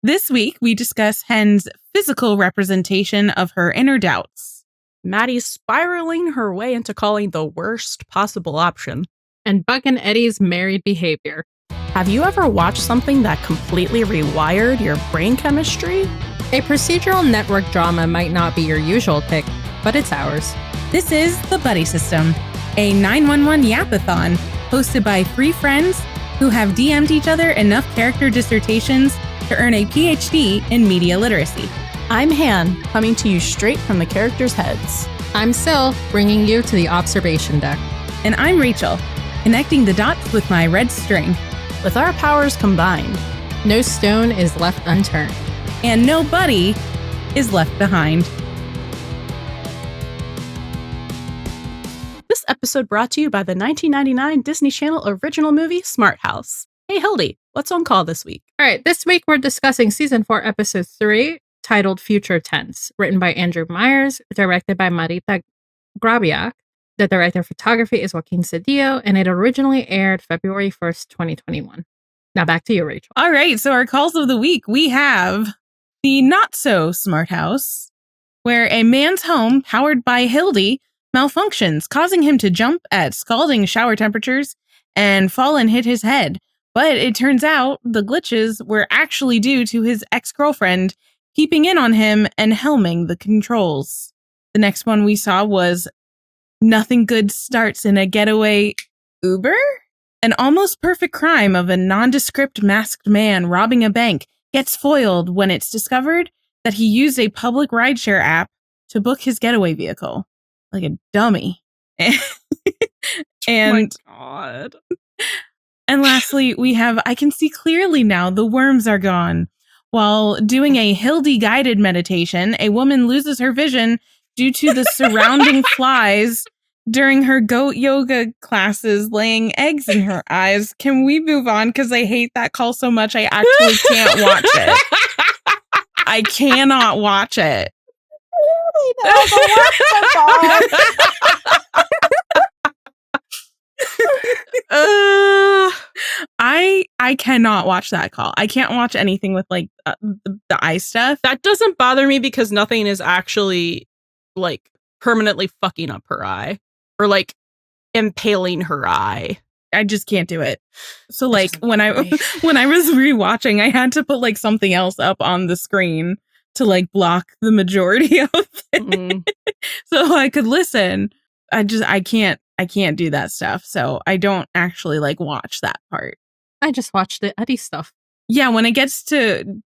This week, we discuss Hen's physical representation of her inner doubts. Maddie's spiraling her way into calling the worst possible option. And Buck and Eddie's married behavior. Have you ever watched something that completely rewired your brain chemistry? A procedural network drama might not be your usual pick, but it's ours. This is The Buddie System, a 911 yapathon hosted by 3 friends who have DM'd each other enough character dissertations to earn a PhD in media literacy. I'm Han, coming to you straight from the characters' heads. I'm Sil, bringing you to the observation deck. And I'm Rachel, connecting the dots with my red string. With our powers combined, no stone is left unturned. And no Buddie is left behind. This episode brought to you by the 1999 Disney Channel original movie Smart House. Hey Hildy, what's on call this week? All right, this week we're discussing Season 4, Episode 3, titled Future Tense, written by Andrew Myers, directed by Maddie Grabiak. The director of photography is Joaquin Cedillo, and it originally aired February 1st, 2021. Now back to you, Rachel. All right, so our calls of the week, we have the not-so-smart house, where a man's home, powered by HILDY, malfunctions, causing him to jump at scalding shower temperatures and fall and hit his head. But it turns out the glitches were actually due to his ex-girlfriend peeping in on him and helming the controls. The next one we saw was Nothing Good Starts in a Getaway Uber? An almost perfect crime of a nondescript masked man robbing a bank gets foiled when it's discovered that he used a public rideshare app to book his getaway vehicle. Like a dummy. And Oh my God. And lastly, we have I Can See Clearly Now, the Worms Are Gone. While doing a HILDY guided meditation, a woman loses her vision due to the surrounding flies during her goat yoga classes laying eggs in her eyes. Can we move on? Because I hate that call so much I actually can't watch it. I cannot watch it. I cannot watch that call. I can't watch anything with like the eye stuff. That doesn't bother me because nothing is actually like permanently fucking up her eye or like impaling her eye. I just can't do it. So like when I was rewatching, I had to put like something else up on the screen to like block the majority of it. So I could listen. I can't do that stuff. So I don't actually like watch that part. I just watched the Eddie stuff. Yeah, when it gets to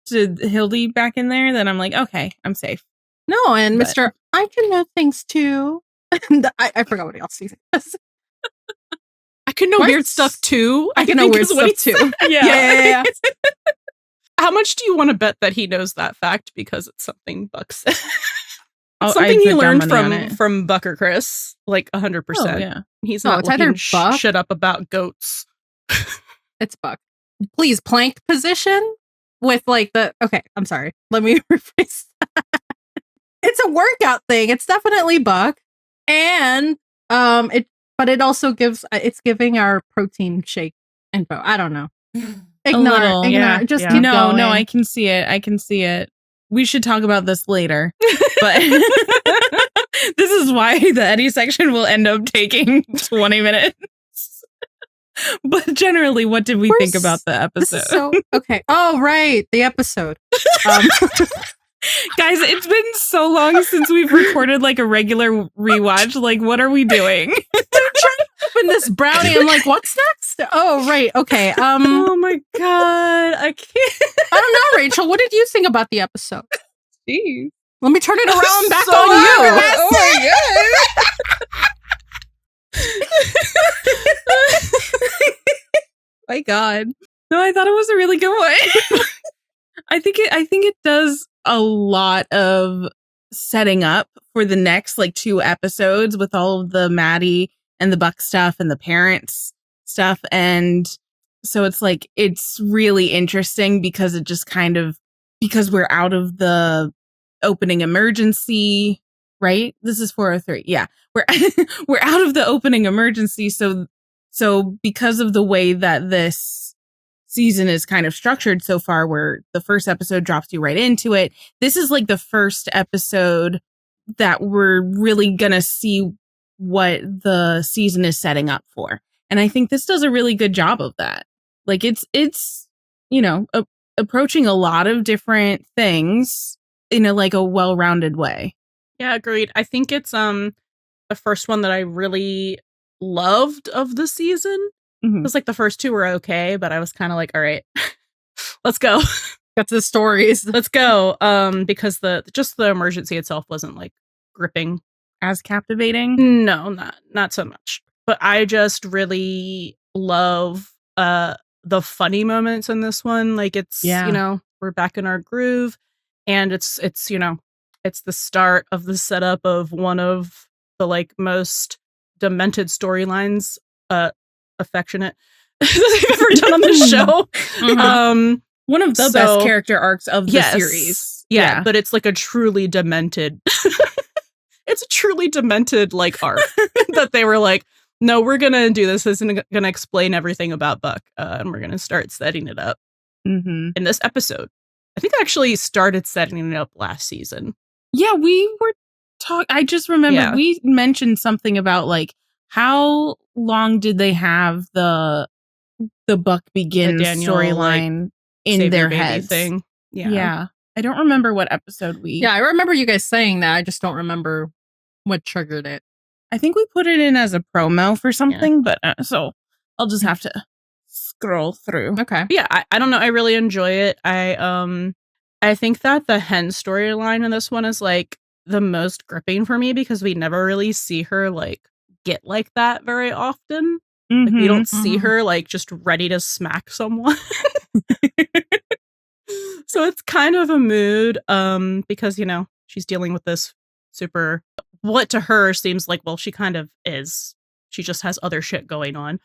HILDY back in there, then I'm like, okay, I'm safe. No, and Mr. I can know things too. I forgot what else he says. I can know weird stuff too. I can know weird stuff too. Yeah. How much do you want to bet that he knows that fact because it's something Buck said? Something he learned from Buck or Chris, like 100%. Oh, yeah. He's not it's either Buck. Shut up about goats. It's Buck. Please, plank position with like the... Okay, I'm sorry. Let me rephrase that. It's a workout thing. It's definitely Buck. And it also gives... It's giving our protein shake info. I don't know. Ignore. Yeah. Just keep going. No, I can see it. We should talk about this later. But this is why the Eddie section will end up taking 20 minutes. But generally, what did we think about the episode? Okay. Oh, right. The episode. Guys, it's been so long since we've recorded like a regular rewatch. Like, what are we doing? I'm trying to open this brownie. I'm like, what's next? Oh, right. Okay. Oh my God. I can't. I don't know, Rachel. What did you think about the episode? Jeez. Let me turn it around back so on you. Oh my God. My God. No, I thought it was a really good one. I think it does a lot of setting up for the next like 2 episodes with all of the Maddie and the Buck stuff and the parents stuff. And so it's like, it's really interesting because it just kind of, because we're out of the opening emergency, right? This is 403. Yeah. We're out of the opening emergency. So because of the way that this season is kind of structured so far, where the first episode drops you right into it. This is like the first episode that we're really gonna see what the season is setting up for. And I think this does a really good job of that. Like it's approaching a lot of different things in a well-rounded way. Yeah, agreed. I think it's the first one that I really loved of the season. Mm-hmm. It was like the first two were okay, but I was kind of like, all right, let's go. Got to the stories. Let's go. Because the emergency itself wasn't like gripping. As captivating? No, not so much. But I just really love the funny moments in this one. Like it's we're back in our groove, and it's the start of the setup of one of the like most demented storylines, affectionate that they've ever done on the show. Mm-hmm. One of the best character arcs of the series. Yeah, but it's like a truly demented it's a truly demented like arc that they were like, no, we're gonna do this. This isn't gonna explain everything about Buck, and we're gonna start setting it up in this episode. I think I actually started setting it up last season. Yeah, we were talking. I just remember we mentioned something about like how long did they have the Buck Begins storyline in their heads thing. Yeah. I don't remember what episode we. Yeah, I remember you guys saying that. I just don't remember what triggered it. I think we put it in as a promo for something, but so I'll just have to scroll through. Okay. Yeah, I don't know. I really enjoy it. I think that the hen storyline in this one is like the most gripping for me because we never really see her like get like that very often. Like, we don't see her like just ready to smack someone. So it's kind of a mood because she's dealing with this super, what to her seems like, well, she kind of is. She just has other shit going on.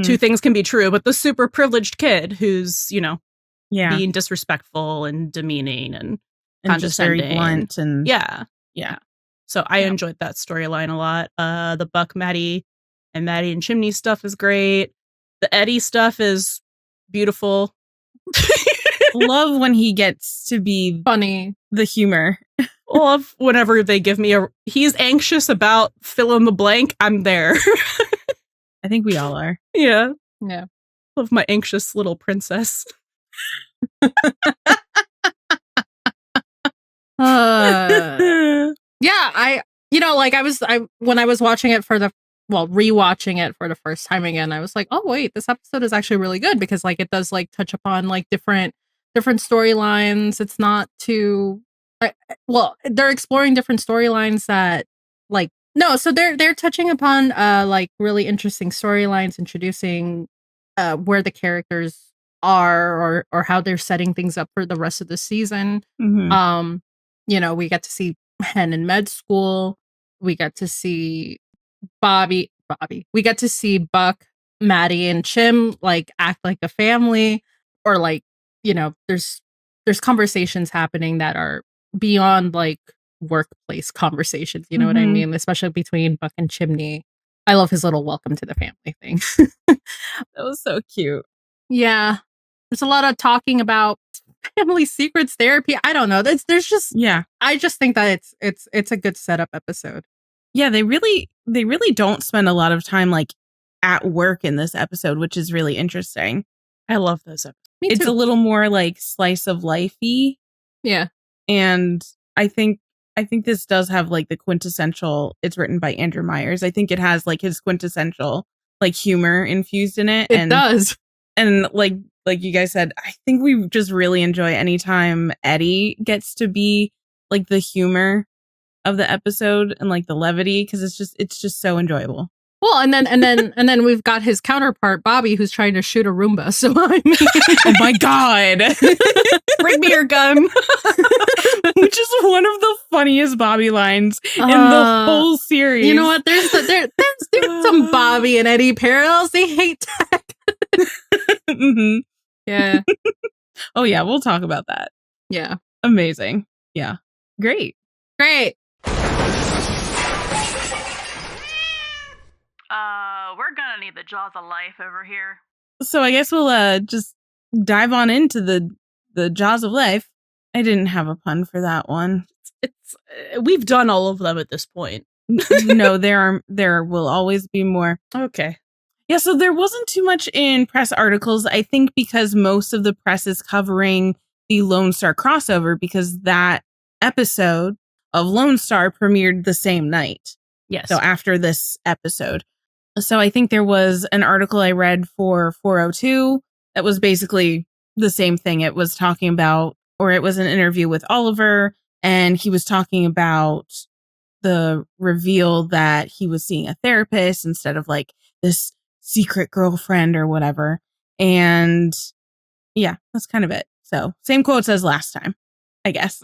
Two things can be true, but the super privileged kid who's, being disrespectful and demeaning and condescending. Just very blunt and yeah. So I enjoyed that storyline a lot. The Buck, Maddie and Chimney stuff is great. The Eddie stuff is beautiful. Love when he gets to be funny. The humor. Love whenever they give me he's anxious about fill in the blank. I'm there. I think we all are. Yeah. Yeah. Love my anxious little princess. Yeah, when I was watching it rewatching it for the first time again, I was like, oh wait, this episode is actually really good because like it does like touch upon like different storylines. It's not too they're exploring different storylines that like so they're touching upon like really interesting storylines, introducing where the characters are or how they're setting things up for the rest of the season. We get to see Hen in med school. We get to see Bobby. We get to see Buck, Maddie, and Chim like act like a family, or like there's conversations happening that are beyond like workplace conversations. You know what I mean? Especially between Buck and Chimney. I love his little welcome to the family thing. That was so cute. Yeah, there's a lot of talking about family secrets, therapy. I don't know. There's just I just think that it's a good setup episode. Yeah, they really don't spend a lot of time like at work in this episode, which is really interesting. I love those episodes. It's a little more like slice of life-y. Yeah. And I think this does have like the quintessential, it's written by Andrew Myers. I think it has like his quintessential like humor infused in it. It does. And like you guys said, I think we just really enjoy anytime Eddie gets to be like the humor of the episode and like the levity, because it's just so enjoyable. Well, and then we've got his counterpart Bobby, who's trying to shoot a Roomba. So I mean, oh my god, bring me your gun, which is one of the funniest Bobby lines in the whole series. You know what? There's some Bobby and Eddie parallels. They hate tech. Yeah. Oh yeah, we'll talk about that. Yeah. Amazing. Yeah. Great. We're gonna need the jaws of life over here. So I guess we'll just dive on into the jaws of life. I didn't have a pun for that one. It's we've done all of them at this point. No, there will always be more. Okay. Yeah, so there wasn't too much in press articles, I think, because most of the press is covering the Lone Star crossover, because that episode of Lone Star premiered the same night. Yes. So after this episode. So I think there was an article I read for 402 that was basically the same thing. It was talking about, or it was an interview with Oliver, and he was talking about the reveal that he was seeing a therapist instead of like this secret girlfriend or whatever. And yeah, that's kind of it. So same quotes as last time, I guess.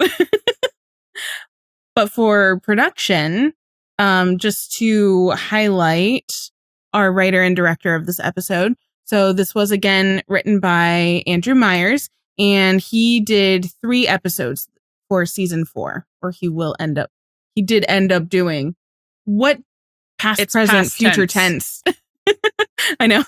But for production, just to highlight our writer and director of this episode. So this was again written by Andrew Myers, and he did 3 episodes for season 4, or he did end up doing what past, present, future tense. I know.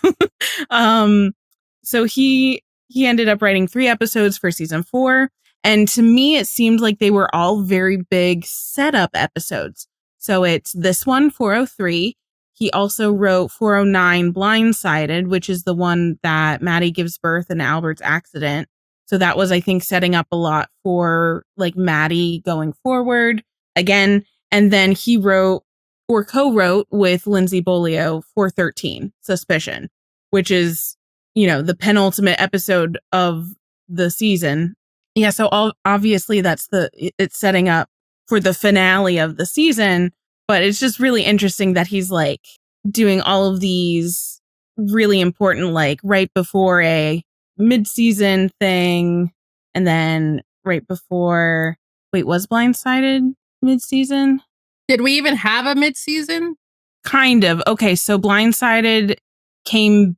So he ended up writing 3 episodes for season 4. And to me, it seemed like they were all very big setup episodes. So it's this one, 403. He also wrote 409 Blindsided, which is the one that Maddie gives birth in Albert's accident. So that was, I think, setting up a lot for like Maddie going forward again. And then he wrote or co-wrote with Lindsay Bolio 413 Suspicion, which is, the penultimate episode of the season. Yeah, so obviously it's setting up for the finale of the season, but it's just really interesting that he's like doing all of these really important, like right before a mid-season thing, and then right before, was Blindsided mid-season? Did we even have a mid-season? Kind of. Okay, so Blindsided came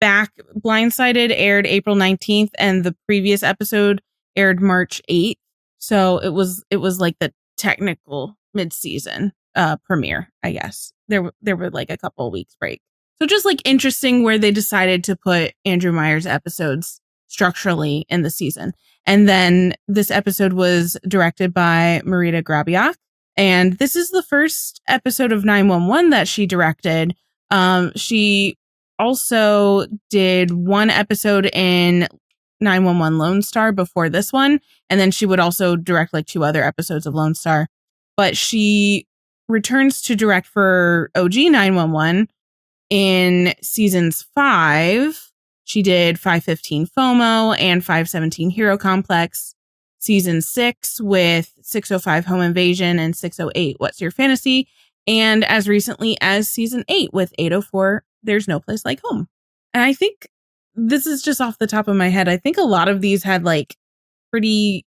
back. Blindsided aired April 19th, and the previous episode aired March 8th. So it was like the technical mid-season premiere, I guess. There were like a couple of weeks break. So just like interesting where they decided to put Andrew Myers episodes structurally in the season. And then this episode was directed by Marita Grabiak. And this is the first episode of 911 that she directed. She also did 1 episode in 911 Lone Star before this one. And then she would also direct like 2 other episodes of Lone Star. But she returns to direct for OG 911 in seasons 5. She did 515 FOMO and 517 Hero Complex. Season 6 with 605 Home Invasion and 608 What's Your Fantasy. And as recently as season 8 with 804 There's No Place Like Home. And I think this is just off the top of my head. I think a lot of these had like pretty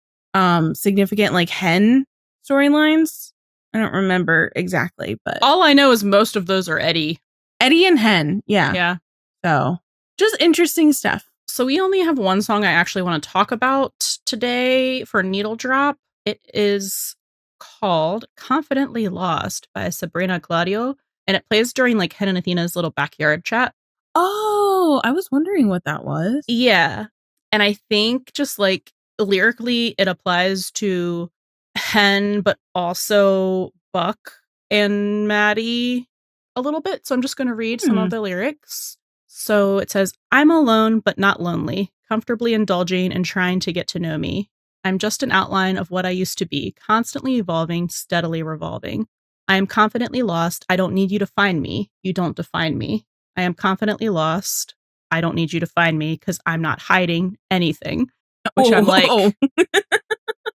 significant like hen storylines. I don't remember exactly, but all I know is most of those are Eddie and hen. Yeah. Yeah. So just interesting stuff. So we only have one song I actually want to talk about today for Needle Drop. It is called Confidently Lost by Sabrina Gladio, and it plays during like Hen and Athena's little backyard chat. Oh, I was wondering what that was. Yeah. And I think just like lyrically it applies to Hen, but also Buck and Maddie a little bit. So I'm just going to read some of the lyrics. So it says, I'm alone, but not lonely, comfortably indulging and trying to get to know me. I'm just an outline of what I used to be, constantly evolving, steadily revolving. I am confidently lost. I don't need you to find me. You don't define me. I am confidently lost. I don't need you to find me because I'm not hiding anything. Which I'm like,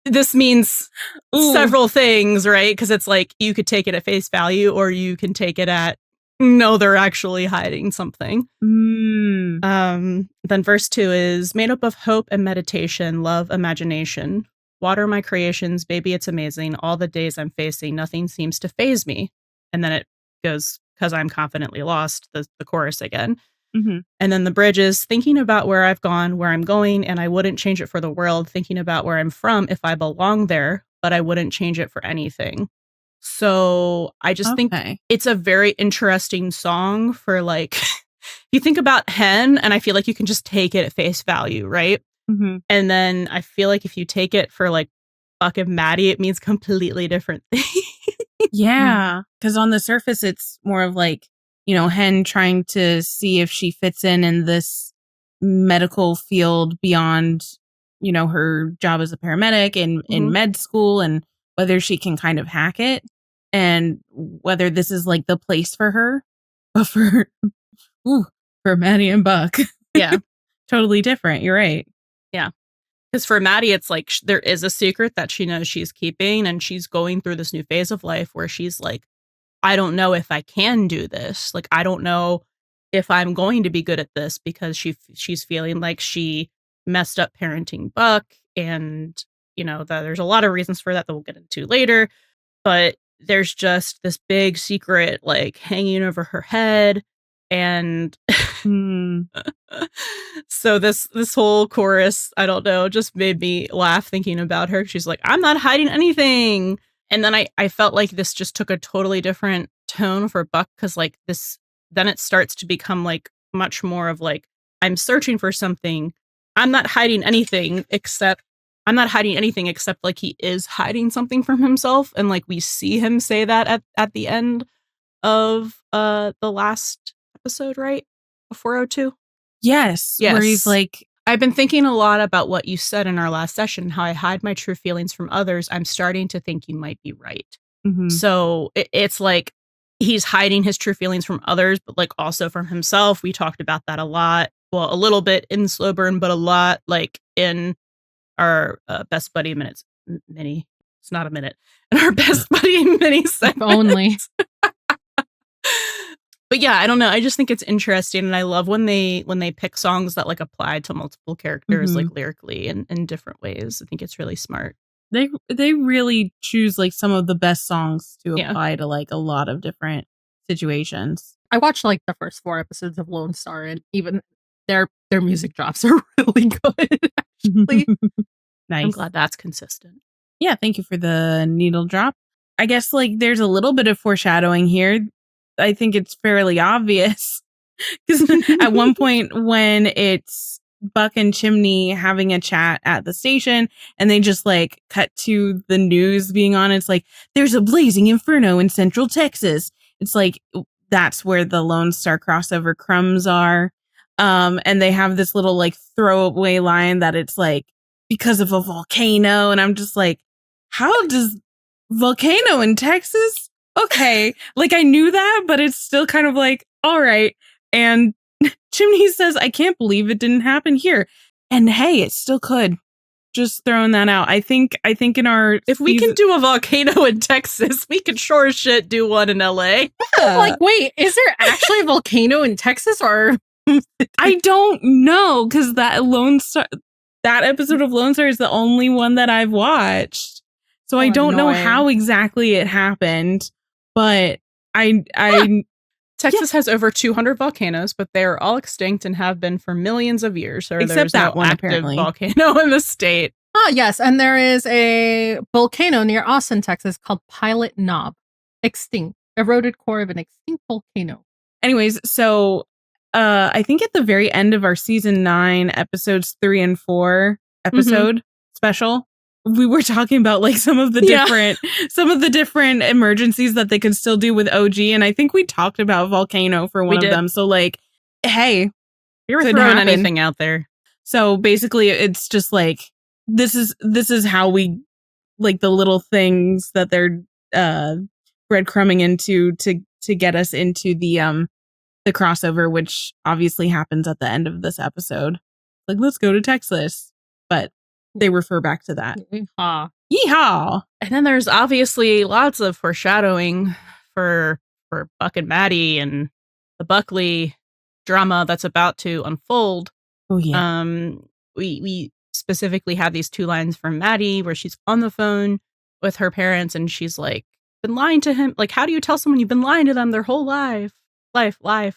this means several things, right? Because it's like you could take it at face value or you can take it at, no, they're actually hiding something. Then verse 2 is made up of hope and meditation, love, imagination. Water my creations, baby, it's amazing. All the days I'm facing, nothing seems to faze me. And then it goes, because I'm confidently lost, the chorus again. And then the bridge is thinking about where I've gone, where I'm going, and I wouldn't change it for the world. Thinking about where I'm from if I belong there, but I wouldn't change it for anything. So I just think it's a very interesting song for like you think about hen, and I feel like you can just take it at face value, right? Mm-hmm. And then I feel like if you take it for like Buck and Maddie, it means completely different things. Yeah, because on the surface, it's more of like, hen trying to see if she fits in this medical field beyond, her job as a paramedic in med school, and whether she can kind of hack it, and whether this is like the place for her. But for Maddie and Buck, Yeah, totally different. You're right. Yeah. Because for Maddie, it's like there is a secret that she knows she's keeping, and she's going through this new phase of life where she's like, I don't know if I can do this. Like, I don't know if I'm going to be good at this, because she's feeling like she messed up parenting Buck, and that there's a lot of reasons for that we'll get into later. But there's just this big secret like hanging over her head. And so this whole chorus, I don't know, just made me laugh thinking about her. She's like, I'm not hiding anything. And then I felt like this just took a totally different tone for Buck, because like this, then it starts to become like much more of like, I'm searching for something. I'm not hiding anything except like he is hiding something from himself. And like we see him say that at the end of the last episode, right? 402. Yes. Where he's like, I've been thinking a lot about what you said in our last session, how I hide my true feelings from others. I'm starting to think you might be right. Mm-hmm. So it's like he's hiding his true feelings from others, but like also from himself. We talked about that a lot. Well, a little bit in Slow Burn, but a lot like in our Best Buddy Minutes mini. It's not a minute. In our Best Buddy mini segment. Only. But yeah, I don't know. I just think it's interesting, and I love when they pick songs that like apply to multiple characters, like lyrically and in different ways. I think it's really smart. They really choose like some of the best songs to apply to like a lot of different situations. I watched like the first 4 episodes of Lone Star, and even their music drops are really good. Actually, nice. I'm glad that's consistent. Yeah, thank you for the needle drop. I guess like there's a little bit of foreshadowing here. I think it's fairly obvious, because at one point when it's Buck and Chimney having a chat at the station, and they just like cut to the news being on, it's like, there's a blazing inferno in Central Texas. It's like, that's where the Lone Star crossover crumbs are. And they have this little like throwaway line that it's like, because of a volcano. And I'm just like, how does volcano in Texas? Okay. Like I knew that, but it's still kind of like, all right. And Chimney says, I can't believe it didn't happen here. And hey, it still could. Just throwing that out. I think in our, if we can do a volcano in Texas, we can sure as shit do one in LA. Yeah. Like, wait, is there actually a volcano in Texas, or? I don't know, because that episode of Lone Star is the only one that I've watched. So I don't know how exactly it happened, but Texas has over 200 volcanoes, but they are all extinct and have been for millions of years. So except there's that no one active apparently volcano in the state. Ah, yes, and there is a volcano near Austin, Texas, called Pilot Knob. Extinct, eroded core of an extinct volcano. Anyways, so I think at the very end of our season 9 episodes 3 and 4 episode special, we were talking about like some of the different emergencies that they could still do with OG, and I think we talked about volcano for one of them. So like, hey, you were throwing anything out there. So basically, it's just like this is how we like the little things that they're breadcrumbing into to get us into the crossover, which obviously happens at the end of this episode. Like, let's go to Texas, but they refer back to that. Yeehaw. Yeehaw. And then there's obviously lots of foreshadowing for Buck and Maddie and the Buckley drama that's about to unfold. Oh yeah. We specifically have these 2 lines from Maddie where she's on the phone with her parents, and she's like, been lying to him. Like, how do you tell someone you've been lying to them their whole life? Life, their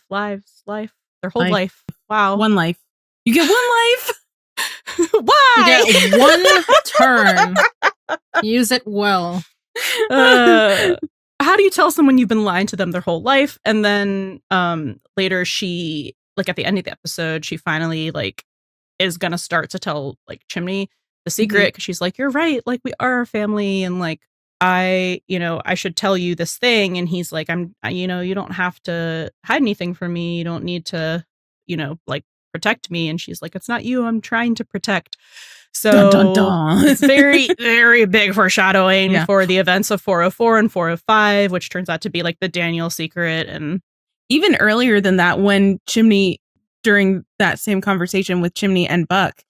whole life. Wow. One life. You get one life. Why? You get one turn. Use it well. I how do you tell someone you've been lying to them their whole life? And then later she, like at the end of the episode, she finally like is gonna start to tell like Chimney the secret, because she's like, you're right, like we are a family, and like I should tell you this thing. And he's like, you don't have to hide anything from me, you don't need to like protect me. And she's like, it's not you I'm trying to protect. So dun, dun, dun. It's very, very big foreshadowing for the events of 404 and 405, which turns out to be like the Daniel secret. And even earlier than that, when Chimney, during that same conversation with Chimney and Buck,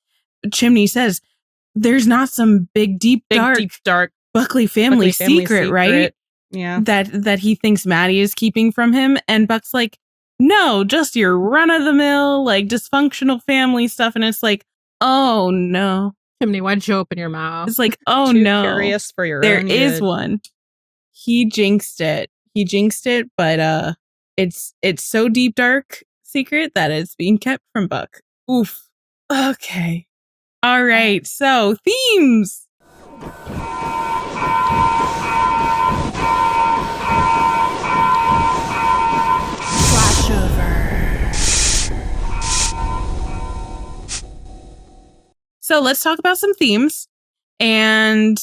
Chimney says, there's not some big, deep, dark Buckley family secret, right? Yeah. That he thinks Maddie is keeping from him. And Buck's like, no, just your run-of-the-mill, like, dysfunctional family stuff. And it's like, oh, no. Chimney, why'd you open your mouth? It's like, oh, Too no. curious for your There own is good. one. He jinxed it, but it's so deep, dark secret that it's being kept from Buck. Oof. Okay. All right. So, themes. So let's talk about some themes. And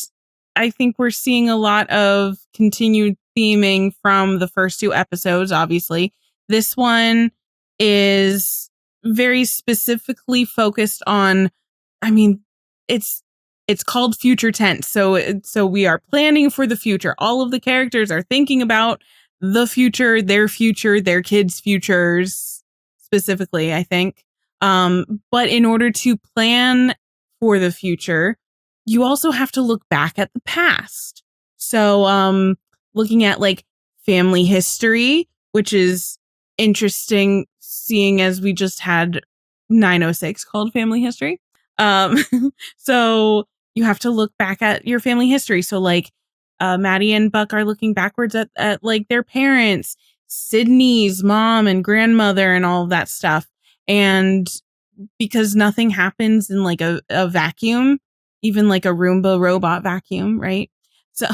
I think we're seeing a lot of continued theming from the first two episodes, obviously. This one is very specifically focused on, it's called future tense. So we are planning for the future. All of the characters are thinking about the future, their kids' futures, specifically, I think. But in order to plan for the future, you also have to look back at the past. So, looking at like family history, which is interesting, seeing as we just had 906 called family history. So you have to look back at your family history. So like, Maddie and Buck are looking backwards at like their parents, Sydney's mom and grandmother and all of that stuff. And because nothing happens in like a vacuum, even like a Roomba robot vacuum, right? So,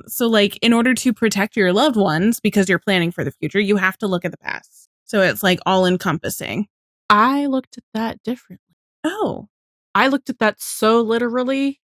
so like in order to protect your loved ones, because you're planning for the future, you have to look at the past. So it's like all encompassing. I looked at that differently. Oh, I looked at that so literally.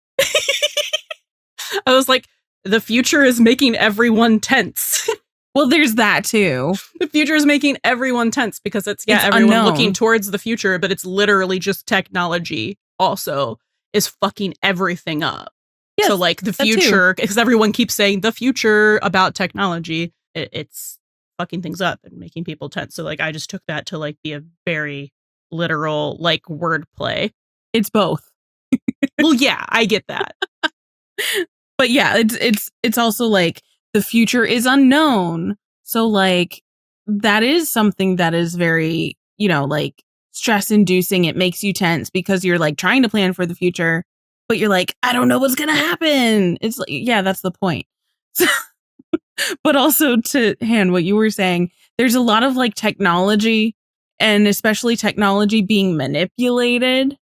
I was like, the future is making everyone tense. Well, there's that too. The future is making everyone tense because it's everyone unknown. Looking towards the future, but it's literally just technology also is fucking everything up. Yes, so like the future, because everyone keeps saying the future about technology, it's fucking things up and making people tense. So like I just took that to like be a very literal like wordplay. It's both. Well, yeah, I get that. But yeah, it's also like the future is unknown. So like that is something that is very, like stress inducing. It makes you tense because you're like trying to plan for the future, but you're like, I don't know what's going to happen. It's like, yeah, that's the point. But also to hand what you were saying, there's a lot of like technology, and especially technology being manipulated,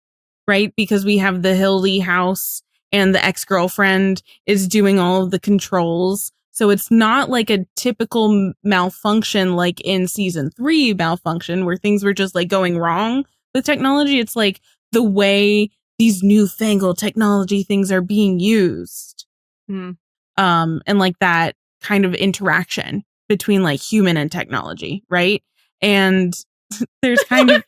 right? Because we have the Hildy house and the ex-girlfriend is doing all of the controls. So it's not like a typical malfunction like in season 3 malfunction where things were just like going wrong with technology. It's like the way these newfangled technology things are being used. And like that kind of interaction between like human and technology, right? And there's kind of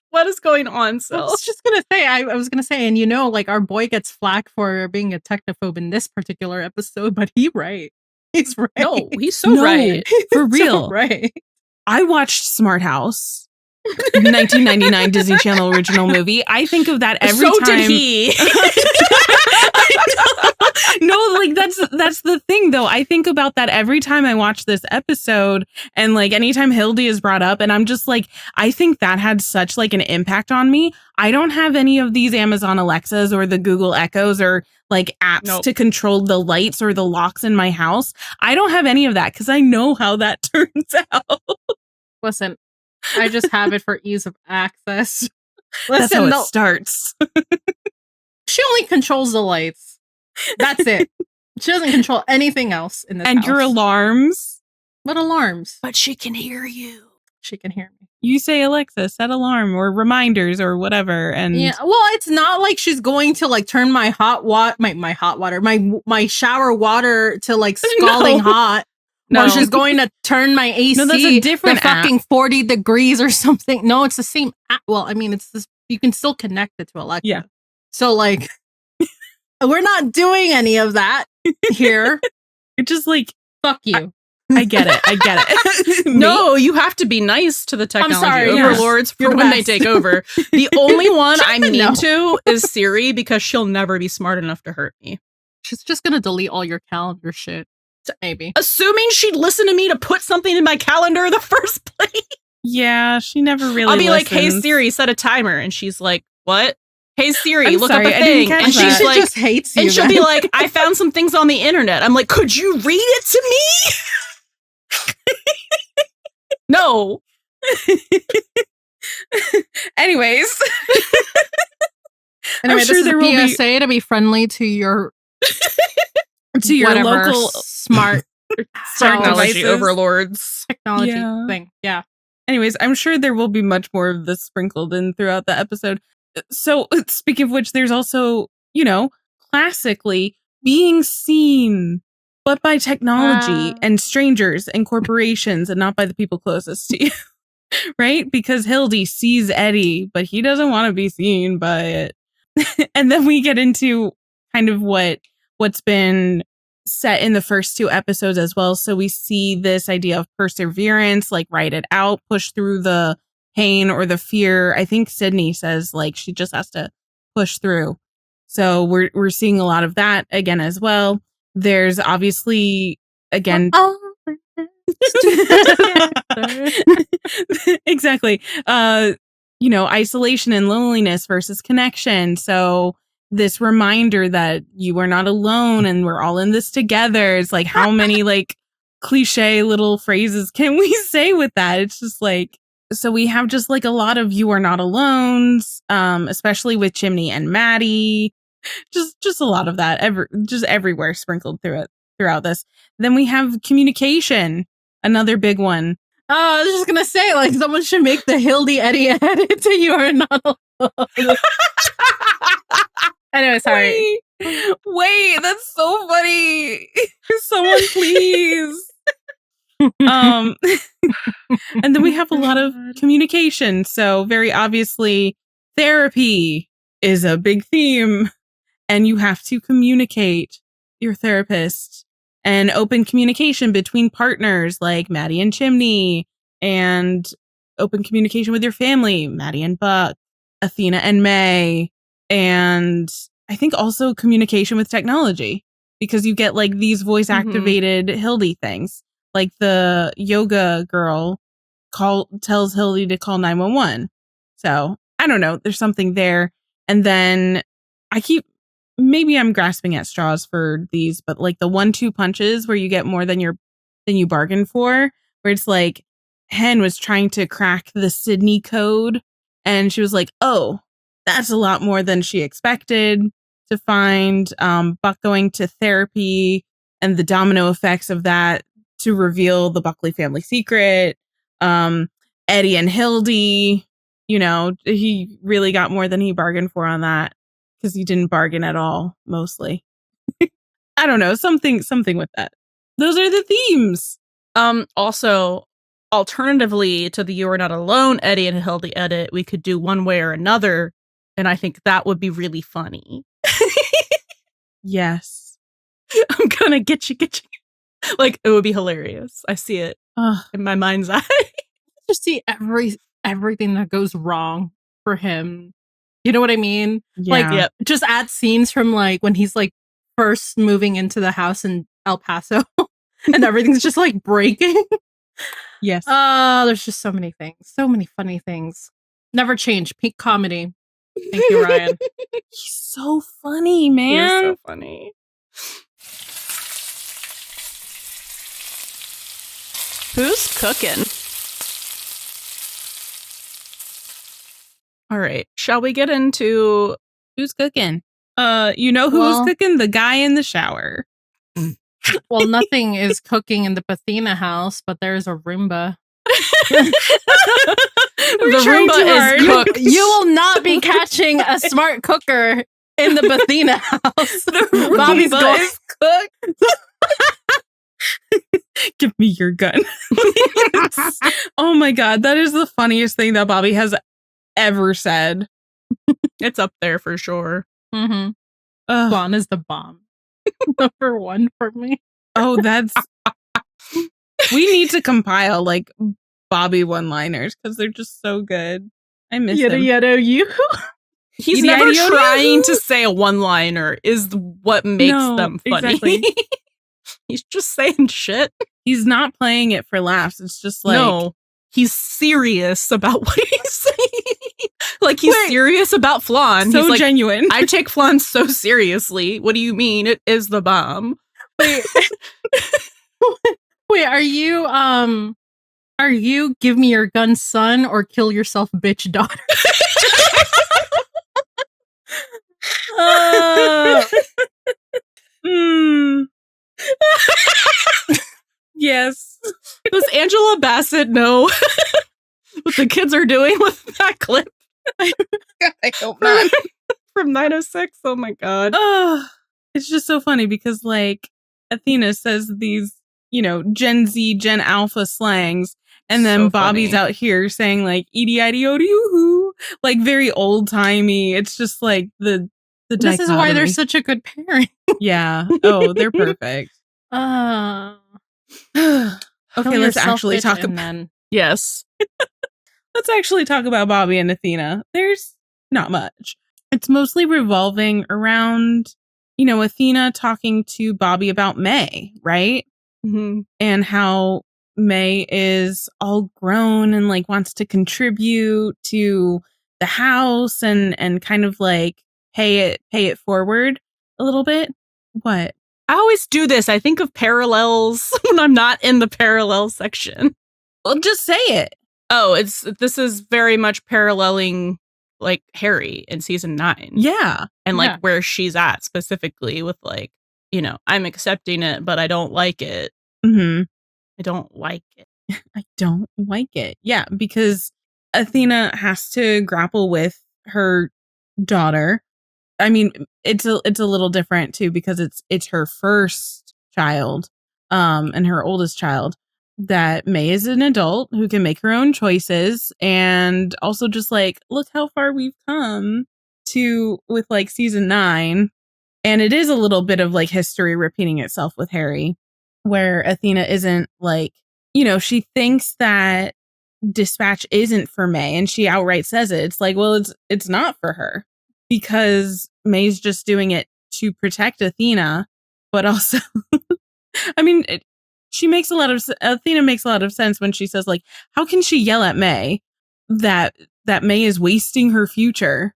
what is going on? So I was just gonna say, I was gonna say, and like our boy gets flack for being a technophobe in this particular episode, but he's right. He's right. No, he's so right. For real. So right. I watched Smart House, 1999 Disney Channel original movie. I think of that every time. So did he. No, like that's the thing though. I think about that every time I watch this episode, and like anytime Hildy is brought up, and I'm just like, I think that had such like an impact on me. I don't have any of these Amazon Alexas or the Google Echoes or like apps to control the lights or the locks in my house. I don't have any of that because I know how that turns out. Listen, I just have it for ease of access. That's how it starts. She only controls the lights. That's it. She doesn't control anything else in this and house. your alarms. What alarms? But she can hear you. She can hear me. You say, Alexa, set alarm or reminders or whatever. And yeah, well, it's not like she's going to like turn my my shower water to like scalding hot. No, she's going to turn my AC. No, that's a different fucking 40 degrees or something. No, it's the same app. Well, I mean, it's this. You can still connect it to Alexa. Yeah. So like, we're not doing any of that here. You're just like, fuck you. I get it. I get it. No, you have to be nice to the technology overlords for when they take over. The only one I'm mean to is Siri because she'll never be smart enough to hurt me. She's just going to delete all your calendar shit. Maybe. Assuming she'd listen to me to put something in my calendar in the first place. Yeah, she never really I'll be listens. like, hey, Siri, set a timer. And she's like, what? Hey, Siri, I'm look sorry, up a thing. and she's like, just hates you. And she'll be like, I found some things on the internet. I'm like, could you read it to me? No. Anyways. Anyway, I'm sure there will PSA to be friendly to your local smart technology overlords. Technology thing. Yeah. Anyways, I'm sure there will be much more of this sprinkled in throughout the episode. So, speaking of which, there's also, classically being seen, but by technology and strangers and corporations and not by the people closest to you. Right? Because Hildy sees Eddie, but he doesn't want to be seen by it. And then we get into kind of what's been set in the first 2 episodes as well. So we see this idea of perseverance, like write it out, push through the pain or the fear. I think Sydney says like she just has to push through. So we're seeing a lot of that again as well. There's obviously again exactly. Isolation and loneliness versus connection. So this reminder that you are not alone and we're all in this together. It's like how many like cliche little phrases can we say with that? It's just like, so we have just like a lot of you are not alone, especially with Chimney and Maddie. Just a lot of that just everywhere sprinkled throughout this. Then we have communication, another big one. I was just gonna say, like, someone should make the Hildy Eddie edit to You Are Not Alone. Anyway, sorry. Wait, that's so funny. Someone please. And then we have a lot of communication. So very obviously, therapy is a big theme. And you have to communicate your therapist and open communication between partners like Maddie and Chimney, and open communication with your family, Maddie and Buck, Athena and May, and I think also communication with technology, because you get like these voice activated Hildy things, like the yoga girl tells Hildy to call 911. So I don't know, there's something there. And then maybe I'm grasping at straws for these, but like the 1-2 punches where you get more than you bargain for, where it's like Hen was trying to crack the Sydney code and she was like, oh, that's a lot more than she expected to find. Buck going to therapy and the domino effects of that to reveal the Buckley family secret. Eddie and Hildy, he really got more than he bargained for on that, because he didn't bargain at all, mostly. I don't know, something with that. Those are the themes. Also, alternatively to the You Are Not Alone Eddie and Hildy edit, we could do One Way or Another, and I think that would be really funny. Yes. I'm gonna get you. Like, it would be hilarious. I see it in my mind's eye. Just see everything that goes wrong for him. You know what I mean? Yeah. Like, just add scenes from like when he's like first moving into the house in El Paso and everything's just like breaking. Yes. There's just so many things. So many funny things. Never change. Peak comedy. Thank you, Ryan. He's so funny, man. He's so funny. Who's cooking? All right. Shall we get into who's cooking? Who's cooking? The guy in the shower. Well, nothing is cooking in the Bathena house, but there's a Roomba. The Roomba is cooked. You will not be catching a smart cooker in the Bathena house. Bobby's going cooked. Give me your gun. Oh my God. That is the funniest thing that Bobby has ever said. It's up there for sure. Mm-hmm. Flan is the bomb. Number one for me. Oh, that's... We need to compile like Bobby one-liners because they're just so good. I miss him. Yada you. He's never trying to say a one-liner is what makes them funny. Exactly. He's just saying shit. He's not playing it for laughs. It's just like... No, he's serious about what he's saying. Like, he's serious about Flan. So he's like, genuine. I take Flan so seriously. What do you mean? It is the bomb. Wait. Wait, are you give me your gun, son, or kill yourself, bitch, daughter? Yes. Does Angela Bassett know what the kids are doing with that clip? I hope not. From 906? Oh my God. It's just so funny because, like, Athena says these, you know, Gen Z, Gen Alpha slangs, and then so Bobby's out here saying, like, EDI-DO-DO-hoo, like, very old-timey. It's just, like, the This is why they're such a good pairing. Yeah. Oh, they're perfect. Okay, let's actually talk about... Yes. Let's actually talk about Bobby and Athena. There's not much. It's mostly revolving around, you know, Athena talking to Bobby about May, right? Mm-hmm. And how May is all grown and like wants to contribute to the house and kind of like pay it forward a little bit. What? I always do this. I think of parallels when I'm not in the parallel section. Well, just say it. Oh, this is very much paralleling like Harry in season 9. Yeah. And like where she's at specifically with like, you know, I'm accepting it, but I don't like it. Mm-hmm. I don't like it. I don't like it. Yeah, because Athena has to grapple with her daughter. I mean, it's a little different too because it's her first child, and her oldest child. That May is an adult who can make her own choices, and also just like look how far we've come to with like season 9, and it is a little bit of like history repeating itself with Harry, where Athena isn't like, you know, she thinks that dispatch isn't for May, and she outright says it. It's like, well, it's not for her because May's just doing it to protect Athena, but also, I mean. Athena makes a lot of sense when she says, like, how can she yell at May that May is wasting her future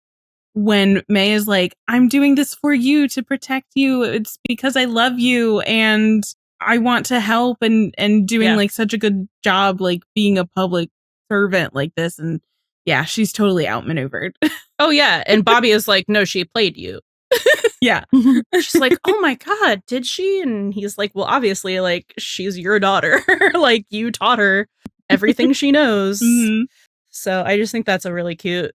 when May is like, I'm doing this for you to protect you. It's because I love you and I want to help and doing like such a good job, like being a public servant like this. And yeah, she's totally outmaneuvered. Oh yeah. And Bobby is like, no, she played you. Yeah. She's like, oh my God, did she? And he's like, well, obviously, like, she's your daughter. Like, you taught her everything she knows. Mm-hmm. So I just think that's a really cute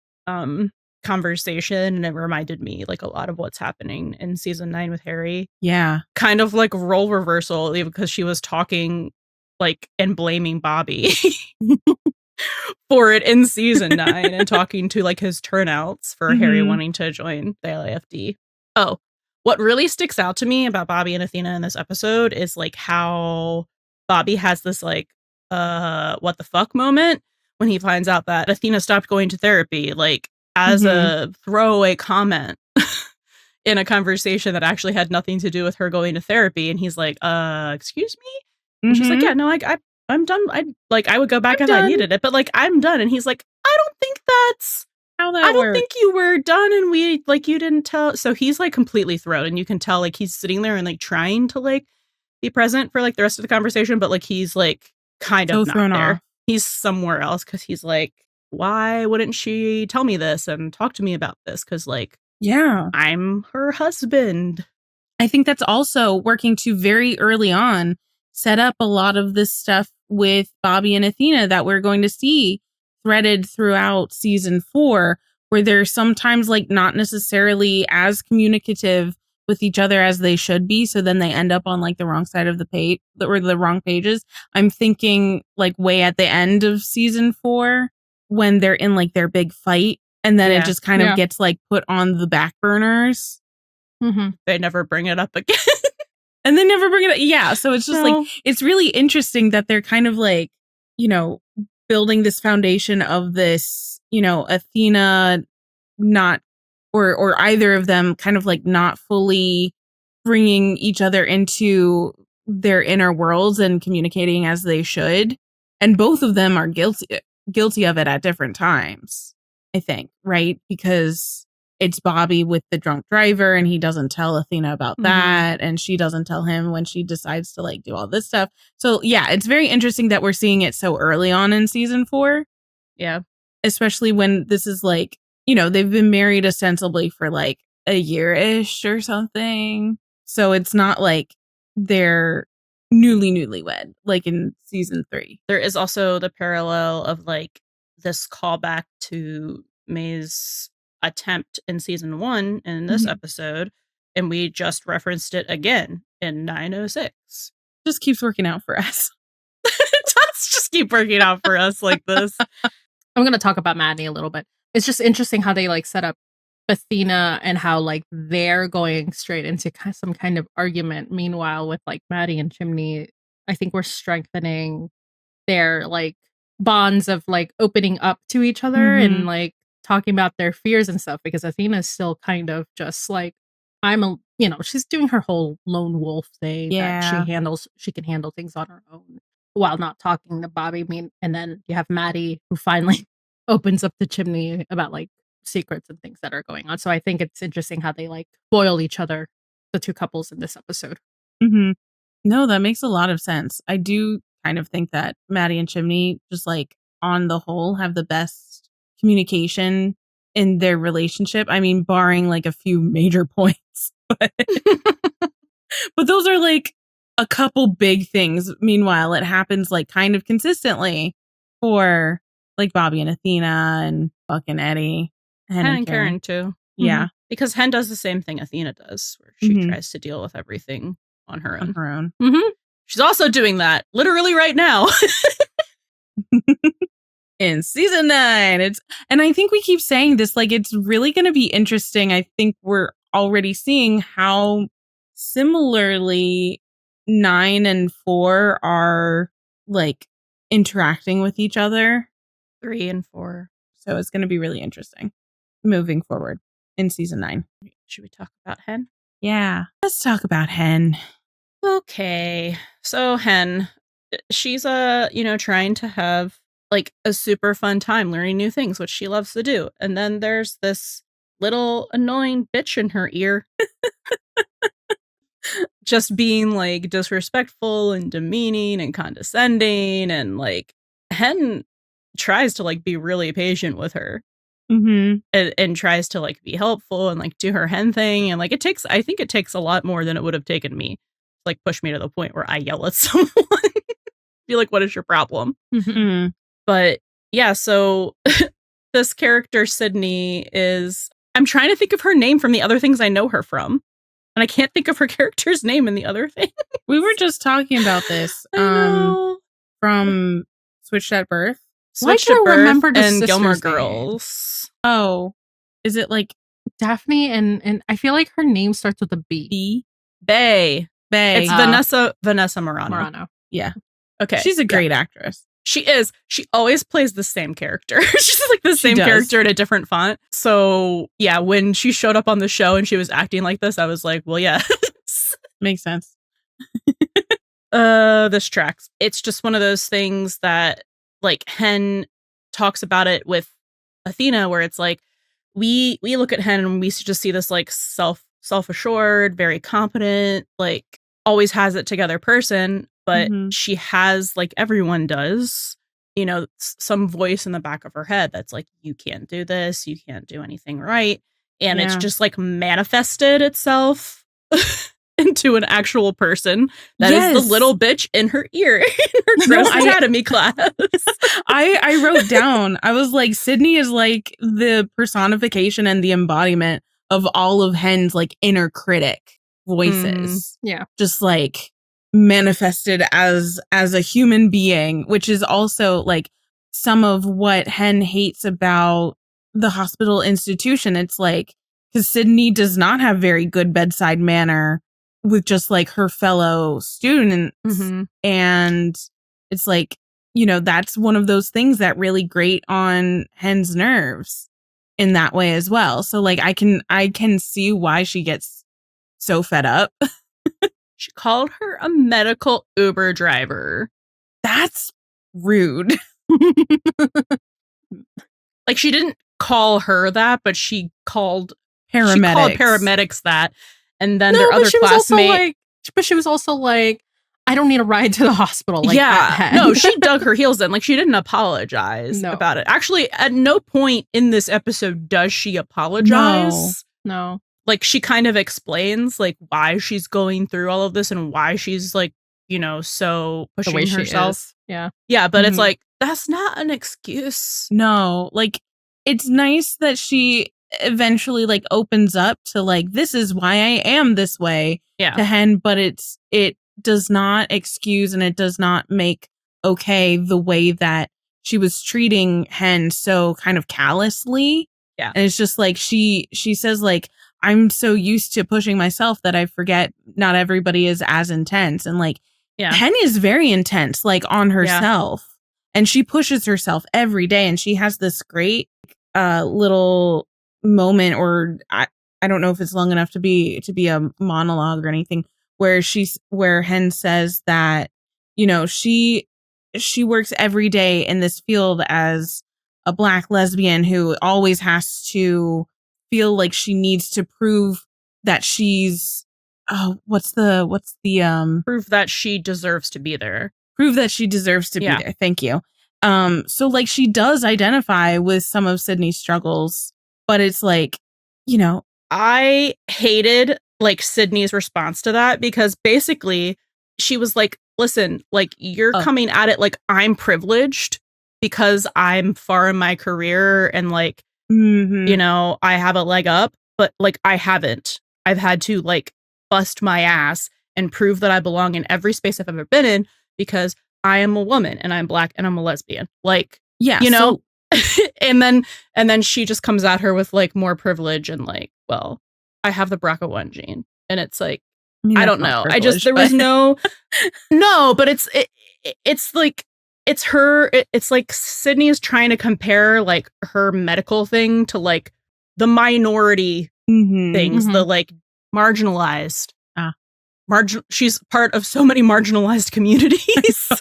conversation. And it reminded me, like, a lot of what's happening in season 9 with Harry. Yeah. Kind of like role reversal because she was talking, like, and blaming Bobby for it in season 9 and talking to, like, his turnouts for Harry wanting to join the LAFD. Oh, what really sticks out to me about Bobby and Athena in this episode is like how Bobby has this like, what the fuck moment when he finds out that Athena stopped going to therapy, like as a throwaway comment in a conversation that actually had nothing to do with her going to therapy. And he's like, excuse me? And she's like, yeah, no, I'm done. I would go back if I needed it, but like, I'm done. And he's like, I don't think that's how that I don't works. think you were done and we like you didn't tell. So he's like completely thrown and you can tell like he's sitting there and like trying to like be present for like the rest of the conversation, but like he's like kind of not there. Off. He's somewhere else because he's like, why wouldn't she tell me this and talk to me about this? Because like, yeah, I'm her husband. I think that's also working to very early on set up a lot of this stuff with Bobby and Athena that we're going to see threaded throughout season 4, where they're sometimes like not necessarily as communicative with each other as they should be. So then they end up on like the wrong side of the page or the wrong pages. I'm thinking like way at the end of season 4 when they're in like their big fight and then it just kind of gets like put on the back burners. Mm-hmm. They never bring it up again. And they never bring it up. Yeah. So it's just like, it's really interesting that they're kind of like, you know, building this foundation of this, you know, Athena not, or either of them kind of like not fully bringing each other into their inner worlds and communicating as they should. And both of them are guilty of it at different times, I think, right? Because it's Bobby with the drunk driver and he doesn't tell Athena about that. And she doesn't tell him when she decides to like do all this stuff. So yeah, it's very interesting that we're seeing it so early on in season 4. Yeah. Especially when this is like, you know, they've been married ostensibly for like a year-ish or something. So it's not like they're newlywed like in season 3. There is also the parallel of like this callback to May's attempt in season 1 in this episode, and we just referenced it again in 906. Just keeps working out for us. It does just keep working out for us like this. I'm going to talk about Maddie a little bit. It's just interesting how they like set up Athena and how like they're going straight into some kind of argument. Meanwhile, with like Maddie and Chimney, I think we're strengthening their like bonds of like opening up to each other and like talking about their fears and stuff, because Athena's still kind of just like, she's doing her whole lone wolf thing that she can handle things on her own while not talking to Bobby. And then you have Maddie who finally opens up to Chimney about like secrets and things that are going on. So I think it's interesting how they like foil each other, the two couples in this episode. No, that makes a lot of sense. I do kind of think that Maddie and Chimney just like on the whole have the best communication in their relationship. I mean, barring like a few major points, but those are like a couple big things. Meanwhile, it happens like kind of consistently for like Bobby and Athena and Buck and Eddie. Hen and Karen too. Yeah. Because Hen does the same thing Athena does, where she tries to deal with everything on her own. She's also doing that literally right now. In season 9. And I think we keep saying this, like, it's really going to be interesting. I think we're already seeing how similarly 9 and 4 are like interacting with each other. 3 and 4. So it's going to be really interesting moving forward in season 9. Should we talk about Hen? Yeah, let's talk about Hen. Okay. So Hen, she's trying to have like a super fun time learning new things, which she loves to do. And then there's this little annoying bitch in her ear just being like disrespectful and demeaning and condescending, and like Hen tries to like be really patient with her. And tries to like be helpful and like do her Hen thing, and like I think it takes a lot more than it would have taken me to like push me to the point where I yell at someone. Be like, what is your problem? But yeah, so this character Sydney I'm trying to think of her name from the other things I know her from, and I can't think of her character's name in the other thing. We were just talking about this from Switched at Birth. Switched at Birth and Gilmore Girls. Oh, is it like Daphne and I feel like her name starts with a B. Bay. It's Vanessa Morano. Yeah. Okay. She's a great actress. She is. She always plays the same character. She's like the same character in a different font. So yeah, when she showed up on the show and she was acting like this, I was like, well, yeah. Makes sense. This tracks. It's just one of those things that like Hen talks about it with Athena, where it's like we look at Hen and we just see this like self-assured, very competent, like always has it together person, but she has, like everyone does, some voice in the back of her head that's like, you can't do this, you can't do anything right. And it's just like manifested itself into an actual person. That is the little bitch in her ear in her gross anatomy class. I wrote down, I was like, Sydney is like the personification and the embodiment of all of Hen's like inner critic voices. Yeah. Just like manifested as a human being, which is also like some of what Hen hates about the hospital institution. It's like, because Sydney does not have very good bedside manner with just like her fellow students. And it's like, you know, that's one of those things that really grate on Hen's nerves in that way as well. So like I can see why she gets so fed up. She called her a medical Uber driver. That's rude. Like, she didn't call her that, but she called paramedics that. And then their other classmate. But she was also like, I don't need a ride to the hospital. Like, no, she dug her heels in. Like, she didn't apologize about it. Actually, at no point in this episode does she apologize. No. Like, she kind of explains like why she's going through all of this and why she's like, you know, so pushing herself. Yeah. Yeah, but it's like, that's not an excuse. No, like, it's nice that she eventually like opens up to like, this is why I am this way to Hen, but it does not excuse and it does not make okay the way that she was treating Hen so kind of callously. Yeah. And it's just like she says like, I'm so used to pushing myself that I forget not everybody is as intense. And like, Hen is very intense, like on herself. And she pushes herself every day. And she has this great little moment, or I don't know if it's long enough to be a monologue or anything, where Hen says that, you know, she works every day in this field as a Black lesbian who always has to feel like she needs to prove that she's what's the prove that she deserves to be there. Prove that she deserves to be there. Thank you. So like she does identify with some of Sydney's struggles, but it's like, you know, I hated like Sydney's response to that, because basically she was like, listen, like you're coming at it like I'm privileged because I'm far in my career and like, you know, I have a leg up, but like I haven't. I've had to like bust my ass and prove that I belong in every space I've ever been in because I am a woman and I'm Black and I'm a lesbian. Like, you know, and then she just comes at her with like more privilege and like, well, I have the BRCA1 gene. And it's like, I don't know. There was no, but it's like, it's her, it's like Sydney is trying to compare like her medical thing to like the minority things, the like marginalized. She's part of so many marginalized communities.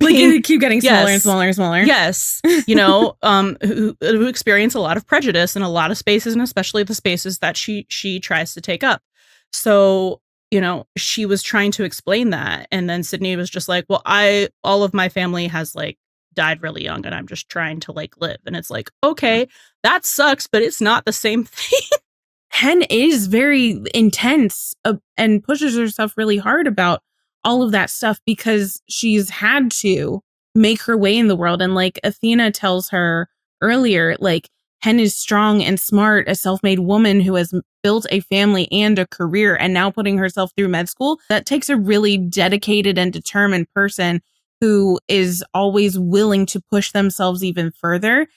Like keep getting smaller and smaller and smaller. Yes. You know, who experience a lot of prejudice in a lot of spaces, and especially the spaces that she tries to take up. So, you know, she was trying to explain that. And then Sydney was just like, well, all of my family has like died really young and I'm just trying to like live. And it's like, okay, that sucks, but it's not the same thing. Hen is very intense and pushes herself really hard about all of that stuff because she's had to make her way in the world. And like Athena tells her earlier, like Hen is strong and smart, a self-made woman who has built a family and a career and now putting herself through med school. That takes a really dedicated and determined person who is always willing to push themselves even further.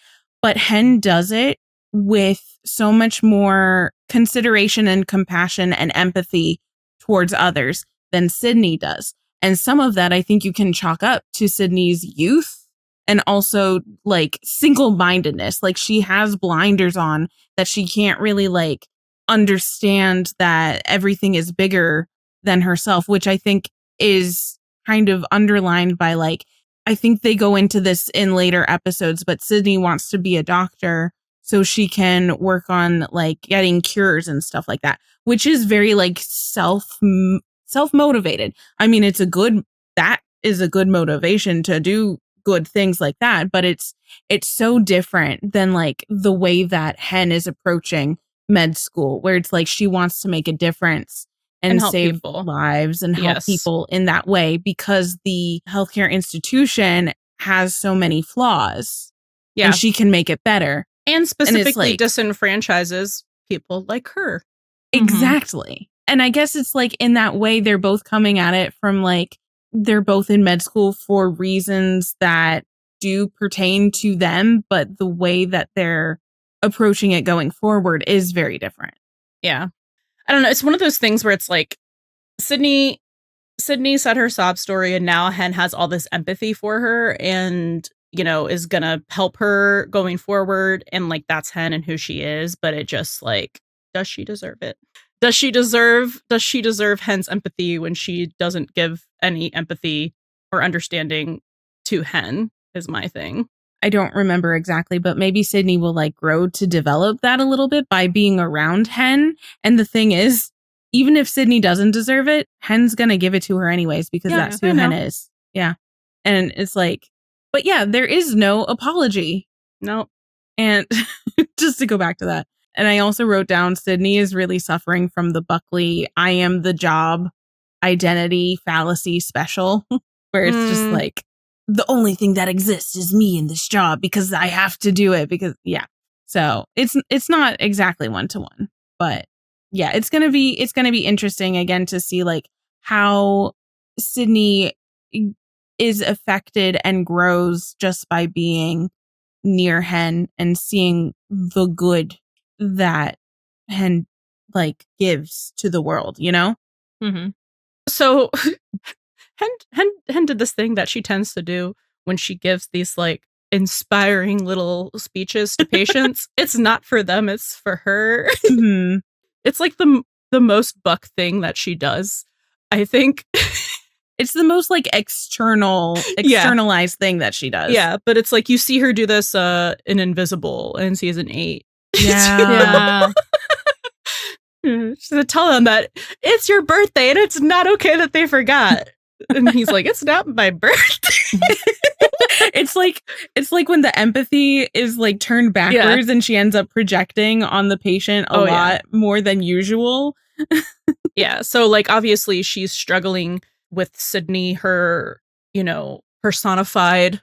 But Hen does it with so much more consideration and compassion and empathy towards others than Sydney does. And some of that I think you can chalk up to Sydney's youth and also like single-mindedness. Like she has blinders on that she can't really like understand that everything is bigger than herself, which I think is kind of underlined by like, I think they go into this in later episodes, but Sydney wants to be a doctor so she can work on like getting cures and stuff like that, which is very like self-motivated. I mean, that is a good motivation to do good things like that, but it's so different than like the way that Hen is approaching med school, where it's like she wants to make a difference and help save people. lives and help people in that way, because the healthcare institution has so many flaws. Yeah. And she can make it better. And specifically disenfranchises people like her. Exactly. And I guess it's like in that way, they're both coming at it from like, they're both in med school for reasons that do pertain to them, but the way that they're approaching it going forward is very different. Yeah. I don't know. It's one of those things where it's like Sydney said her sob story, and now Hen has all this empathy for her and, you know, is going to help her going forward. And like, that's Hen and who she is. But it just like, does she deserve it? Does she deserve Hen's empathy when she doesn't give any empathy or understanding to Hen is my thing. I don't remember exactly, but maybe Sydney will like grow to develop that a little bit by being around Hen. And the thing is, even if Sydney doesn't deserve it, Hen's going to give it to her anyways, because that's who Hen is. Yeah. And it's like, but yeah, there is no apology. No. And just to go back to that. And I also wrote down Sydney is really suffering from the Buckley I am the job identity fallacy special, where it's just like, the only thing that exists is me in this job because I have to do it because, yeah. So it's not exactly 1-to-1, but yeah, it's going to be interesting again to see like how Sydney is affected and grows just by being near Hen and seeing the good that Hen like gives to the world, you know? Mm-hmm. So Hen did this thing that she tends to do when she gives these like inspiring little speeches to patients. It's not for them, it's for her. Mm-hmm. It's like the most Buck thing that she does, I think. It's the most like externalized thing that she does. Yeah, but it's like you see her do this in Invisible in season 8. Yeah. She said, tell them that it's your birthday and it's not okay that they forgot. And he's like, it's not my birthday. It's like when the empathy is like turned backwards and she ends up projecting on the patient a lot more than usual. Yeah. So like, obviously she's struggling with Sydney, her, you know, personified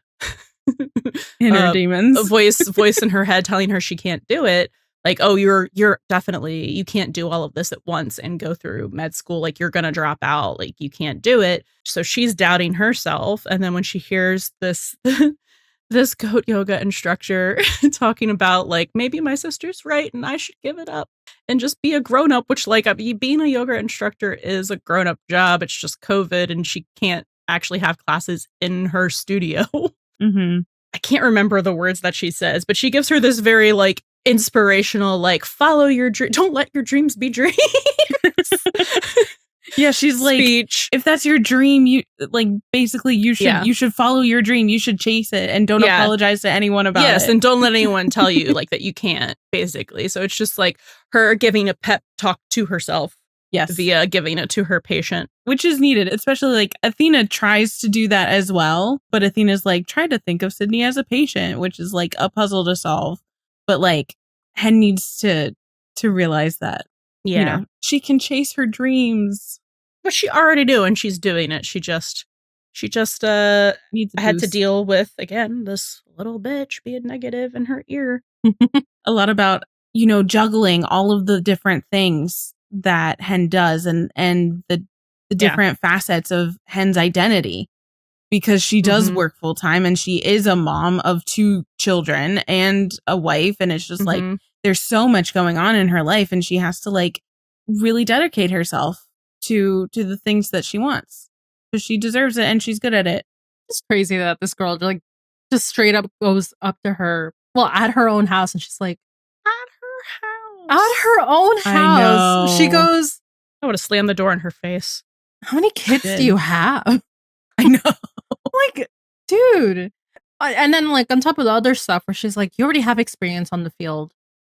inner demons voice in her head telling her she can't do it. Like, oh, you're definitely, you can't do all of this at once and go through med school. Like, you're going to drop out. Like, you can't do it. So she's doubting herself. And then when she hears this goat yoga instructor talking about, like, maybe my sister's right and I should give it up and just be a grown up, which, like, being a yoga instructor is a grown up job. It's just COVID and she can't actually have classes in her studio. Mm-hmm. I can't remember the words that she says, but she gives her this very, like, inspirational, like, follow your dream, don't let your dreams be dreams. Yeah, she's like, speech. If that's your dream, you like basically you should follow your dream, you should chase it and don't apologize to anyone about it. Yes, and don't let anyone tell you like that you can't, basically. So it's just like her giving a pep talk to herself. Yes, via giving it to her patient, which is needed, especially like Athena tries to do that as well, but Athena's like, try to think of Sydney as a patient, which is like a puzzle to solve. But like Hen needs to realize that, you know, she can chase her dreams. But she already do, and she's doing it. She just needs had to deal with, again, this little bitch being negative in her ear. A lot about, you know, juggling all of the different things that Hen does and the different facets of Hen's identity. Because she does work full time and she is a mom of 2 children and a wife. And it's just like, there's so much going on in her life and she has to like really dedicate herself to the things that she wants. Because she deserves it and she's good at it. It's crazy that this girl like just straight up goes up to her, well, at her own house. And she's like, at her own house. She goes, I would have slammed the door in her face. How many kids do you have? I know. Like, dude. And then like on top of the other stuff where she's like, you already have experience on the field.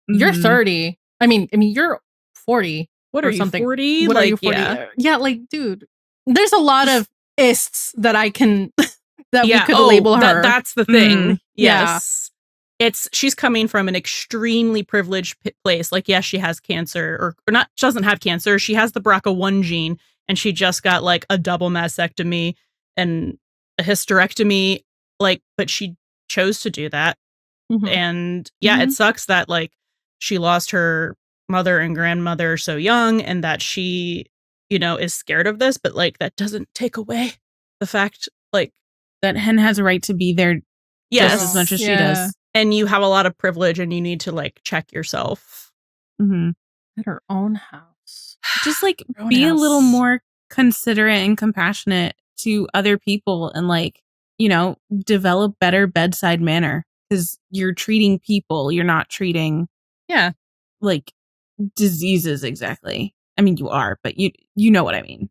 You're 30. I mean, you're 40. What are you, something. 40? What like, are you, 40? Yeah, like, dude. There's a lot of ists that I can, that we could label her. That's the thing. Yes. she's coming from an extremely privileged place. Like, yes, she has cancer or not. She doesn't have cancer. She has the BRCA1 gene, and she just got like a double mastectomy and a hysterectomy. Like, but she chose to do that. Mhm. And yeah, it sucks that like she lost her mother and grandmother so young, and that she, is scared of this. But like, that doesn't take away the fact like that Hen has a right to be there just as much as she does. And you have a lot of privilege, and you need to like check yourself. At her own house. Just like be a little more considerate and compassionate to other people, and like, develop better bedside manner, because you're treating people. You're not treating like diseases exactly. I mean, you are, but you know what I mean.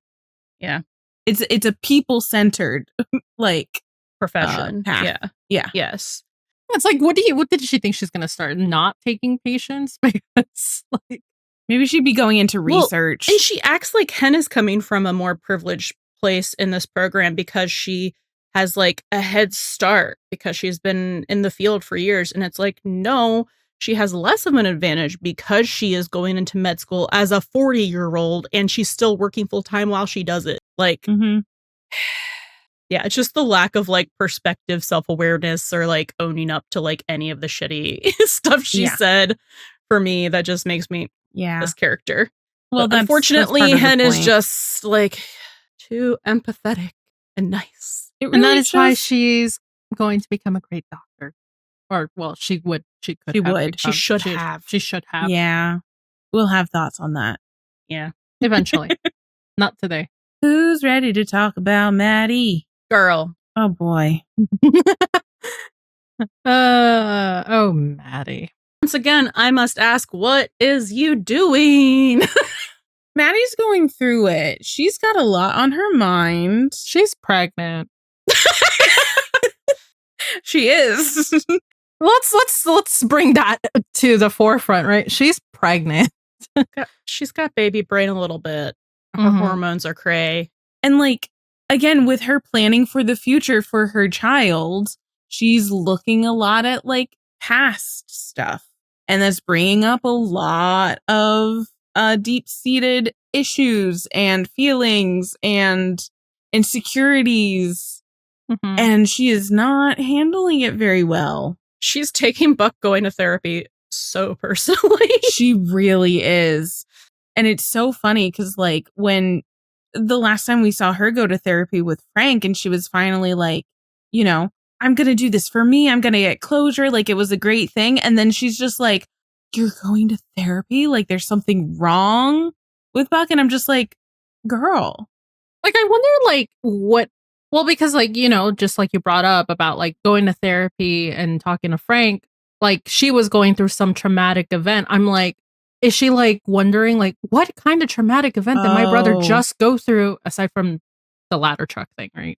Yeah. It's a people-centered like profession. Path. Yeah. Yes. It's like, what did she think she's gonna start not taking patients? Because like maybe she'd be going into research. And she acts like Hen is coming from a more privileged place in this program because she has like a head start because she's been in the field for years. And it's like, no, she has less of an advantage because she is going into med school as a 40-year-old and she's still working full time while she does it. Like, yeah, it's just the lack of like perspective, self-awareness, or like owning up to like any of the shitty stuff she said for me that just makes me this character. Well, but unfortunately, Hen is just like too empathetic and nice. Really, and that is why she's going to become a great doctor. Or well, she would. She should have. Yeah. We'll have thoughts on that. Yeah. Eventually. Not today. Who's ready to talk about Maddie? Girl. Oh boy. Oh, Maddie. Once again, I must ask, what is you doing? Maddie's going through it. She's got a lot on her mind. She's pregnant. She is. Let's bring that to the forefront, right? She's pregnant. She's got baby brain a little bit. Her hormones are cray. And like, again, with her planning for the future for her child, she's looking a lot at like past stuff. And that's bringing up a lot of deep-seated issues and feelings and insecurities. And she is not handling it very well. She's taking Buck going to therapy so personally. She really is. And it's so funny because like when the last time we saw her go to therapy with Frank, and she was finally like, I'm going to do this for me. I'm going to get closure. Like, it was a great thing. And then she's just like, you're going to therapy? Like, there's something wrong with Buck? And I'm just like, girl. Like, I wonder, like, what... Well, because, like, just like you brought up about, like, going to therapy and talking to Frank, like, she was going through some traumatic event. I'm like, is she, like, wondering, like, what kind of traumatic event did my brother just go through, aside from the ladder truck thing, right?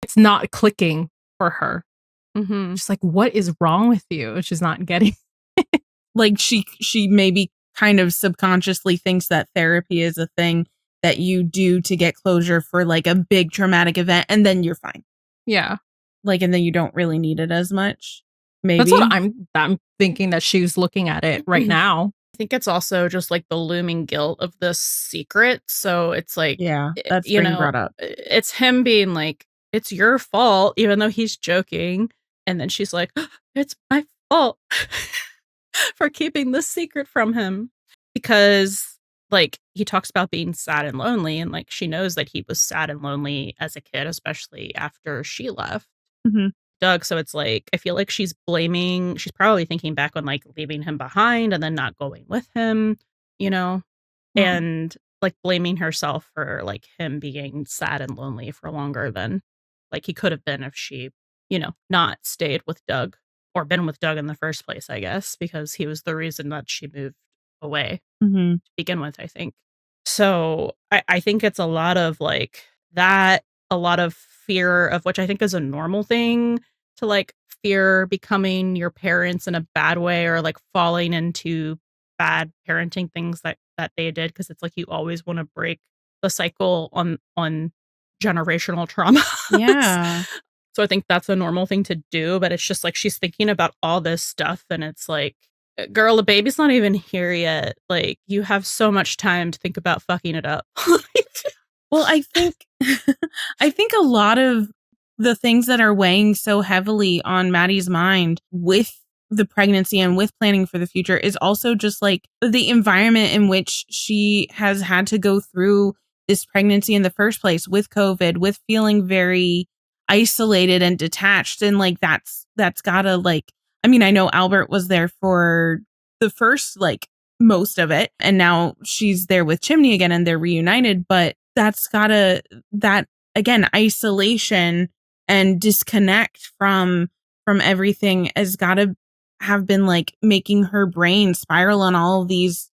It's not clicking for her. Just like, what is wrong with you? She's not getting like she maybe kind of subconsciously thinks that therapy is a thing that you do to get closure for like a big traumatic event, and then you're fine. Yeah. Like, and then you don't really need it as much. Maybe. That's what I'm thinking, that she's looking at it right now. I think it's also just like the looming guilt of this secret. So it's like, that's being brought up. It's him being like, it's your fault, even though he's joking. And then she's like, it's my fault for keeping this secret from him. Because like he talks about being sad and lonely, and like she knows that he was sad and lonely as a kid, especially after she left Doug. So it's like, I feel like she's probably thinking back on like leaving him behind and then not going with him, and like blaming herself for like him being sad and lonely for longer than like he could have been if she, not stayed with Doug or been with Doug in the first place, I guess, because he was the reason that she moved away to begin with, I think. So I think it's a lot of like that, a lot of fear of, which I think is a normal thing to like fear becoming your parents in a bad way, or like falling into bad parenting things that they did, because it's like you always want to break the cycle on generational trauma. Yeah. So I think that's a normal thing to do, but it's just like she's thinking about all this stuff and it's like, girl, the baby's not even here yet. Like, you have so much time to think about fucking it up. Well, I think I think a lot of the things that are weighing so heavily on Maddie's mind with the pregnancy and with planning for the future is also just like the environment in which she has had to go through this pregnancy in the first place with COVID, with feeling very isolated and detached. And like that's gotta like, I mean, I know Albert was there for the first like most of it, and now she's there with Chimney again and they're reunited, but that's gotta, that again, isolation and disconnect from everything has gotta have been like making her brain spiral on all of these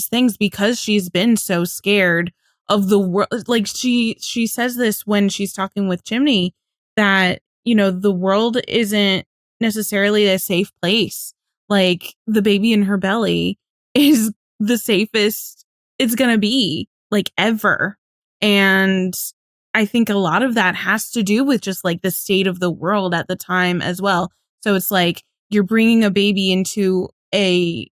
things because she's been so scared of the world. Like she says this when she's talking with Chimney, that, you know, the world isn't necessarily a safe place. Like the baby in her belly is the safest it's gonna be, like, ever. And I think a lot of that has to do with just like the state of the world at the time as well. So it's like you're bringing a baby into an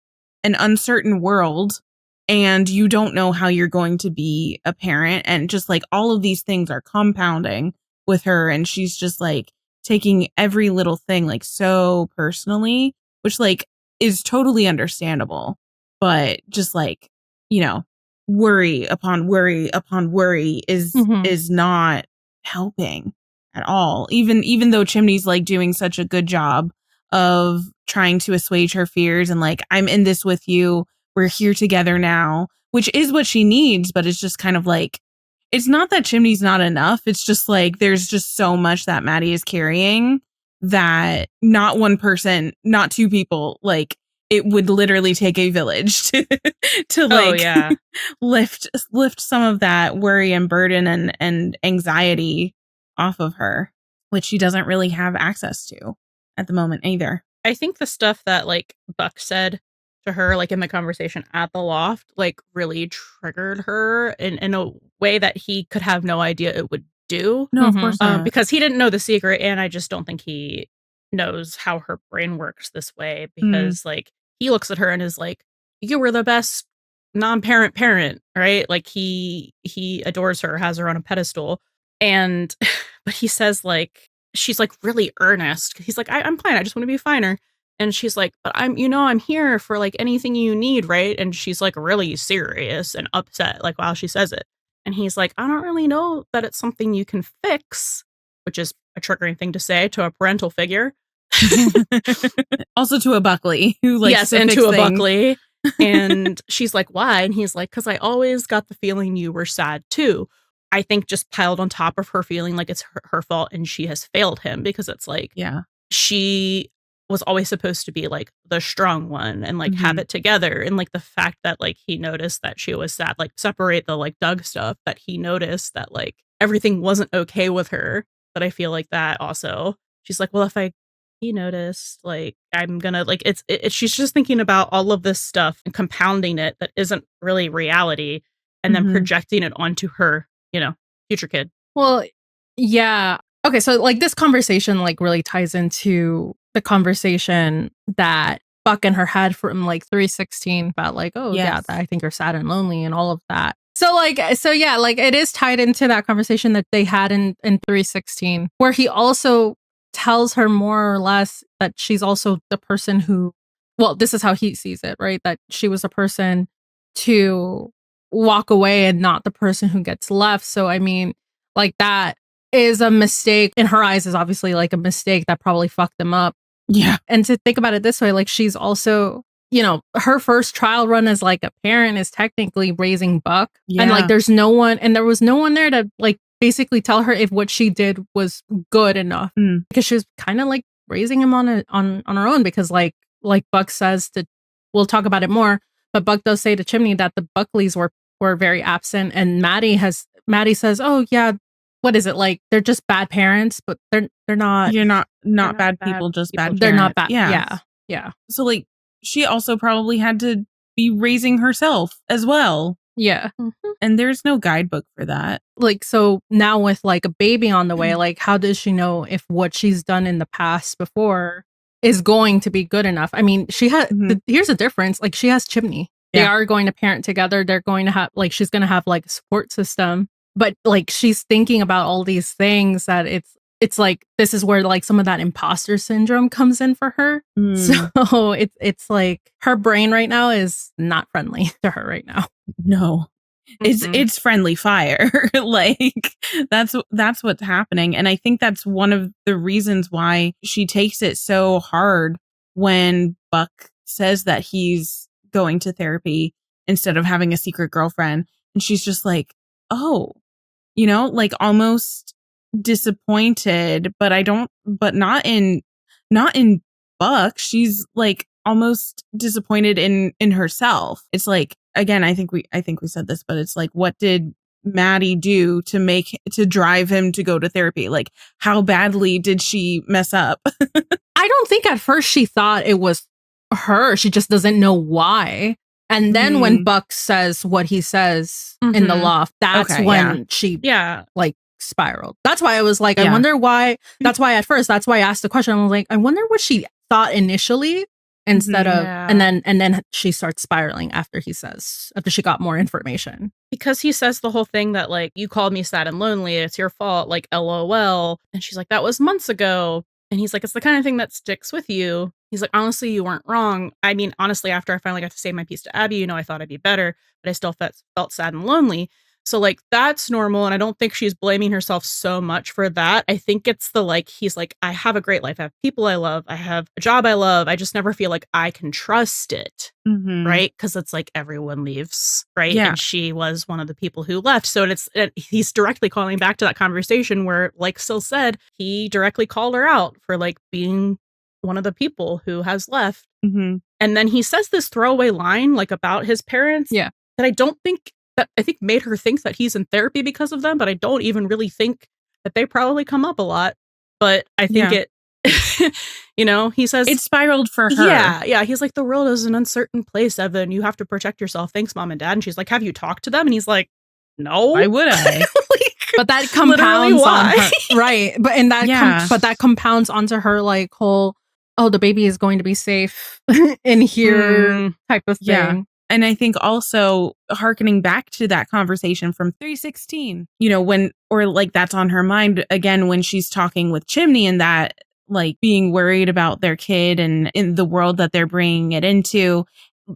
uncertain world and you don't know how you're going to be a parent, and just like all of these things are compounding with her, and she's just like taking every little thing like so personally, which like is totally understandable, but just like, you know, worry upon worry upon worry is not helping at all. Even though Chimney's like doing such a good job of trying to assuage her fears and like, I'm in this with you, we're here together now, which is what she needs, but it's just kind of like, it's not that Chimney's not enough. It's just like there's just so much that Maddie is carrying that not one person, not two people, like it would literally take a village to like lift some of that worry and burden and anxiety off of her, which she doesn't really have access to at the moment either. I think the stuff that like Buck said to her, like in the conversation at the loft, like really triggered her in a way that he could have no idea it would do. No, of course not. Because he didn't know the secret, and I just don't think he knows how her brain works this way, because like he looks at her and is like, you were the best non-parent parent, right? Like he adores her, has her on a pedestal. And but he says like, she's like really earnest. He's like, I'm fine, I just want to be finer. And she's like, but I'm here for like anything you need, right? And she's like really serious and upset like while she says it. And he's like, I don't really know that it's something you can fix, which is a triggering thing to say to a parental figure. Also to a Buckley who likes yes, and to a Buckley. And she's like, why? And he's like, because I always got the feeling you were sad too. I think just piled on top of her feeling like it's her fault and she has failed him, because it's like, she was always supposed to be like the strong one and like have it together. And like the fact that like he noticed that she was sad, like separate the like Doug stuff, that he noticed that like everything wasn't okay with her. But I feel like that also, she's like, well, if he noticed, like, I'm gonna like, it's she's just thinking about all of this stuff and compounding it that isn't really reality, and then projecting it onto her, you know, future kid. Well, yeah. Okay, so like this conversation like really ties into the conversation that Buck and her had from like 316 about like, oh yeah, I think you're sad and lonely and all of that. So yeah, like it is tied into that conversation that they had in 316, where he also tells her more or less that she's also the person who, well, this is how he sees it, right? That she was a person to walk away and not the person who gets left. So I mean, like that is a mistake in her eyes, is obviously like a mistake that probably fucked them up. Yeah. And to think about it this way, like she's also, you know, her first trial run as like a parent is technically raising Buck. Yeah. And like there's no one, and there was no one there to like basically tell her if what she did was good enough. Because she was kind of like raising him on her own, because like Buck says to, we'll talk about it more, but Buck does say to Chimney that the Buckleys were very absent, and Maddie says, oh yeah, what is it, like they're just bad parents, but they're not. You're not bad people, just bad parents. They're not bad. Yeah. So like she also probably had to be raising herself as well. Yeah. And there's no guidebook for that. like, so now with like a baby on the way, like, how does she know if what she's done in the past before is going to be good enough? I mean, she had, here's the difference. Like, she has Chimney. They are going to parent together. They're going to have, like, she's going to have like a support system, but like, she's thinking about all these things that it's like, this is where like some of that imposter syndrome comes in for her. So it's like her brain right now is not friendly to her right now. No. It's friendly fire. Like that's what's happening. And I think that's one of the reasons why she takes it so hard when Buck says that he's going to therapy instead of having a secret girlfriend. And she's just like, oh, you know, like almost disappointed, but not in Buck. She's like almost disappointed in herself. It's like, again, I think we said this, but it's like, what did Maddie do to drive him to go to therapy? Like, how badly did she mess up? I don't think at first she thought it was her. She just doesn't know why. And then when Buck says what he says in the loft, that's when she like spiraled. That's why I was like, I wonder why. That's why at first, that's why I asked the question. I was like, I wonder what she thought initially instead of, and then she starts spiraling after she got more information. Because he says the whole thing that like, you called me sad and lonely. It's your fault. Like, LOL. And she's like, that was months ago. And he's like, it's the kind of thing that sticks with you. He's like, honestly, you weren't wrong. I mean, honestly, after I finally got to say my piece to Abby, you know, I thought I'd be better, but I still felt sad and lonely. So like, that's normal. And I don't think she's blaming herself so much for that. I think it's the like, he's like, I have a great life. I have people I love. I have a job I love. I just never feel like I can trust it. Right. Because it's like everyone leaves. Right. Yeah. And she was one of the people who left. So he's directly calling back to that conversation where, like Syl said, he directly called her out for like being one of the people who has left. And then he says this throwaway line like about his parents. Yeah. That I think made her think that he's in therapy because of them, but I don't even really think that they probably come up a lot. But I think it, you know, he says it spiraled for her. Yeah. He's like, the world is an uncertain place, Evan. You have to protect yourself. Thanks, Mom and Dad. And she's like, have you talked to them? And he's like, no. Why would I? But that compounds on her, right? But that compounds onto her like whole, oh, the baby is going to be safe in here type of thing. Yeah. And I think also hearkening back to that conversation from 316, you know, that's on her mind again when she's talking with Chimney and that like being worried about their kid and in the world that they're bringing it into.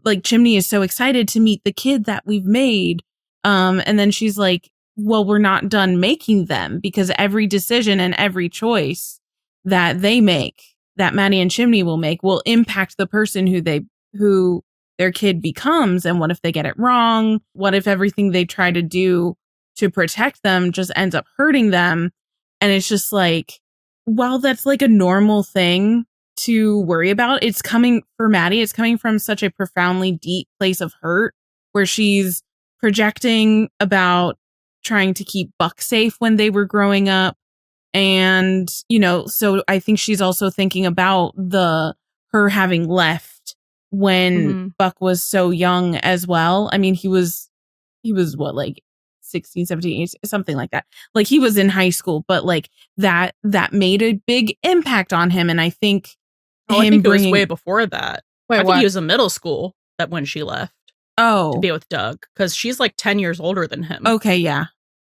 Like Chimney is so excited to meet the kid that we've made. And then she's like, well, we're not done making them because every decision and every choice that they make, that Maddie and Chimney will make, will impact the person who their kid becomes. And what if they get it wrong? What if everything they try to do to protect them just ends up hurting them? And it's just like, while that's like a normal thing to worry about, it's coming for Maddie. It's coming from such a profoundly deep place of hurt where she's projecting about trying to keep Buck safe when they were growing up. And, you know, so I think she's also thinking about her having left when Buck was so young as well. I mean, he was what, like 16, 17, 18, something like that. Like he was in high school, but like that made a big impact on him. And I think it was way before that. I think he was in middle school when she left. Oh, to be with Doug, because she's like 10 years older than him. Okay, yeah.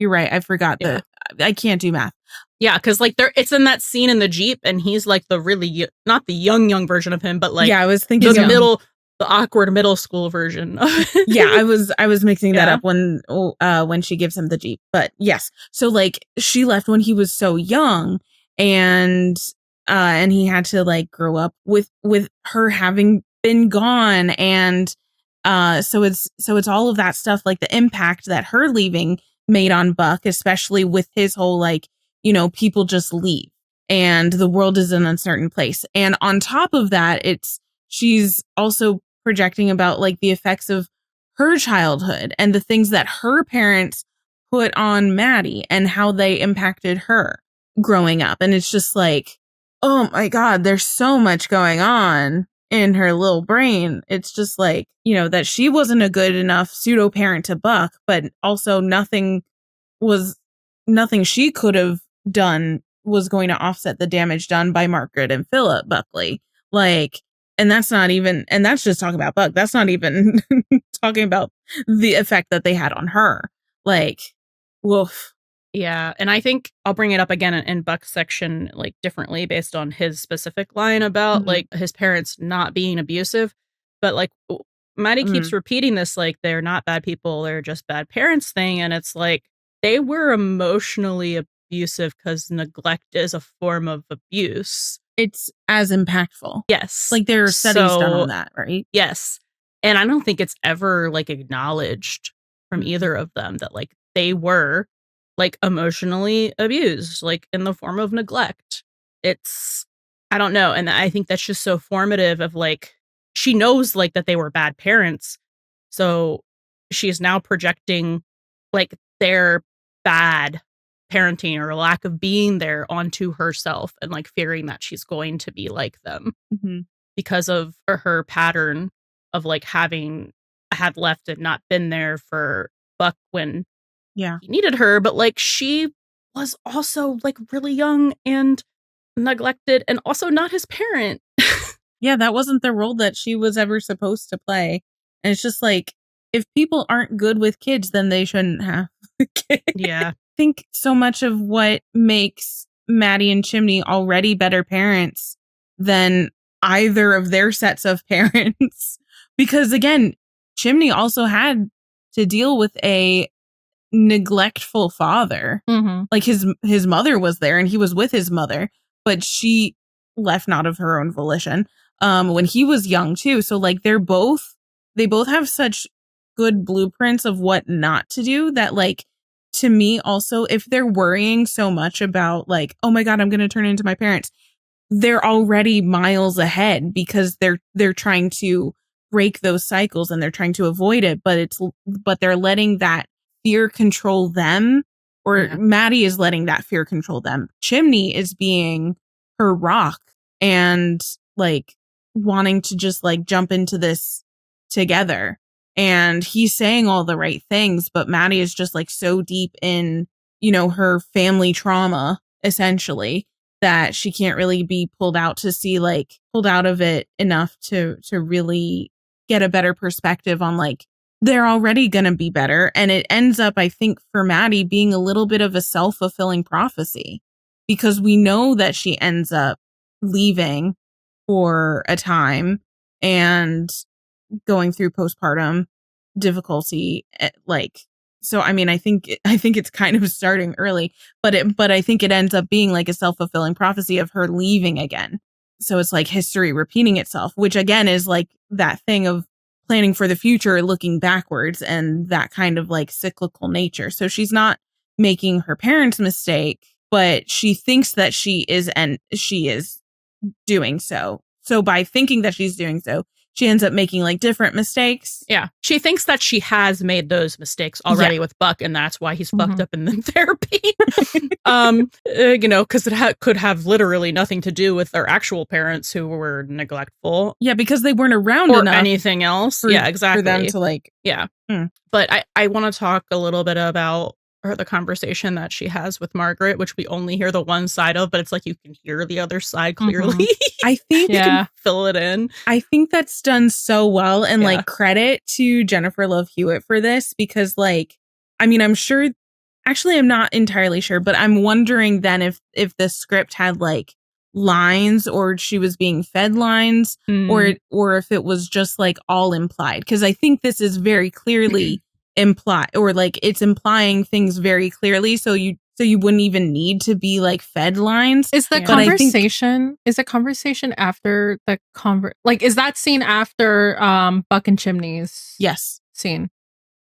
You're right. I forgot that. I can't do math. Yeah, because like it's in that scene in the Jeep, and he's like the really not the young version of him, but like I was thinking the awkward middle school version. I was mixing that up when she gives him the Jeep. But yes, so like she left when he was so young, and he had to like grow up with her having been gone, and so it's all of that stuff, like the impact that her leaving made on Buck, especially with his whole like, you know, people just leave and the world is an uncertain place. And on top of that, she's also projecting about like the effects of her childhood and the things that her parents put on Maddie and how they impacted her growing up. And it's just like, oh my God, there's so much going on in her little brain. It's just like, you know, that she wasn't a good enough pseudo parent to Buck, but also nothing nothing she could have done was going to offset the damage done by Margaret and Philip Buckley. Like, and that's just talking about Buck. That's not even talking about the effect that they had on her. Like, woof. Yeah, and I think I'll bring it up again in Buck's section, like, differently based on his specific line about, like, his parents not being abusive. But, like, Maddie keeps repeating this, like, they're not bad people, they're just bad parents thing. And it's like, they were emotionally abusive because neglect is a form of abuse. It's as impactful. Yes. Like, there are studies done on that, right? Yes. And I don't think it's ever, like, acknowledged from either of them that, like, they were, like, emotionally abused, like, in the form of neglect. It's, I don't know. And I think that's just so formative of, like, she knows, like, that they were bad parents. So she's now projecting, like, their bad parenting or lack of being there onto herself and, like, fearing that she's going to be like them because of her pattern of, like, having had left and not been there for Buck when he needed her. But, like, she was also, like, really young and neglected and also not his parent. Yeah, that wasn't the role that she was ever supposed to play. And it's just like, if people aren't good with kids, then they shouldn't have kids. Yeah. I think so much of what makes Maddie and Chimney already better parents than either of their sets of parents. Because again, Chimney also had to deal with a neglectful father. Like, his mother was there and he was with his mother, but she left not of her own volition when he was young too. So, like, they both have such good blueprints of what not to do that, like, to me also, if they're worrying so much about, like, oh my God, I'm going to turn into my parents, they're already miles ahead because they're trying to break those cycles and they're trying to avoid it. But they're letting that fear control them, or Maddie is letting that fear control them. Chimney is being her rock and, like, wanting to just, like, jump into this together. And he's saying all the right things, but Maddie is just, like, so deep in, her family trauma, essentially, that she can't really be pulled out of it enough to really get a better perspective on, like, they're already going to be better. And it ends up, I think, for Maddie being a little bit of a self-fulfilling prophecy, because we know that she ends up leaving for a time and going through postpartum difficulty. So, I mean, I think it's kind of starting early, but I think it ends up being like a self-fulfilling prophecy of her leaving again. So it's like history repeating itself, which again is like that thing of planning for the future, looking backwards, and that kind of, like, cyclical nature. So she's not making her parents' mistake, but she thinks that she is, and she is doing so. So by thinking that she's doing so, she ends up making, like, different mistakes. Yeah. She thinks that she has made those mistakes already with Buck, and that's why he's fucked up in the therapy. Because it could have literally nothing to do with their actual parents who were neglectful. Yeah, because they weren't around or enough. Anything else. Yeah, exactly. For them to, like... Yeah. But I want to talk a little bit about the conversation that she has with Margaret, which we only hear the one side of, but it's like you can hear the other side clearly. I think you can fill it in. I think that's done so well, and like, credit to Jennifer Love Hewitt for this, because, like, I mean, I'm sure, actually I'm not entirely sure, but I'm wondering then if the script had, like, lines, or she was being fed lines, or if it was just, like, all implied, because I think this is very clearly imply, or, like, it's implying things very clearly, so you wouldn't even need to be, like, fed lines. Is the conversation is the conversation after the like, is that scene after Buck and Chimney's scene?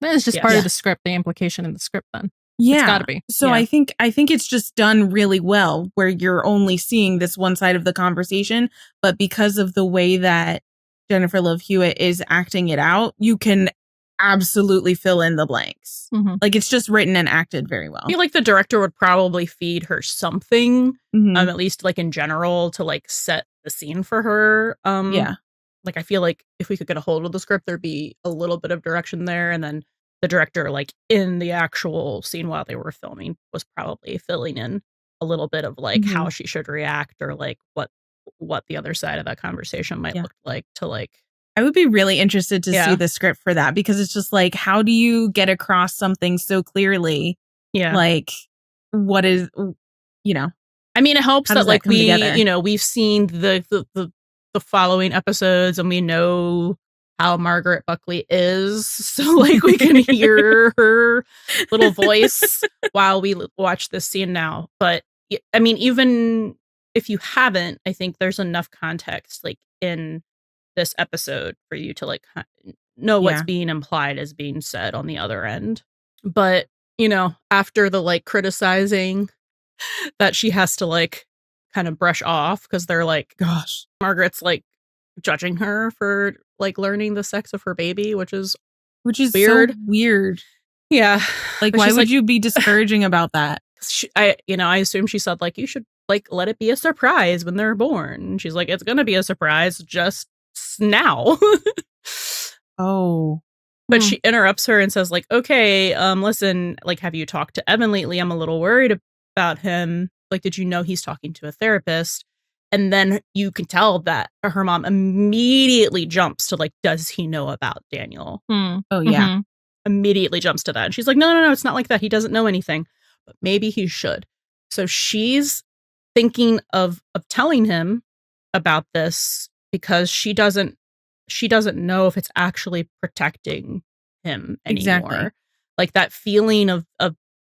That is just part of the script, the implication in the script then. It's gotta be. So I think it's just done really well, where you're only seeing this one side of the conversation, but because of the way that Jennifer Love Hewitt is acting it out, you can absolutely fill in the blanks. Like, it's just written and acted very well. I feel like the director would probably feed her something, at least, like, in general, to, like, set the scene for her. Like, I feel like if we could get a hold of the script, there'd be a little bit of direction there, and then the director, like in the actual scene while they were filming, was probably filling in a little bit of like how she should react, or like what the other side of that conversation might look like to like. I would be really interested to see the script for that, because it's just like, how do you get across something so clearly? Yeah. Like, what is, you know? I mean, it helps that like we've seen the following episodes, and we know how Margaret Buckley is, so like we can hear her little voice while we watch this scene now. But I mean, even if you haven't, I think there's enough context like in this episode for you to like know what's being implied as being said on the other end. But after the like criticizing that she has to like kind of brush off, because they're like, gosh, Margaret's like judging her for like learning the sex of her baby, which is weird. So weird. Yeah. Like, why would you be discouraging about that? I assume she said like, you should like let it be a surprise when they're born. And she's like, it's gonna be a surprise just now. Oh. But she interrupts her and says like, okay, listen, like, have you talked to Evan lately? I'm a little worried about him. Like, did you know he's talking to a therapist? And then you can tell that her mom immediately jumps to like, does he know about Daniel? Oh, yeah. Immediately jumps to that. And she's like, no, it's not like that. He doesn't know anything, but maybe he should. So she's thinking of telling him about this because she doesn't know if it's actually protecting him anymore. Exactly. Like that feeling of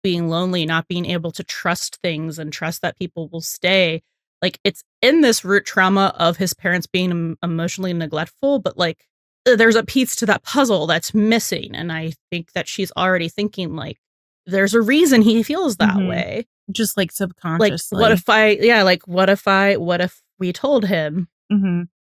being lonely, not being able to trust things and trust that people will stay. Like, it's in this root trauma of his parents being emotionally neglectful, but like there's a piece to that puzzle that's missing. And I think that she's already thinking like, there's a reason he feels that way. Just like subconsciously. Like, what if we told him?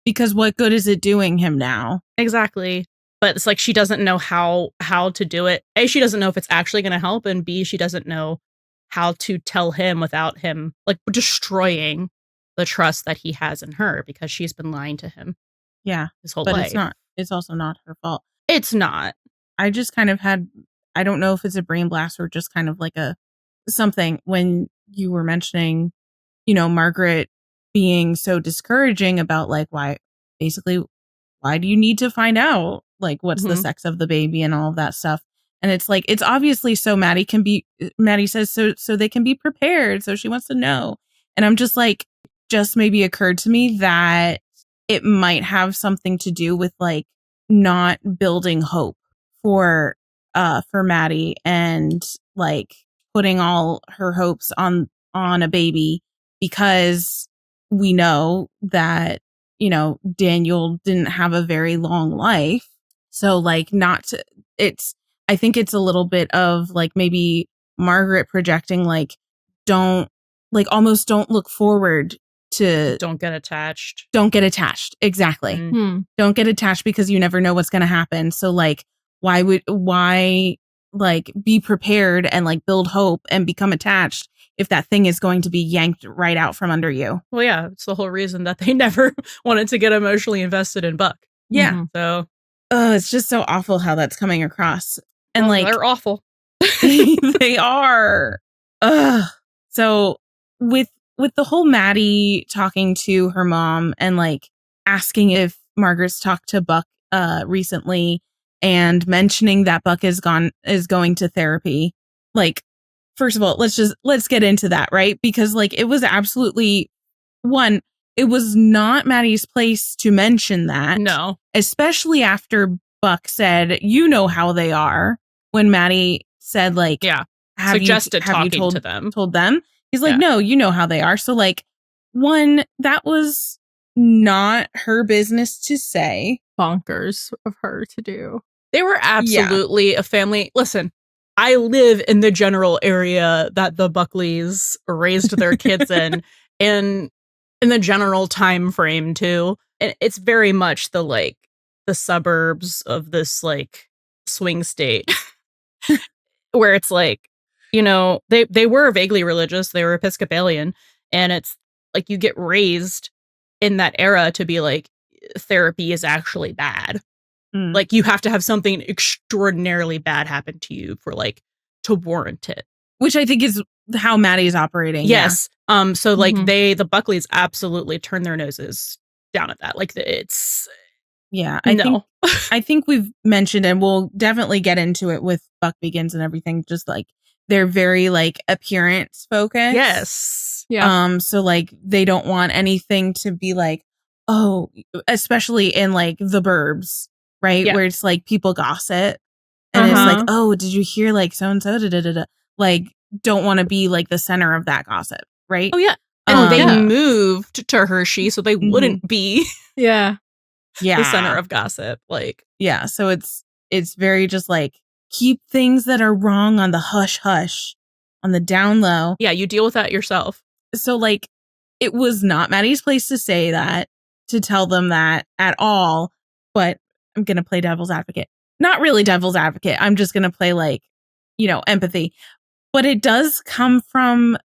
Because what good is it doing him now? Exactly. But it's like, she doesn't know how to do it. A, she doesn't know if it's actually going to help. And B, she doesn't know how to tell him without him like destroying the trust that he has in her, because she's been lying to him. Yeah. His whole life. It's also not her fault. It's not. I just kind of had, I don't know if it's a brain blast or just kind of like something when you were mentioning, Margaret being so discouraging about like, why do you need to find out like what's the sex of the baby and all of that stuff? And it's like, it's obviously so Maddie says so they can be prepared. So she wants to know. And I'm just like, just maybe occurred to me that it might have something to do with like not building hope for Maddie, and like putting all her hopes on a baby, because we know that, Daniel didn't have a very long life. So like I think it's a little bit of like maybe Margaret projecting like, almost don't look forward to. Don't get attached. Exactly. Don't get attached, because you never know what's going to happen. So like, why like be prepared and like build hope and become attached if that thing is going to be yanked right out from under you? Well, yeah, it's the whole reason that they never wanted to get emotionally invested in Buck. Yeah. So, it's just so awful how that's coming across. And like, they're awful. They are. So with the whole Maddie talking to her mom and like asking if Margaret's talked to Buck recently, and mentioning that Buck is going to therapy. Like, first of all, let's get into that, right? Because like, it was absolutely it was not Maddie's place to mention that. No. Especially after Buck said, you know how they are. When Maddie said like, suggested talking to them. Told them. He's like, no, you know how they are. So like, that was not her business to say. Bonkers of her to do. They were absolutely a family. Listen, I live in the general area that the Buckleys raised their kids in, and in the general time frame too. And it's very much the suburbs of this like swing state where it's like, they were vaguely religious. They were Episcopalian, and it's like you get raised in that era to be like, therapy is actually bad. Like, you have to have something extraordinarily bad happen to you for, like, to warrant it. Which I think is how Maddie's operating. Yes. Yeah. So, like, the Buckleys absolutely turn their noses down at that. Like, it's... Yeah, I think we've mentioned, and we'll definitely get into it with Buck Begins and everything, just, like, they're very, like, appearance focused. Yes. Yeah. So, like, they don't want anything to be like, oh, especially in, like, the burbs. Right? Yeah. Where it's like people gossip and it's like, oh, did you hear like so-and-so? Like, don't want to be like the center of that gossip. Right? Oh, yeah. And they moved to Hershey so they wouldn't be the center of gossip. Like, yeah. So it's very just like keep things that are wrong on the hush hush, on the down low. Yeah. You deal with that yourself. So like it was not Maddie's place to say that, to tell them that at all. But I'm going to play devil's advocate. Not really devil's advocate. I'm just going to play like, empathy. But it does come from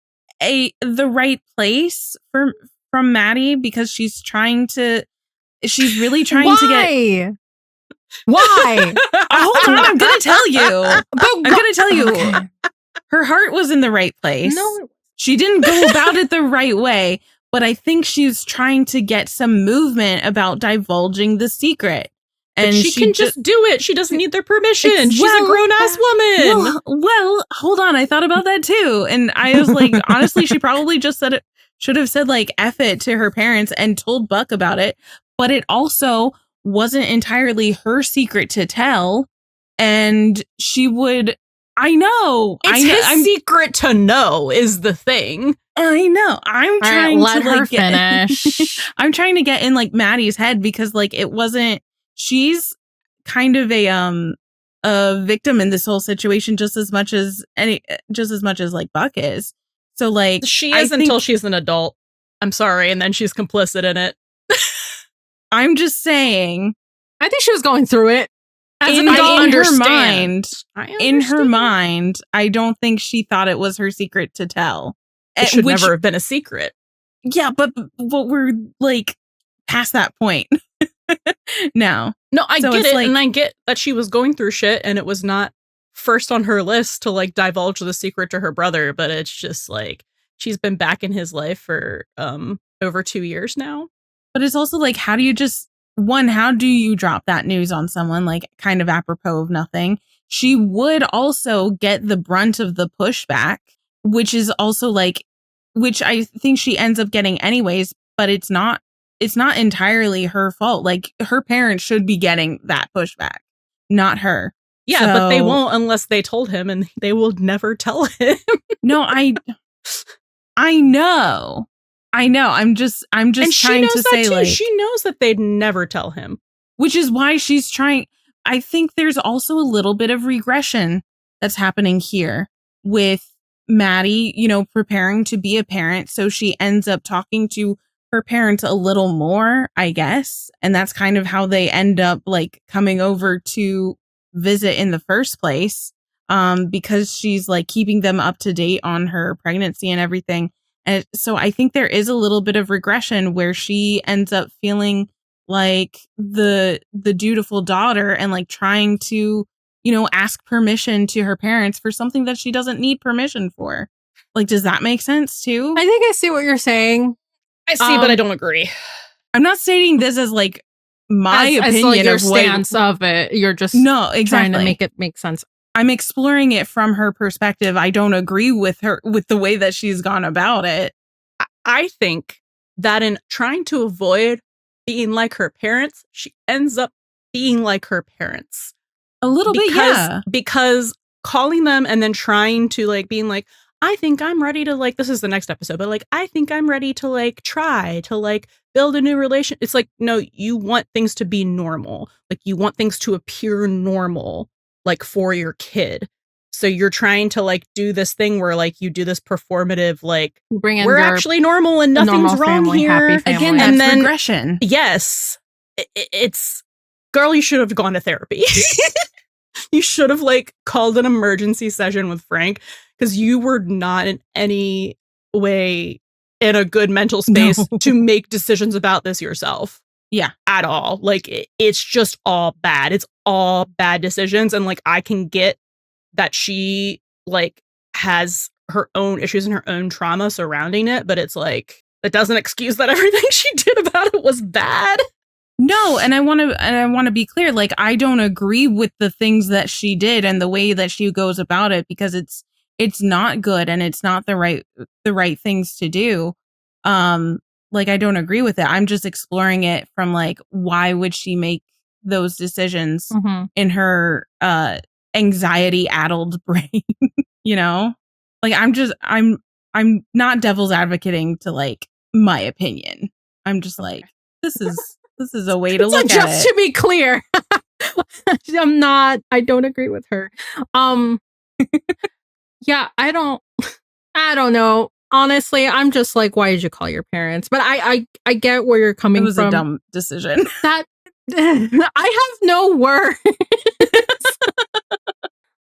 the right place from Maddie, because she's really trying to get... Why? Hold on, I'm going to tell you. I'm going to tell you. Okay. Her heart was in the right place. No. She didn't go about it the right way, but I think she's trying to get some movement about divulging the secret. And she can just do it. She doesn't need their permission. She's a grown-ass woman. Well, hold on. I thought about that too. And I was like, honestly, she probably just should have said like F it to her parents and told Buck about it. But it also wasn't entirely her secret to tell. And she would... I know. It's his secret to know is the thing. I know. I'm trying to let her finish. I'm trying to get in like Maddie's head, because like it wasn't... She's kind of a victim in this whole situation just as much as like Buck is. So like she is until she's an adult. I'm sorry, and then she's complicit in it. I'm just saying. I think she was going through it. In her mind, I don't think she thought it was her secret to tell. It should never have been a secret. Yeah, but we're like past that point. No, I get it, like, and I get that she was going through shit, and it was not first on her list to like divulge the secret to her brother. But it's just like she's been back in his life for over 2 years now. But it's also like, how do you drop that news on someone, like kind of apropos of nothing? She would also get the brunt of the pushback, which is also like, which I think she ends up getting anyways, but it's not entirely her fault. Like, her parents should be getting that pushback, not her. Yeah, but they won't unless they told him, and they will never tell him. No, I know. I'm just trying to say, like, she knows that they'd never tell him, which is why she's trying. I think there's also a little bit of regression that's happening here with Maddie, preparing to be a parent. So she ends up talking to her parents a little more, I guess. And that's kind of how they end up like coming over to visit in the first place. Because she's like keeping them up to date on her pregnancy and everything. And so I think there is a little bit of regression where she ends up feeling like the dutiful daughter and like trying to, ask permission to her parents for something that she doesn't need permission for. Like, does that make sense too? I think I see what you're saying. I see, but I don't agree. I'm not stating this as like my opinion like your of stance of it. You're just trying to make it make sense. I'm exploring it from her perspective. I don't agree with her with the way that she's gone about it. I think that in trying to avoid being like her parents, she ends up being like her parents. A little bit, yeah. Because calling them and then trying to like being like, I think I'm ready to like, this is the next episode, but like, I think I'm ready to like try to like build a new relation. It's like, no, you want things to be normal. Like, you want things to appear normal, like for your kid. So you're trying to like do this thing where like you do this performative, like we're actually normal and nothing's wrong family, here. Again, that's and then, regression. Yes. It's, girl, you should have gone to therapy. You should have like called an emergency session with Frank, because you were not in any way in a good mental space to make decisions about this yourself. Yeah. At all. Like, it's just all bad. It's all bad decisions. And like, I can get that she like has her own issues and her own trauma surrounding it, but it's like, that doesn't excuse that everything she did about it was bad. No, and I want to be clear. Like, I don't agree with the things that she did and the way that she goes about it, because it's not good and it's not the right things to do. Like, I don't agree with it. I'm just exploring it from like, why would she make those decisions in her anxiety addled brain? You know, like, I'm not devil's advocating to like my opinion. I'm just like, this is a way to look at it. Just to be clear, I don't agree with her. Yeah, I don't know. Honestly, I'm just like, why did you call your parents? But I get where you're coming from. It was a dumb decision. That I have no words.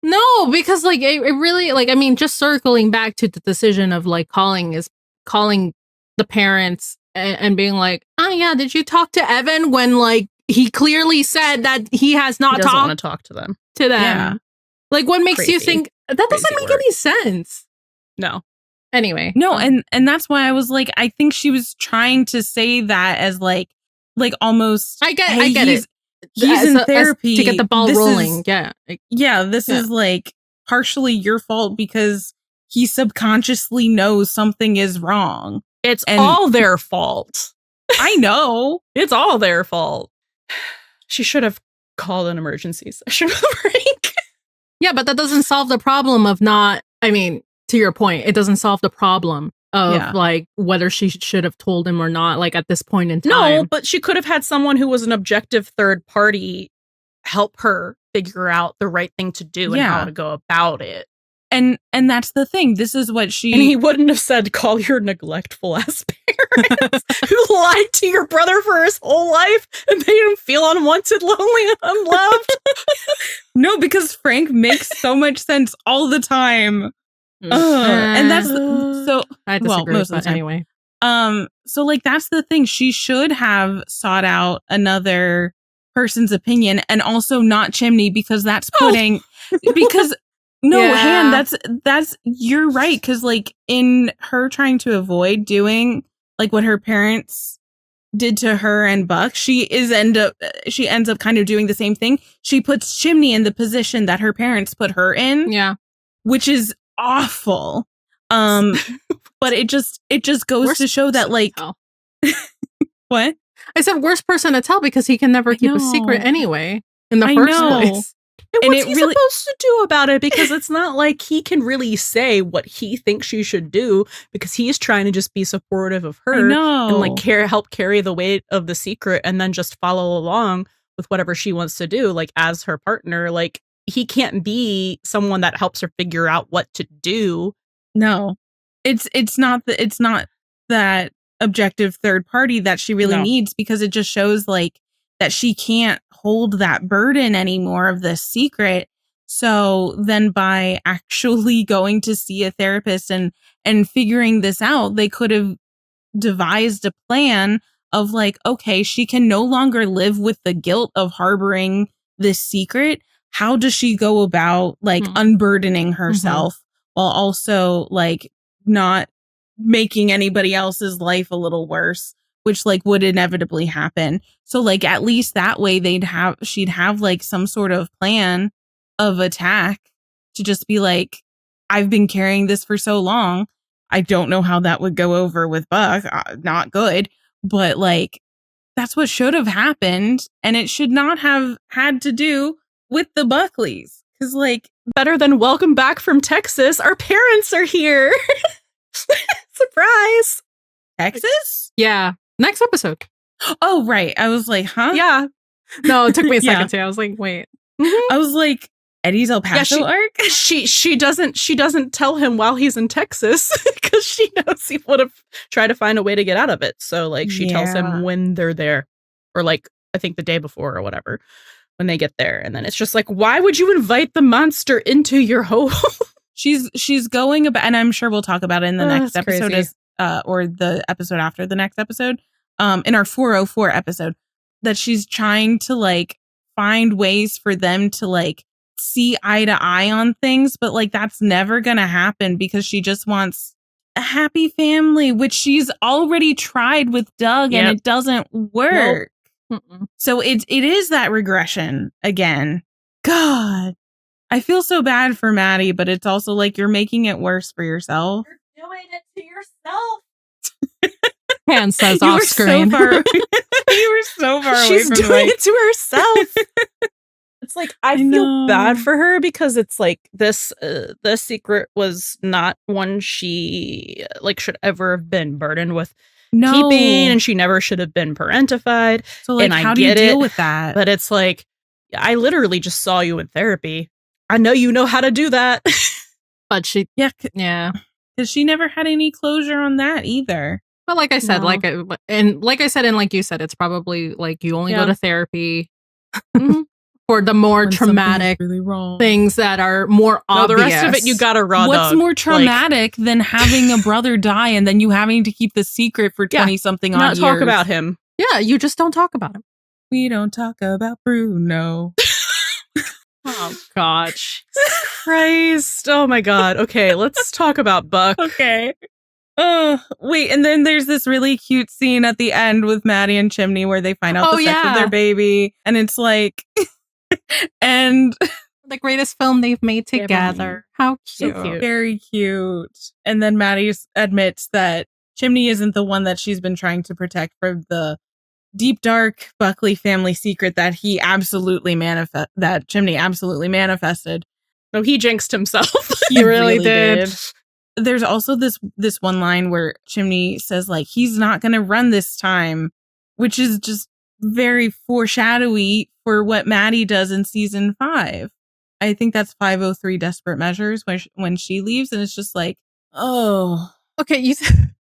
No, because like it really, like, I mean, just circling back to the decision of like calling the parents and being like, oh yeah, did you talk to Evan, when like he clearly said that he has not doesn't want to talk to them. Yeah. Like, what makes you think that doesn't make any sense? No. Anyway. No, and that's why I was like, I think she was trying to say that as like almost, I get it. He's in therapy to get the ball rolling. This is like partially your fault because he subconsciously knows something is wrong. It's all their fault. I know. It's all their fault. She should have called an emergency session with Frank. Yeah, but that doesn't solve the problem of not, I mean, to your point, it doesn't solve the problem of like whether she should have told him or not, like at this point in time. No, but she could have had someone who was an objective third party help her figure out the right thing to do and how to go about it. And that's the thing. This is what she... And he wouldn't have said, call your neglectful ass parents who lied to your brother for his whole life and made him feel unwanted, lonely, and unloved. No, because Frank makes so much sense all the time. And that's so... I disagree most of the time. Anyway. So like, that's the thing. She should have sought out another person's opinion, and also not Chimney, because that's putting... Because... No, Han, that's you're right, because like, in her trying to avoid doing like what her parents did to her and Buck, she ends up kind of doing the same thing. She puts Chimney in the position that her parents put her in. Yeah. Which is awful. But it just goes to show that like what? I said worst person to tell, because he can never keep a secret anyway in the first place. And what's he supposed to do about it? Because it's not like he can really say what he thinks she should do, because he's trying to just be supportive of her and like help carry the weight of the secret, and then just follow along with whatever she wants to do, like as her partner. Like, he can't be someone that helps her figure out what to do. No, it's not that objective third party that she really needs, because it just shows like that she can't hold that burden anymore of the secret. So then by actually going to see a therapist and figuring this out, they could have devised a plan of like, okay, she can no longer live with the guilt of harboring this secret. How does she go about like unburdening herself while also like not making anybody else's life a little worse, which like would inevitably happen. So like, at least that way she'd have like some sort of plan of attack to just be like, I've been carrying this for so long. I don't know how that would go over with Buck. Not good. But like, that's what should have happened. And it should not have had to do with the Buckleys. Because like, better than welcome back from Texas, our parents are here. Surprise. Texas? Yeah. Next episode. Oh, right. I was like, huh? Yeah. No, it took me a second too. I was like, wait. I was like, Eddie's El Paso arc? She doesn't tell him while he's in Texas, because she knows he would have tried to find a way to get out of it. So like, she tells him when they're there, or like, I think the day before or whatever, when they get there. And then it's just like, why would you invite the monster into your home? She's going about, and I'm sure we'll talk about it in the next episode, or the episode after the next episode, in our 404 episode. that she's trying to like find ways for them to like see eye to eye on things, but like that's never gonna happen because she just wants a happy family, which she's already tried with Doug and it doesn't work. Nope. So it is that regression again. God, I feel so bad for Maddie, but it's also like you're making it worse for yourself. You're doing it to yourself. Han says off screen. You were so far away She's from doing it to herself. It's like I feel bad for her because it's like this secret was not one she like should ever have been burdened with keeping, and she never should have been parentified. So like, and how do you deal with that? But it's like I literally just saw you in therapy. I know you know how to do that. But she because she never had any closure on that either. But like I said, like I said, and like you said, it's probably like you only go to therapy for the more traumatic things that are more obvious. The rest of it, you got to raw What's dog. more traumatic than having a brother die and then you having to keep the secret for 20-something odd years? Not talk about him. Yeah, you just don't talk about him. We don't talk about Bruno. Oh, God. Christ. Oh, my God. Okay, let's talk about Buck. Okay. Oh, wait. And then there's this really cute scene at the end with Maddie and Chimney where they find out the sex of their baby. And it's like, and the greatest film they've made together. How cute. So cute. Very cute. And then Maddie admits that Chimney isn't the one that she's been trying to protect from the deep, dark Buckley family secret that he absolutely that Chimney absolutely manifested. No, he jinxed himself. He really did. There's also this one line where Chimney says like he's not going to run this time, which is just very foreshadowy for what Maddie does in season 5. I think that's 503 Desperate Measures when she leaves, and it's just like, oh, okay.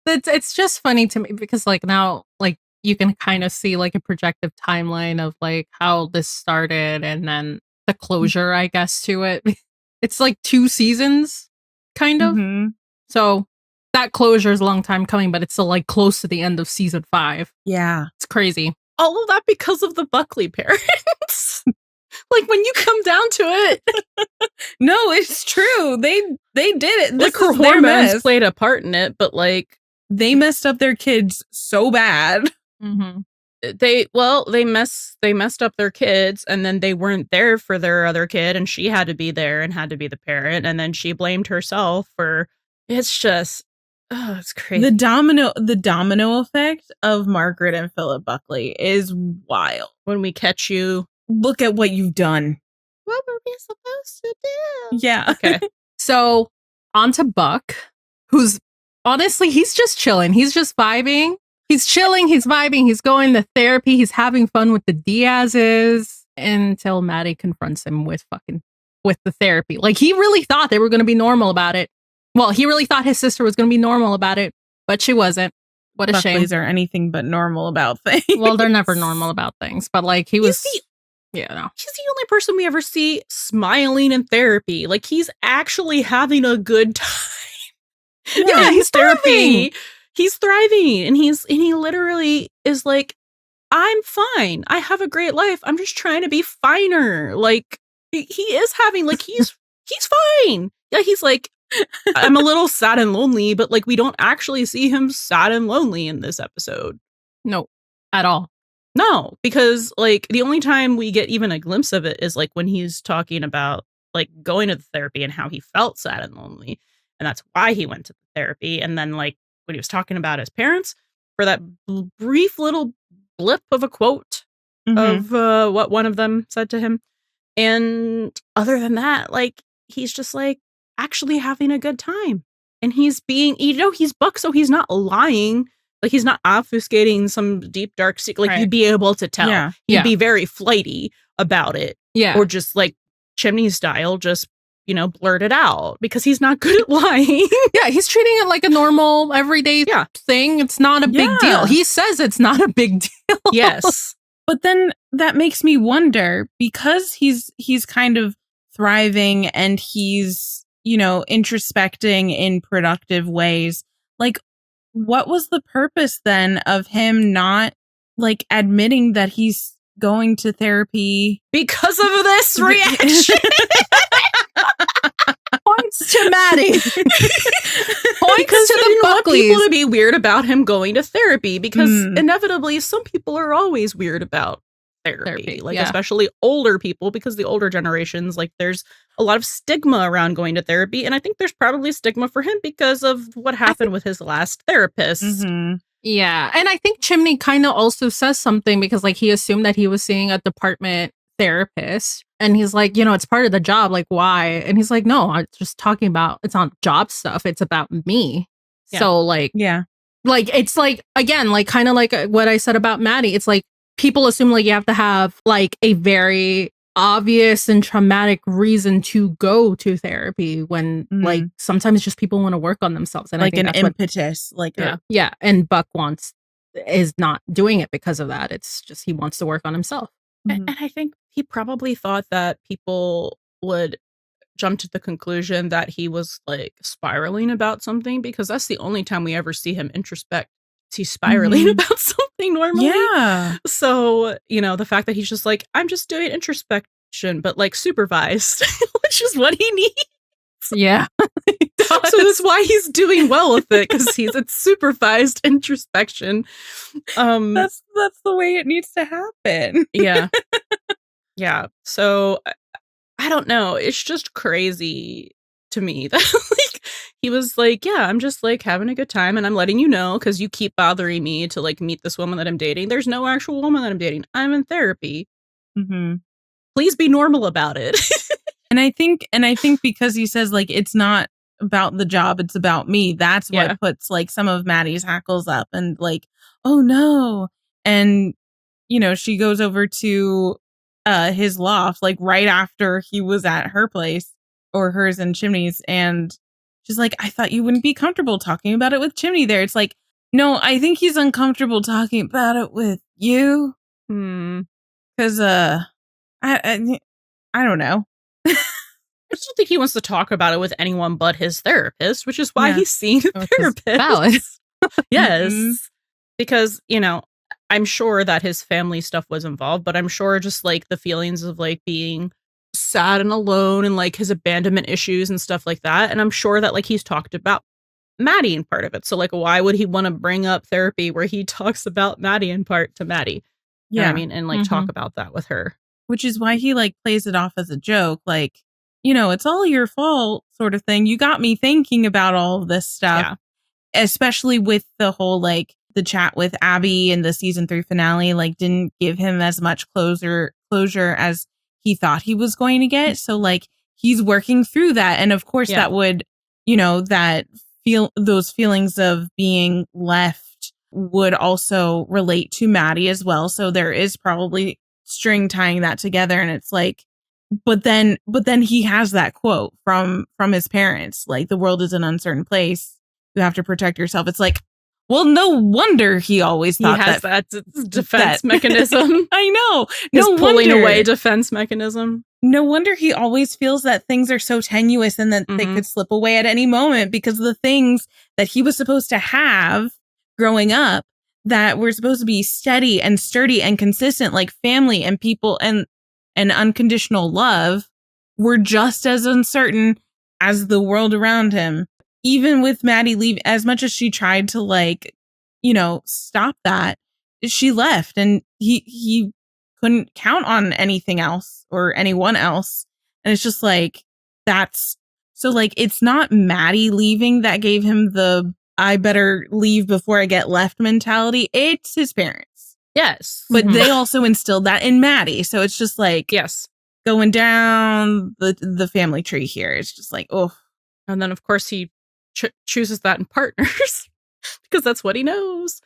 It's just funny to me because like now like you can kind of see like a projective timeline of like how this started and then the closure, I guess, to it. It's like 2 seasons. Kind of. Mm-hmm. So that closure is a long time coming, but it's still like close to the end of season 5. Yeah. It's crazy. All of that because of the Buckley parents. Like when you come down to it. No, it's true. They did it. Like her hormones played a part in it, but like they messed up their kids so bad. Mm-hmm. They messed up their kids, and then they weren't there for their other kid, and she had to be there and had to be the parent, and then she blamed herself for. It's just, it's crazy. The domino effect of Margaret and Philip Buckley is wild. When we catch you, look at what you've done. What were we supposed to do? Yeah. Okay. So on to Buck, who's honestly he's just chilling. He's just vibing. He's chilling, he's vibing, he's going to therapy, he's having fun with the Diazes until Maddie confronts him with the therapy. Like he really thought they were going to be normal about it. Well, he really thought his sister was going to be normal about it, but she wasn't. What a Buckley's shame. are anything but normal about things. Well, they're never normal about things, but like he was. He's the only person we ever see smiling in therapy. Like he's actually having a good time. Yeah, he's therapy. He's thriving, and he literally is like, I'm fine. I have a great life. I'm just trying to be finer. Like he is having like he's fine. Yeah, he's like, I'm a little sad and lonely, but like we don't actually see him sad and lonely in this episode. No, at all. No, because like the only time we get even a glimpse of it is like when he's talking about like going to the therapy and how he felt sad and lonely, and that's why he went to the therapy. And then like when he was talking about his parents for that brief little blip of a quote of what one of them said to him. And other than that, like, he's just like actually having a good time. And he's being, he's Buck, so he's not lying. Like, he's not obfuscating some deep, dark secret. Like, you'd be able to tell. Yeah. He'd be very flighty about it. Yeah. Or just like Chimney style, just blurt it out because he's not good at lying. Yeah, he's treating it like a normal everyday thing. It's not a big deal. He says it's not a big deal. Yes. But then that makes me wonder, because he's kind of thriving and he's, introspecting in productive ways. Like, what was the purpose then of him not like admitting that he's going to therapy because of this reaction. Points to Maddie. Points Because to he the didn't want Buckleys. people to be weird about him going to therapy, because inevitably some people are always weird about therapy. Like especially older people, because the older generations, like there's a lot of stigma around going to therapy, and I think there's probably stigma for him because of what happened with his last therapist. Yeah, and I think Chimney kind of also says something, because like he assumed that he was seeing a department therapist, and he's like, it's part of the job, like why? And he's like, no, I'm just talking about, it's not job stuff, it's about me. So like it's like, again, like kind of like what I said about Maddie, it's like people assume like you have to have like a very obvious and traumatic reason to go to therapy, when like sometimes just people want to work on themselves, and like I think an impetus, and Buck is not doing it because of that. It's just he wants to work on himself. And I think he probably thought that people would jump to the conclusion that he was like spiraling about something, because that's the only time we ever see him introspect. He's spiraling about something normally. Yeah. So, the fact that he's just like, I'm just doing introspection, but like supervised, which is what he needs. Yeah. So that's why he's doing well with it, because it's supervised introspection. That's the way it needs to happen. Yeah. So I don't know. It's just crazy to me that like he was like, yeah, I'm just like having a good time, and I'm letting you know because you keep bothering me to like meet this woman that I'm dating. There's no actual woman that I'm dating. I'm in therapy. Please be normal about it. And I think because he says like it's not about the job, it's about me. That's what puts like some of Maddie's hackles up, and like, oh no. And she goes over to his loft like right after he was at her place, or hers and Chimney's, and she's like, I thought you wouldn't be comfortable talking about it with Chimney there. It's like, no, I think he's uncomfortable talking about it with you. Because I don't know. I just don't think he wants to talk about it with anyone but his therapist, which is why he's seeing a therapist. Valid. Yes. Because, I'm sure that his family stuff was involved, but I'm sure just like the feelings of like being sad and alone, and like his abandonment issues and stuff like that. And I'm sure that like he's talked about Maddie in part of it. So like, why would he want to bring up therapy where he talks about Maddie in part to Maddie? You know what I mean? And like talk about that with her. Which is why he like plays it off as a joke. Like, it's all your fault sort of thing. You got me thinking about all of this stuff, especially with the whole, like the chat with Abby in the season 3 finale, like didn't give him as much closure as he thought he was going to get. So like he's working through that. And of course that would, those feelings of being left would also relate to Maddie as well. So there is probably string tying that together. And it's like, but then he has that quote from his parents, like the world is an uncertain place. You have to protect yourself. It's like, well, no wonder he always thought he has that defense mechanism. I know. His pulling away defense mechanism. No wonder he always feels that things are so tenuous and that they could slip away at any moment, because of the things that he was supposed to have growing up that were supposed to be steady and sturdy and consistent, like family and people and unconditional love, were just as uncertain as the world around him. Even with Maddie leave, as much as she tried to like, stop that, she left, and he couldn't count on anything else or anyone else. And it's just like, that's so like, it's not Maddie leaving that gave him the I better leave before I get left mentality. It's his parents. Yes. But they also instilled that in Maddie. So it's just like, going down the family tree here. It's just like, oh. And then of course he chooses that in partners because that's what he knows.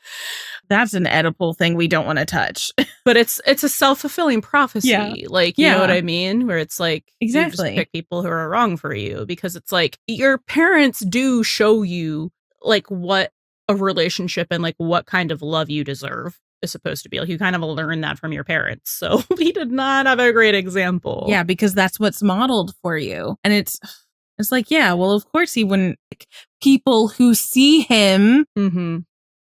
That's an Oedipal thing we don't want to touch. But it's a self-fulfilling prophecy. Like, you know what I mean? Where it's like, exactly, you just pick people who are wrong for you, because it's like your parents do show you like what a relationship and like what kind of love you deserve is supposed to be. Like, you kind of learn that from your parents. So he did not have a great example. Yeah, because that's what's modeled for you. And it's like, yeah, well, of course he wouldn't. Like, people who see him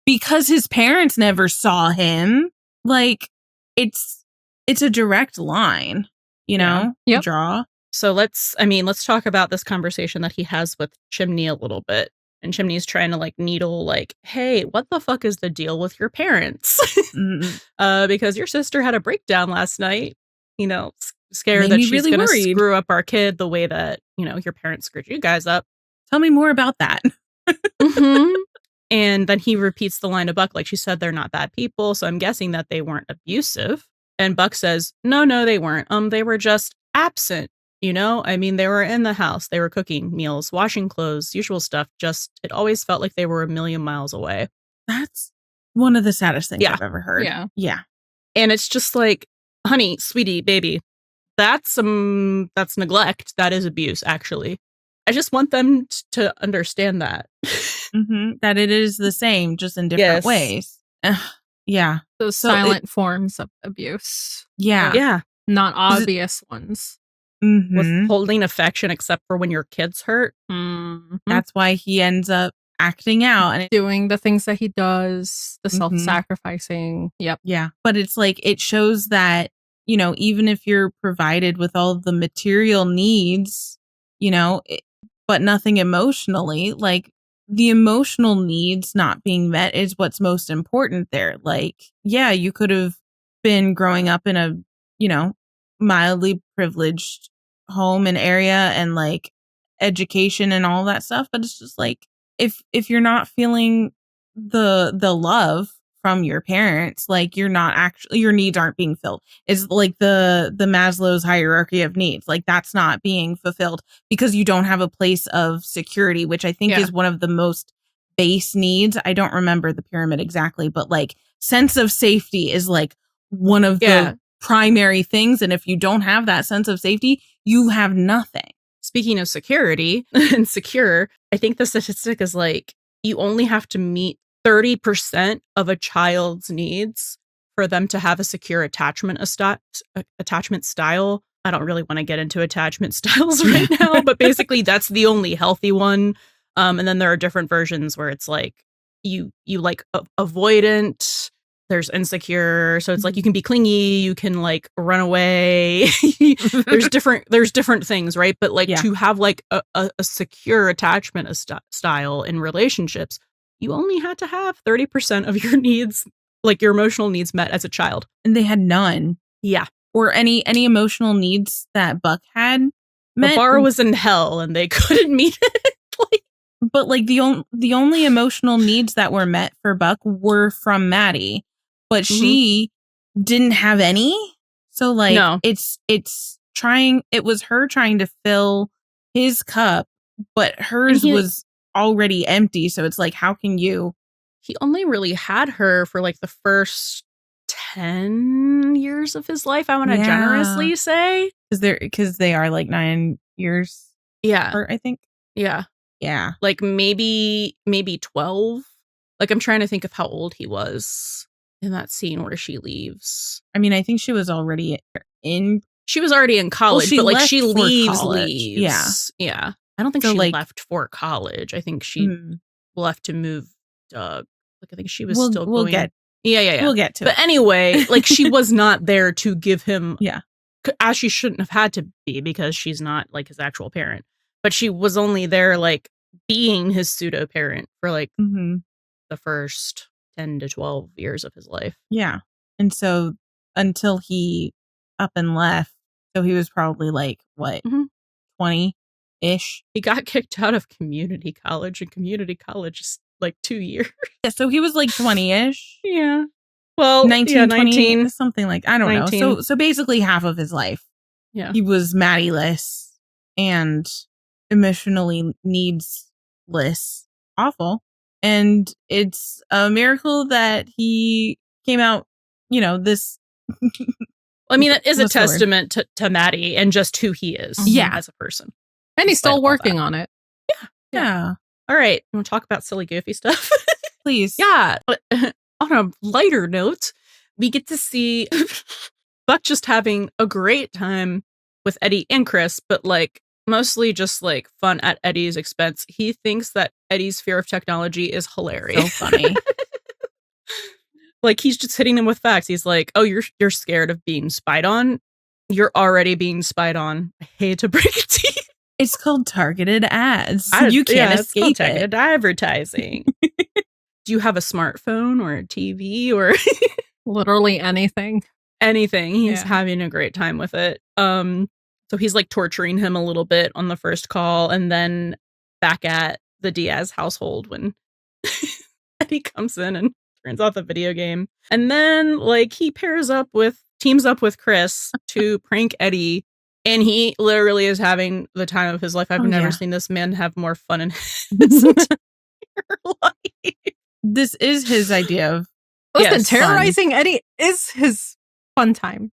because his parents never saw him, like it's a direct line, you know, Yep. draw. So let's talk about this conversation that he has with Chimney a little bit. And Chimney's trying to like needle like, hey, what the fuck is the deal with your parents? Because your sister had a breakdown last night, you know, scared that she's really going to screw up our kid the way that, you know, your parents screwed you guys up. Tell me more about that. And then he repeats the line to Buck, like she said, they're not bad people. So I'm guessing that they weren't abusive. And Buck says, no, they weren't. They were just absent. You know, I mean, they were in the house. They were cooking meals, washing clothes, usual stuff. Just, it always felt like they were a million miles away. That's one of the saddest things I've ever heard. Yeah. And it's just like, honey, sweetie, baby, that's neglect. That is abuse, actually. I just want them to understand that. That it is the same, just in different ways. Yeah. Those silent forms of abuse. Yeah. Not obvious ones. Withholding affection except for when your kid's hurt. That's why he ends up acting out and doing the things that he does, the self-sacrificing. Yep. Yeah. But it's like, it shows that, you know, even if you're provided with all the material needs, you know, but nothing emotionally, like the emotional needs not being met is what's most important there. Like, yeah, you could have been growing up in a, you know, mildly privileged home and area and like education and all that stuff, but it's just like if you're not feeling the love from your parents, like you're not actually, your needs aren't being filled. It's like the Maslow's hierarchy of needs, like that's not being fulfilled because you don't have a place of security, which I think is one of the most base needs. I don't remember the pyramid exactly, but like sense of safety is like one of the primary things. And if you don't have that sense of safety, you have nothing. Speaking of security and secure, I think the statistic is like you only have to meet 30% of a child's needs for them to have a secure attachment style. I don't really want to get into attachment styles right now, but basically that's the only healthy one. And then there are different versions where it's like you like avoidant. There's insecure. So it's like you can be clingy, you can like run away. there's different things, right? But like to have like a secure attachment style in relationships, you only had to have 30% of your needs, like your emotional needs met as a child. And they had none. Yeah. Or any emotional needs that Buck had met. The bar was in hell and they couldn't meet it. But like the only emotional needs that were met for Buck were from Maddie. But she didn't have any. So like it was her trying to fill his cup, but hers was already empty. So it's like, how can you? He only really had her for like the first 10 years of his life, I want to generously say. Because they are like 9 years apart, I think. Yeah. Yeah. Like maybe 12. Like I'm trying to think of how old he was in that scene where she leaves. I mean, I think she was already in college, but like she leaves. Yeah. I don't think she left for college. I think she left to move Doug. Like I think she was still going. We'll get to it. But anyway, like she was not there to give him as she shouldn't have had to be because she's not like his actual parent. But she was only there like being his pseudo parent for like the first 10 to 12 years of his life. Yeah. And so until he up and left, so he was probably like, what, 20-ish? He got kicked out of community college, and community college is like 2 years. Yeah, so he was like 20-ish. Yeah. Well, 19, 19. 20, something like, I don't 19. know. So basically half of his life. Yeah. He was Maddie-less and emotionally needsless. Awful. And it's a miracle that he came out, you know, this. I mean, it is a testament to Maddie and just who he is as a person. And he's still working on it. Yeah. All right. You want to talk about silly, goofy stuff? Please. Yeah. But on a lighter note, we get to see Buck just having a great time with Eddie and Chris, but like mostly just like fun at Eddie's expense. He thinks that Eddie's fear of technology is hilarious. So funny. Like, he's just hitting them with facts. He's like, oh, you're scared of being spied on? You're already being spied on. I hate to break it to you. It's called targeted ads. You can't escape it's targeted advertising. Do you have a smartphone or a TV or literally anything? Anything. He's having a great time with it. So he's like torturing him a little bit on the first call, and then back at the Diaz household when Eddie comes in and turns off the video game. And then like he teams up with Chris to prank Eddie, and he literally is having the time of his life. I've never seen this man have more fun in his entire life. This is his idea of terrorizing fun. Eddie is his fun time.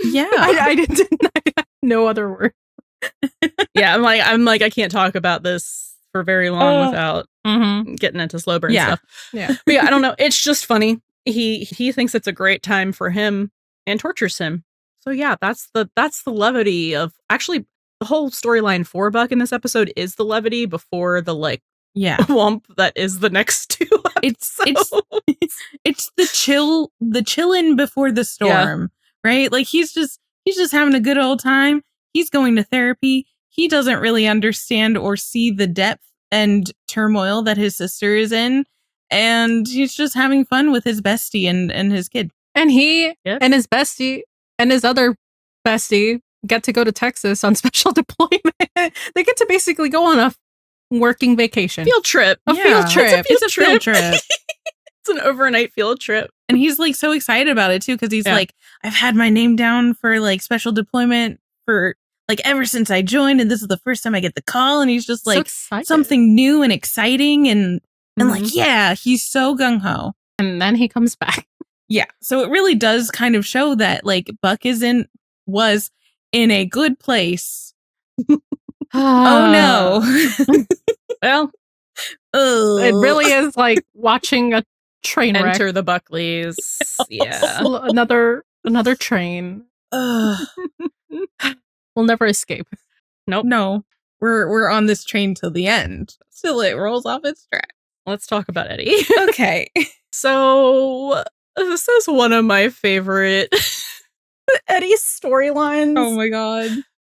Yeah. I didn't no other word. Yeah, I'm like I can't talk about this for very long without getting into slow burn stuff. Yeah. But yeah, I don't know. It's just funny. He thinks it's a great time for him and tortures him. So yeah, that's the levity of actually the whole storyline for Buck in this episode is the levity before the whomp that is the next two episodes. It's the chillin' before the storm, right? Like he's just having a good old time. He's going to therapy. He doesn't really understand or see the depth and turmoil that his sister is in, and he's just having fun with his bestie and his kid. And he and his bestie and his other bestie get to go to Texas on special deployment. They get to basically go on a working vacation. Field trip. Field trip. It's a field trip. It's an overnight field trip. And he's like so excited about it too, because he's like, I've had my name down for like special deployment for like ever since I joined, and this is the first time I get the call, and he's just like something new and exciting and like, he's so gung-ho. And then he comes back. Yeah. So it really does kind of show that like Buck was in a good place. Oh no. Well, it really is like watching a train wreck. Enter the Buckleys. Yeah. Another train. We'll never escape. Nope. No. We're on this train till the end. Till it rolls off its track. Let's talk about Eddie. Okay. So this is one of my favorite Eddie storylines. Oh my god.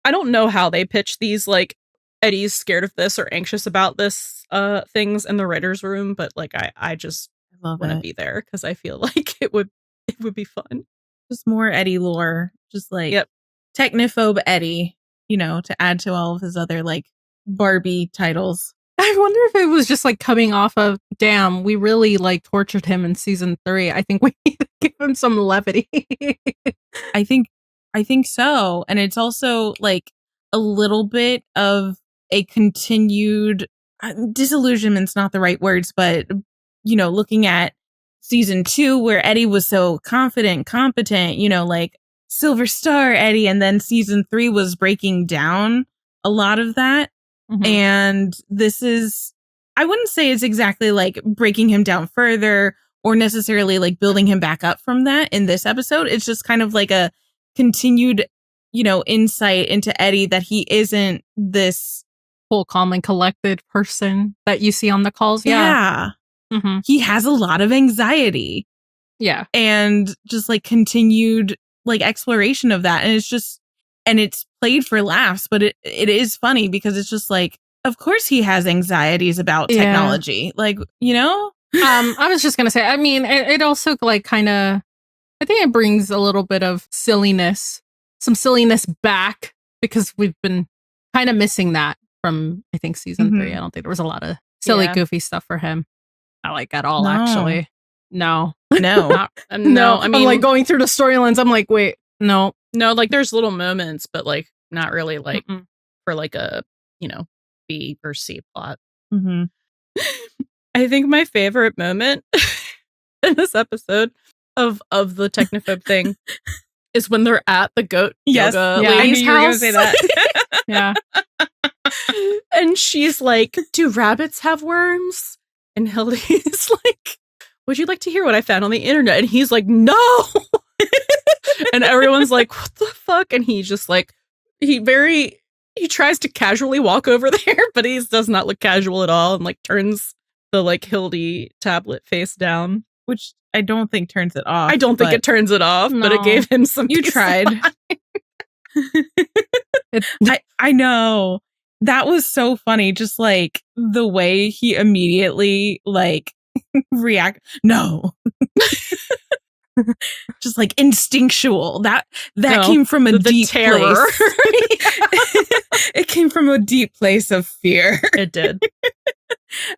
I don't know how they pitch these, like, Eddie's scared of this or anxious about this things in the writer's room, but like I just want to be there because I feel like it would be fun. Just more Eddie lore. Just like technophobe Eddie, to add to all of his other like Barbie titles. I wonder if it was just like coming off of, damn, we really like tortured him in season 3. I think we need to give him some levity. I think so. And it's also like a little bit of a continued disillusionment's not the right words, but looking at season 2 where Eddie was so confident, competent, like Silver Star Eddie, and then season 3 was breaking down a lot of that. Mm-hmm. And this is, I wouldn't say it's exactly like breaking him down further or necessarily like building him back up from that in this episode. It's just kind of like a continued, insight into Eddie that he isn't this whole calm and collected person that you see on the calls. Yeah. Mm-hmm. He has a lot of anxiety. Yeah. And just like continued like exploration of that. And it's played for laughs, but it is funny because it's just like, of course he has anxieties about technology. Like, I was just going to say, I mean, it also like kind of, I think it brings a little bit of some silliness back because we've been kind of missing that from, I think, season 3. I don't think there was a lot of silly, goofy stuff for him. Not like at all, actually. No. No. I mean, I'm like going through the storylines. I'm like, wait, no, like there's little moments, but like not really like for like a, B or C plot. Mm-hmm. I think my favorite moment in this episode of the technophobe thing is when they're at the goat yoga lady's house. I knew you were gonna say that. Yeah. And she's like, do rabbits have worms? And Hildy's like, would you like to hear what I found on the internet? And he's like, no. And everyone's like, what the fuck? And he's just like, he tries to casually walk over there, but he does not look casual at all, and like turns the like Hildy tablet face down. which I don't think turns it off. I don't think it turns it off, but it gave him some. You tried. I know. That was so funny. Just like the way he immediately like react. No. Just like instinctual. That came from a deep terror. Place. It came from a deep place of fear. It did.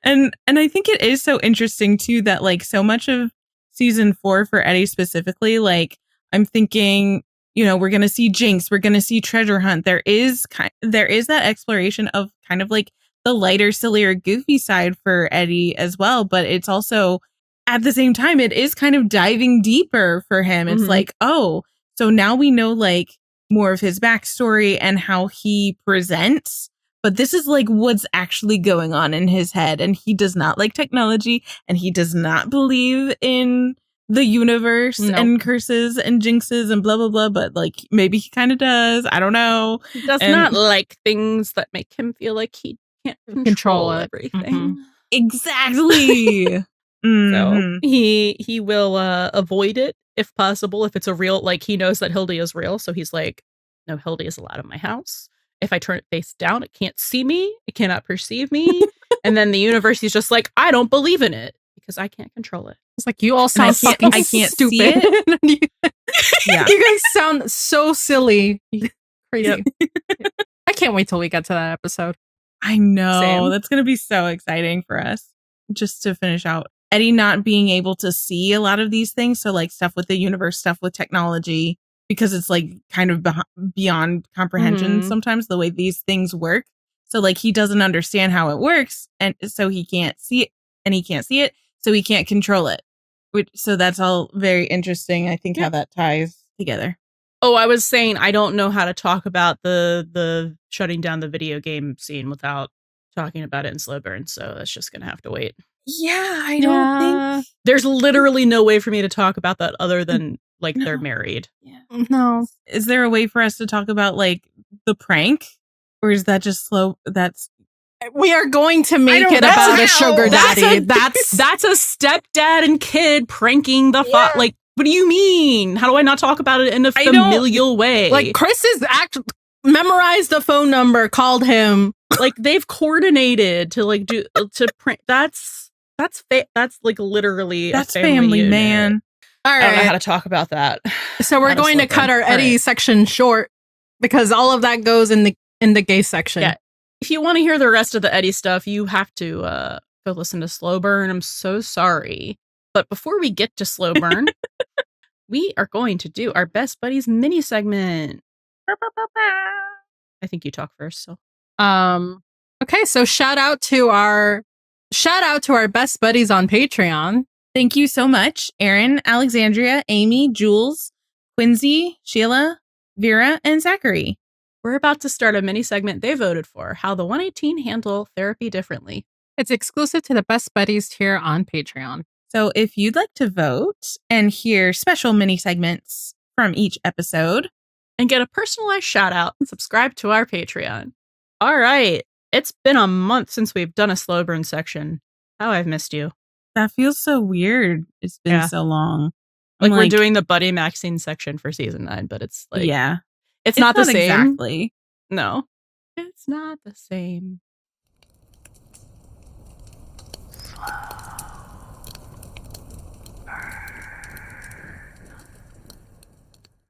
And I think it is so interesting too that like so much of season 4 for Eddie specifically, like I'm thinking, you know, we're going to see Jinx, we're going to see Treasure Hunt. There is that exploration of kind of like the lighter, sillier, goofy side for Eddie as well. But it's also at the same time, it is kind of diving deeper for him. It's like, oh, so now we know like more of his backstory and how he presents. But this is like what's actually going on in his head. And he does not like technology and he does not believe in the universe and curses and jinxes and blah, blah, blah. But like maybe he kind of does. I don't know. He does not like things that make him feel like he can't control everything. Exactly. So he will avoid it if possible. If it's a real, like he knows that Hildy is real. So he's like, no, Hildy is allowed in my house. If I turn it face down, it can't see me. It cannot perceive me. And then the universe is just like, I don't believe in it because I can't control it. It's like, you all sound fucking I can't stupid. See it. Yeah. You guys sound so silly. Crazy. Yep. I can't wait till we get to that episode. I know. Same. That's going to be so exciting for us. Just to finish out Eddie not being able to see a lot of these things. So like stuff with the universe, stuff with technology, because it's like kind of beyond comprehension sometimes the way these things work. So like he doesn't understand how it works. And so he can't see it and he can't see it. So he can't control it. So that's all very interesting. I think how that ties together. Oh, I was saying, I don't know how to talk about the shutting down the video game scene without talking about it in slow burn. So that's just going to have to wait. Yeah, I don't think there's literally no way for me to talk about that other than like they're married. Yeah. No. Is there a way for us to talk about like the prank, or is that just slow? We are going to make it about a sugar daddy. That's a stepdad and kid pranking the like. What do you mean? How do I not talk about it in a familial way? Like Chris is memorized the phone number, called him. Like they've coordinated to like do to print. That's like literally that's a family unit. Man. All right. I don't know how to talk about that. So we're going to cut our Eddie section short because all of that goes in the gay section. Yeah. If you want to hear the rest of the Eddie stuff, you have to go listen to Slow Burn. I'm so sorry. But before we get to Slow Burn, we are going to do our Best Buddies mini segment. I think you talk first. So, okay. So shout out to our Best Buddies on Patreon. Thank you so much, Aaron, Alexandria, Amy, Jules, Quincy, Sheila, Vera, and Zachary. We're about to start a mini segment they voted for: how the 118 handle therapy differently. It's exclusive to the Best Buddies tier on Patreon. So if you'd like to vote and hear special mini segments from each episode and get a personalized shout out, subscribe to our Patreon. All right. It's been a month since we've done a slow burn section. How I've missed you. That feels so weird. It's been so long. Like we're doing the Buddie Maxine section for season 9, but it's like, it's not the same. Exactly. No, it's not the same.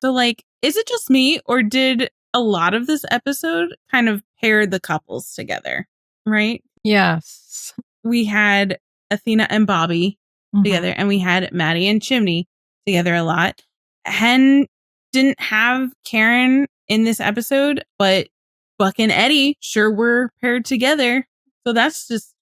So, like, is it just me, or did a lot of this episode kind of pair the couples together? Right? Yes. We had Athena and Bobby together, and we had Maddie and Chimney together a lot. Hen didn't have Karen in this episode, but Buck and Eddie sure were paired together. So that's just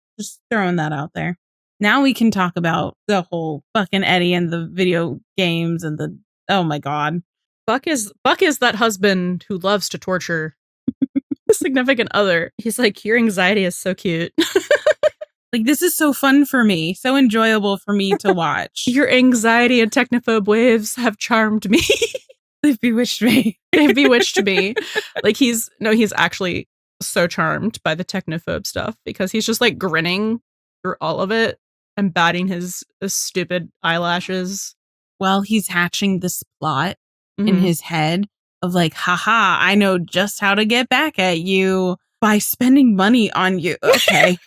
throwing that out there. Now we can talk about the whole Buck and Eddie and the video games and the, oh my God. Buck is that husband who loves to torture a significant other. He's like, your anxiety is so cute. Like, this is so fun for me, so enjoyable for me to watch. Your anxiety and technophobe waves have charmed me. They've bewitched me. They've bewitched me. Like he's actually so charmed by the technophobe stuff because he's just like grinning through all of it. and batting his stupid eyelashes while he's hatching this plot in his head of like, haha, I know just how to get back at you by spending money on you. Okay.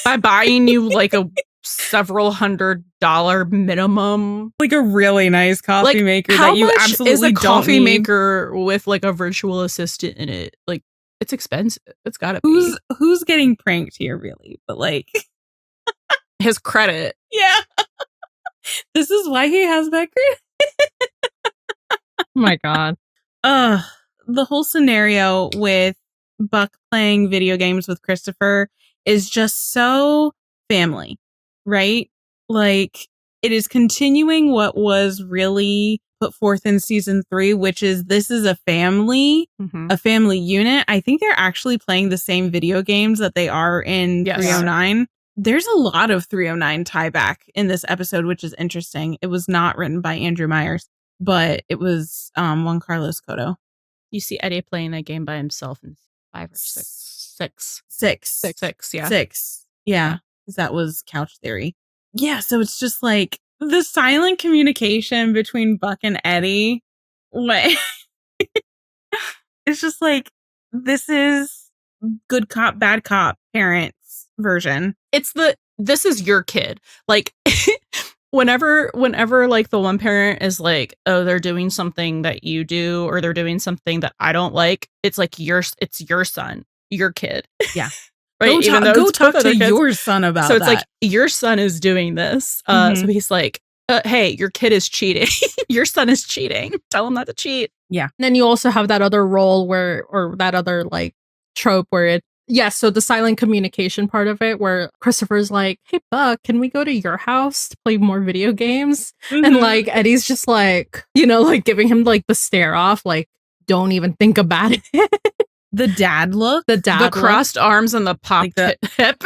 By buying you like a several $100 minimum, like a really nice coffee maker that you absolutely is a don't coffee need. Maker with like a virtual assistant in it. Like, it's expensive. It's gotta be. Who's getting pranked here, really? But like his credit. Yeah. This is why he has that credit. Oh my god. The whole scenario with Buck playing video games with Christopher is just so family, right? Like, it is continuing what was really put forth in season 3, which is this is a family unit. I think they're actually playing the same video games that they are in 309. There's a lot of 309 tie back in this episode, which is interesting. It was not written by Andrew Myers, but it was Juan Carlos Cotto. You see Eddie playing that game by himself in 5 or 6. 6. Yeah. 6. Yeah. Because that was Couch Theory. Yeah. So it's just like the silent communication between Buck and Eddie. Like, it's just like, this is good cop, bad cop parents version. It's this is your kid. Like, whenever like the one parent is like, oh, they're doing something that you do, or they're doing something that I don't like, it's like it's your son, your kid. Yeah. Right. Go talk to your son about that. So it's like, your son is doing this. So he's like, hey, your kid is cheating. Your son is cheating. Tell him not to cheat. Yeah. And then you also have that other role or that other like trope where so the silent communication part of it, where Christopher's like, hey, Buck, can we go to your house to play more video games? And like Eddie's just like, like giving him like the stare off, like, don't even think about it. The dad look. The crossed arms and the popped hip.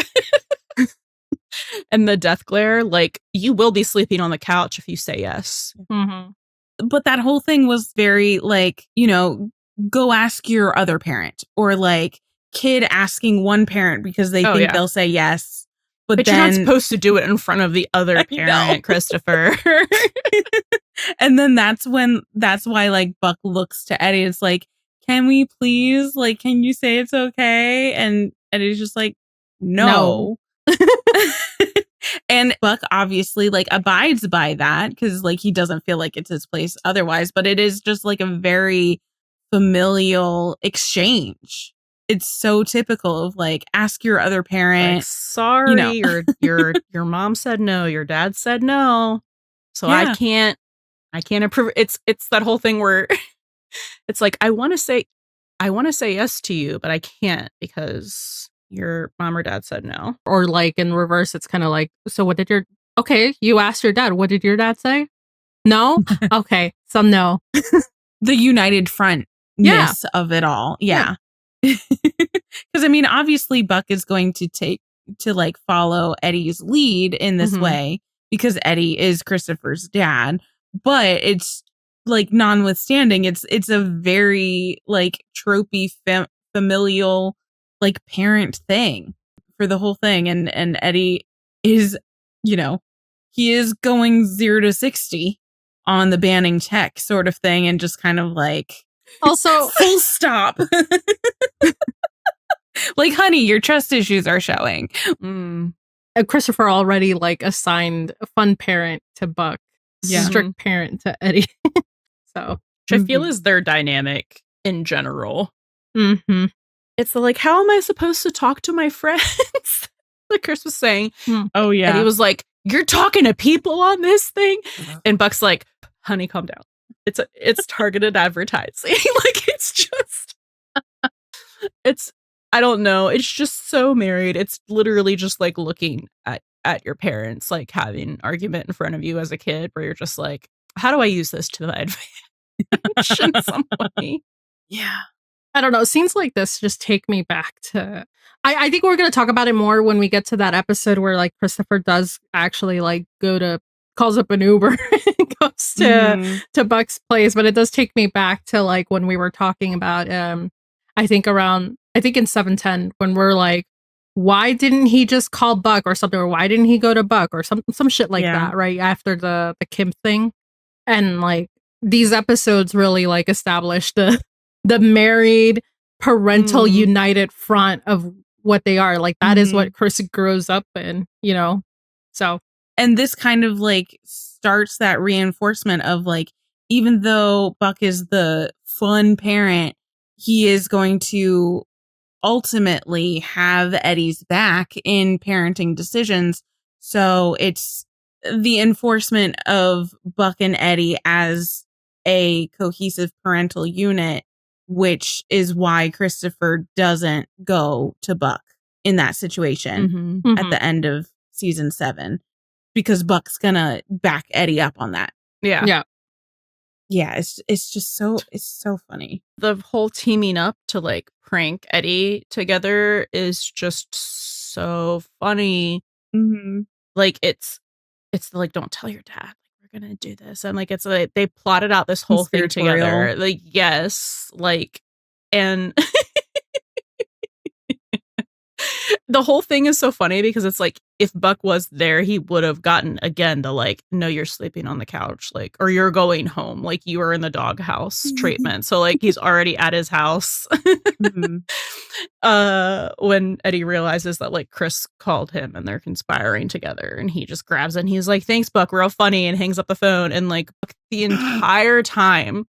And the death glare, like, you will be sleeping on the couch if you say yes. But that whole thing was very like, go ask your other parent, or like kid asking one parent because they think they'll say yes. But then, you're not supposed to do it in front of the other parent, Christopher. And then that's why like Buck looks to Eddie. It's like, can we please, like, can you say it's okay? And Eddie's just like, no. And Buck obviously like abides by that because like he doesn't feel like it's his place otherwise, but it is just like a very familial exchange. It's so typical of like, ask your other parent. Like, sorry, your mom said no, your dad said no, so I can't approve. It's that whole thing where it's like, I want to say yes to you, but I can't because your mom or dad said no. Or like in reverse, it's kind of like, so what did you asked your dad, what did your dad say? No? Okay, so no. The united front of it all. Yeah. Because I mean, obviously Buck is going to like follow Eddie's lead in this way because Eddie is Christopher's dad, but it's like, notwithstanding, it's a very like tropey familial like parent thing for the whole thing. And Eddie is, he is going 0 to 60 on the banning tech sort of thing, and just kind of like, also full stop. Like, honey, your trust issues are showing. Christopher already like assigned a fun parent to Buck, strict parent to Eddie. So, which I feel is their dynamic in general. It's like, how am I supposed to talk to my friends? Like Chris was saying. Oh, yeah. And he was like, you're talking to people on this thing? And Buck's like, honey, calm down. It's targeted advertising. Like, I don't know. It's just so married. It's literally just like looking at your parents, like having an argument in front of you as a kid where you're just like, how do I use this to my advantage in some way? Yeah. I don't know. Scenes like this just take me back to... I think we're going to talk about it more when we get to that episode where like Christopher does actually like calls up an Uber and goes to Buck's place. But it does take me back to like when we were talking about, I think in 710, when we're like, why didn't he just call Buck or something? Or why didn't he go to Buck or some shit like that, right? After the Kim thing. And like these episodes really like established the married parental united front of what they are. Like that is what Chris grows up in, you know? So. And this kind of like starts that reinforcement of like, even though Buck is the fun parent, he is going to ultimately have Eddie's back in parenting decisions. So it's the enforcement of Buck and Eddie as a cohesive parental unit, which is why Christopher doesn't go to Buck in that situation at the end of season 7, because Buck's gonna back Eddie up on that. Yeah. It's just so funny. The whole teaming up to like prank Eddie together is just so funny. Like it's like, don't tell your dad, like we're gonna do this, and like it's like they plotted out this whole thing together. Like yes, like and the whole thing is so funny because it's like if Buck was there, he would have gotten again the like, no, you're sleeping on the couch, like, or you're going home, like you were in the doghouse treatment. So like he's already at his house. When Eddie realizes that like Chris called him and they're conspiring together, and he just grabs it and he's like, thanks Buck, real funny, and hangs up the phone. And like the entire time,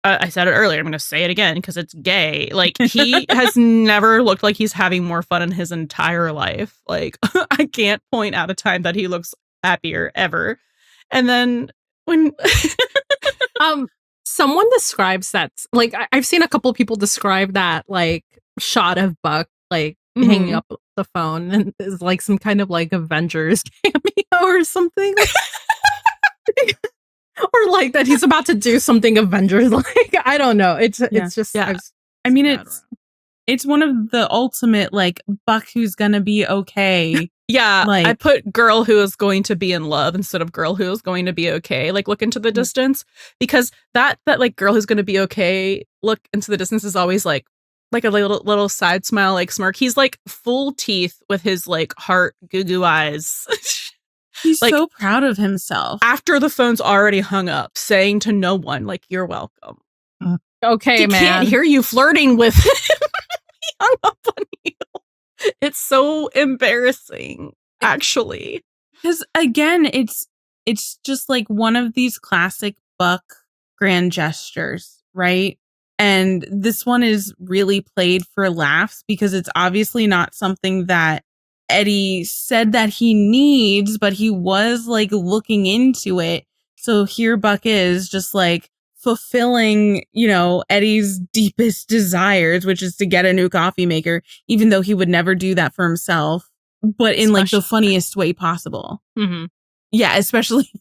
I said it earlier, I'm going to say it again because it's gay. Like, he has never looked like he's having more fun in his entire life. Like, I can't point out a time that he looks happier ever. And then when... someone describes that, like, I've seen a couple people describe that, like, shot of Buck, like, hanging up the phone, and is like some kind of, like, Avengers cameo or something. Or like that he's about to do something Avengers like. I don't know. It's just I mean it's one of the ultimate like Buck who's gonna be okay. Like, I put girl who is going to be in love instead of girl who is going to be okay. Like look into the distance, because that like girl who's gonna be okay, look into the distance is always like a little side smile, like smirk. He's like full teeth with his like heart goo eyes. He's like, so proud of himself. After the phone's already hung up, saying to no one, like, you're welcome. Okay, he man. Can't hear you flirting with him. He hung up on you. It's so embarrassing, actually. Because again, it's just like one of these classic Buck grand gestures, right? And this one is really played for laughs because it's obviously not something that Eddie said that he needs, but he was like looking into it. So here Buck is just like fulfilling, you know, Eddie's deepest desires, which is to get a new coffee maker, even though he would never do that for himself, but in like the funniest way possible. Yeah, especially,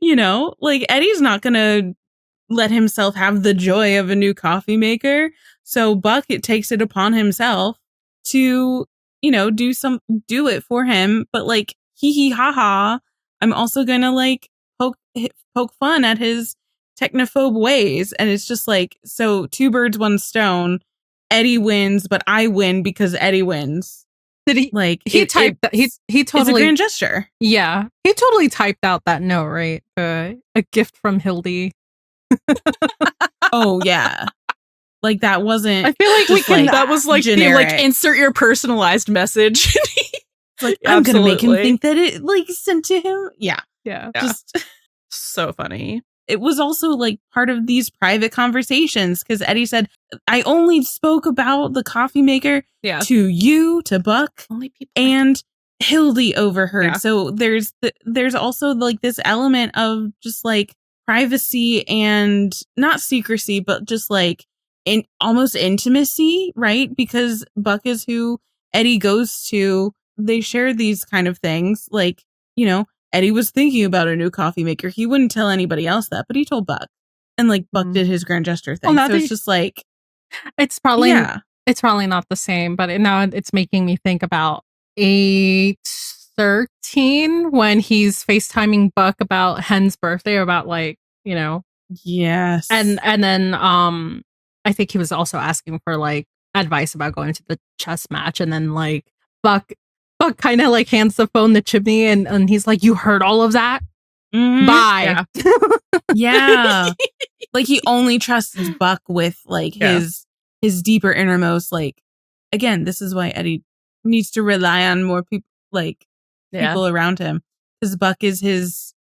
you know, like Eddie's not going to let himself have the joy of a new coffee maker. So Buck, it takes it upon himself to, you know, do it for him, but like hee ha ha, I'm also gonna like poke fun at his technophobe ways. And it's just like, so 2 birds 1 stone. Eddie wins, but I win because Eddie wins. Did he like he typed that he totally, it's a grand gesture. Yeah, he totally typed out that note, right? A gift from Hildy. Oh yeah. Like that wasn't. I feel like we can. Like, that was like generic. The like insert your personalized message. Like I'm gonna make him think that it like sent to him. Yeah. Just so funny. It was also like part of these private conversations because Eddie said, "I only spoke about the coffee maker to you, to Buck, only people and Hildy overheard." Yeah. So there's also like this element of just like privacy and not secrecy, but just like almost intimacy, right? Because Buck is who Eddie goes to. They share these kind of things. Like, you know, Eddie was thinking about a new coffee maker. He wouldn't tell anybody else that, but he told Buck. And like Buck did his grand gesture thing. So it's just like it's probably not the same, but now it's making me think about 8/13 when he's FaceTiming Buck about Hen's birthday, or about like, you know. Yes. And then I think he was also asking for like advice about going to the chess match, and then like Buck kind of like hands the phone to Chimney, and he's like, "You heard all of that? Mhm. Bye." Yeah. Like he only trusts Buck with like his deeper innermost, like, again, this is why Eddie needs to rely on more people, like people around him, because Buck is his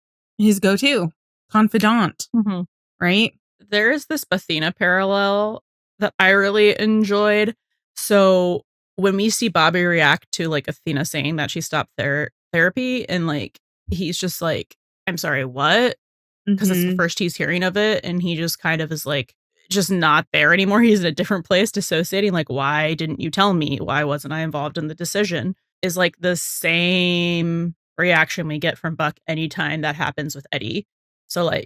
go-to confidant. Mhm. Right? There is this Bathena parallel that I really enjoyed. So when we see Bobby react to like Athena saying that she stopped therapy, and like he's just like, "I'm sorry, what?" Because it's the first he's hearing of it, and he just kind of is like just not there anymore. He's in a different place, dissociating, like, "Why didn't you tell me? Why wasn't I involved in the decision?" Is like the same reaction we get from Buck anytime that happens with Eddie. So like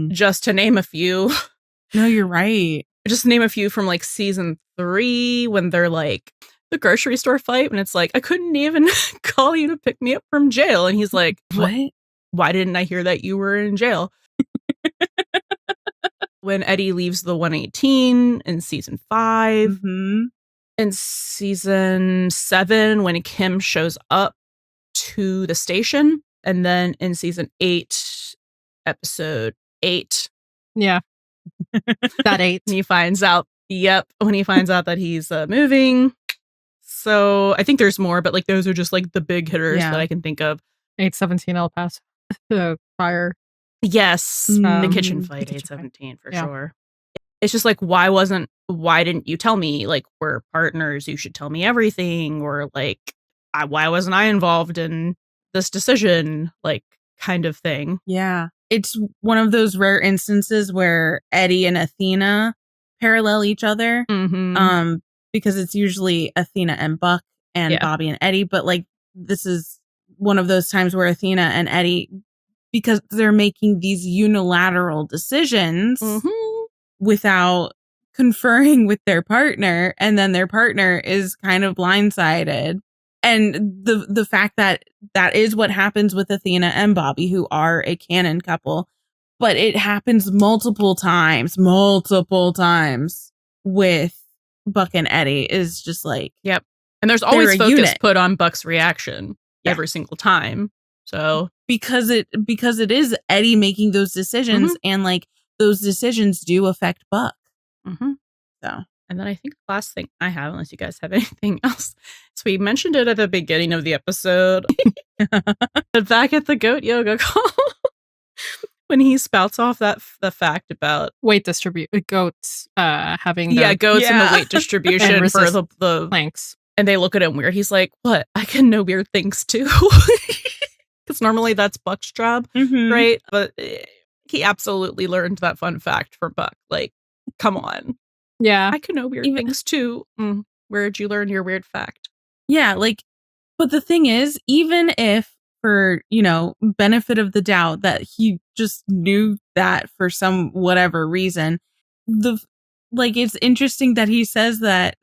just to name a few. No, you're right. Just name a few from like season 3 when they're like the grocery store fight, when it's like, "I couldn't even call you to pick me up from jail." And he's like, "What? Why didn't I hear that you were in jail?" When Eddie leaves the 118 in season 5. In season 7, when Kim shows up to the station. And then in season 8, episode 8. Yeah. That 8. When he finds out that he's moving. So I think there's more, but like those are just like the big hitters that I can think of. 817 El Paso. The fire. Yes. The kitchen fight, 817 for sure. It's just like, why didn't you tell me? Like, we're partners, you should tell me everything. Or like, why wasn't I involved in this decision? Like, kind of thing. Yeah. It's one of those rare instances where Eddie and Athena parallel each other. Because it's usually Athena and Buck and Bobby and Eddie. But like, this is one of those times where Athena and Eddie, because they're making these unilateral decisions without conferring with their partner, and then their partner is kind of blindsided. And the fact that is what happens with Athena and Bobby, who are a canon couple, but it happens multiple times with Buck and Eddie, is just like, yep. And there's always focus put on Buck's reaction every single time. So because it is Eddie making those decisions, and like those decisions do affect Buck. So, and then I think the last thing I have, unless you guys have anything else, so we mentioned it at the beginning of the episode. Back at the goat yoga call, when he spouts off the fact about weight goats having goats and the weight distribution for the planks, and they look at him weird. He's like, "What? I can know weird things too." Because normally that's Buck's job, right? But he absolutely learned that fun fact from Buck. Like, come on. Yeah. I can know weird things too. Where'd you learn your weird fact? Yeah, like, but the thing is, even if for, benefit of the doubt that he just knew that for some whatever reason, it's interesting that he says that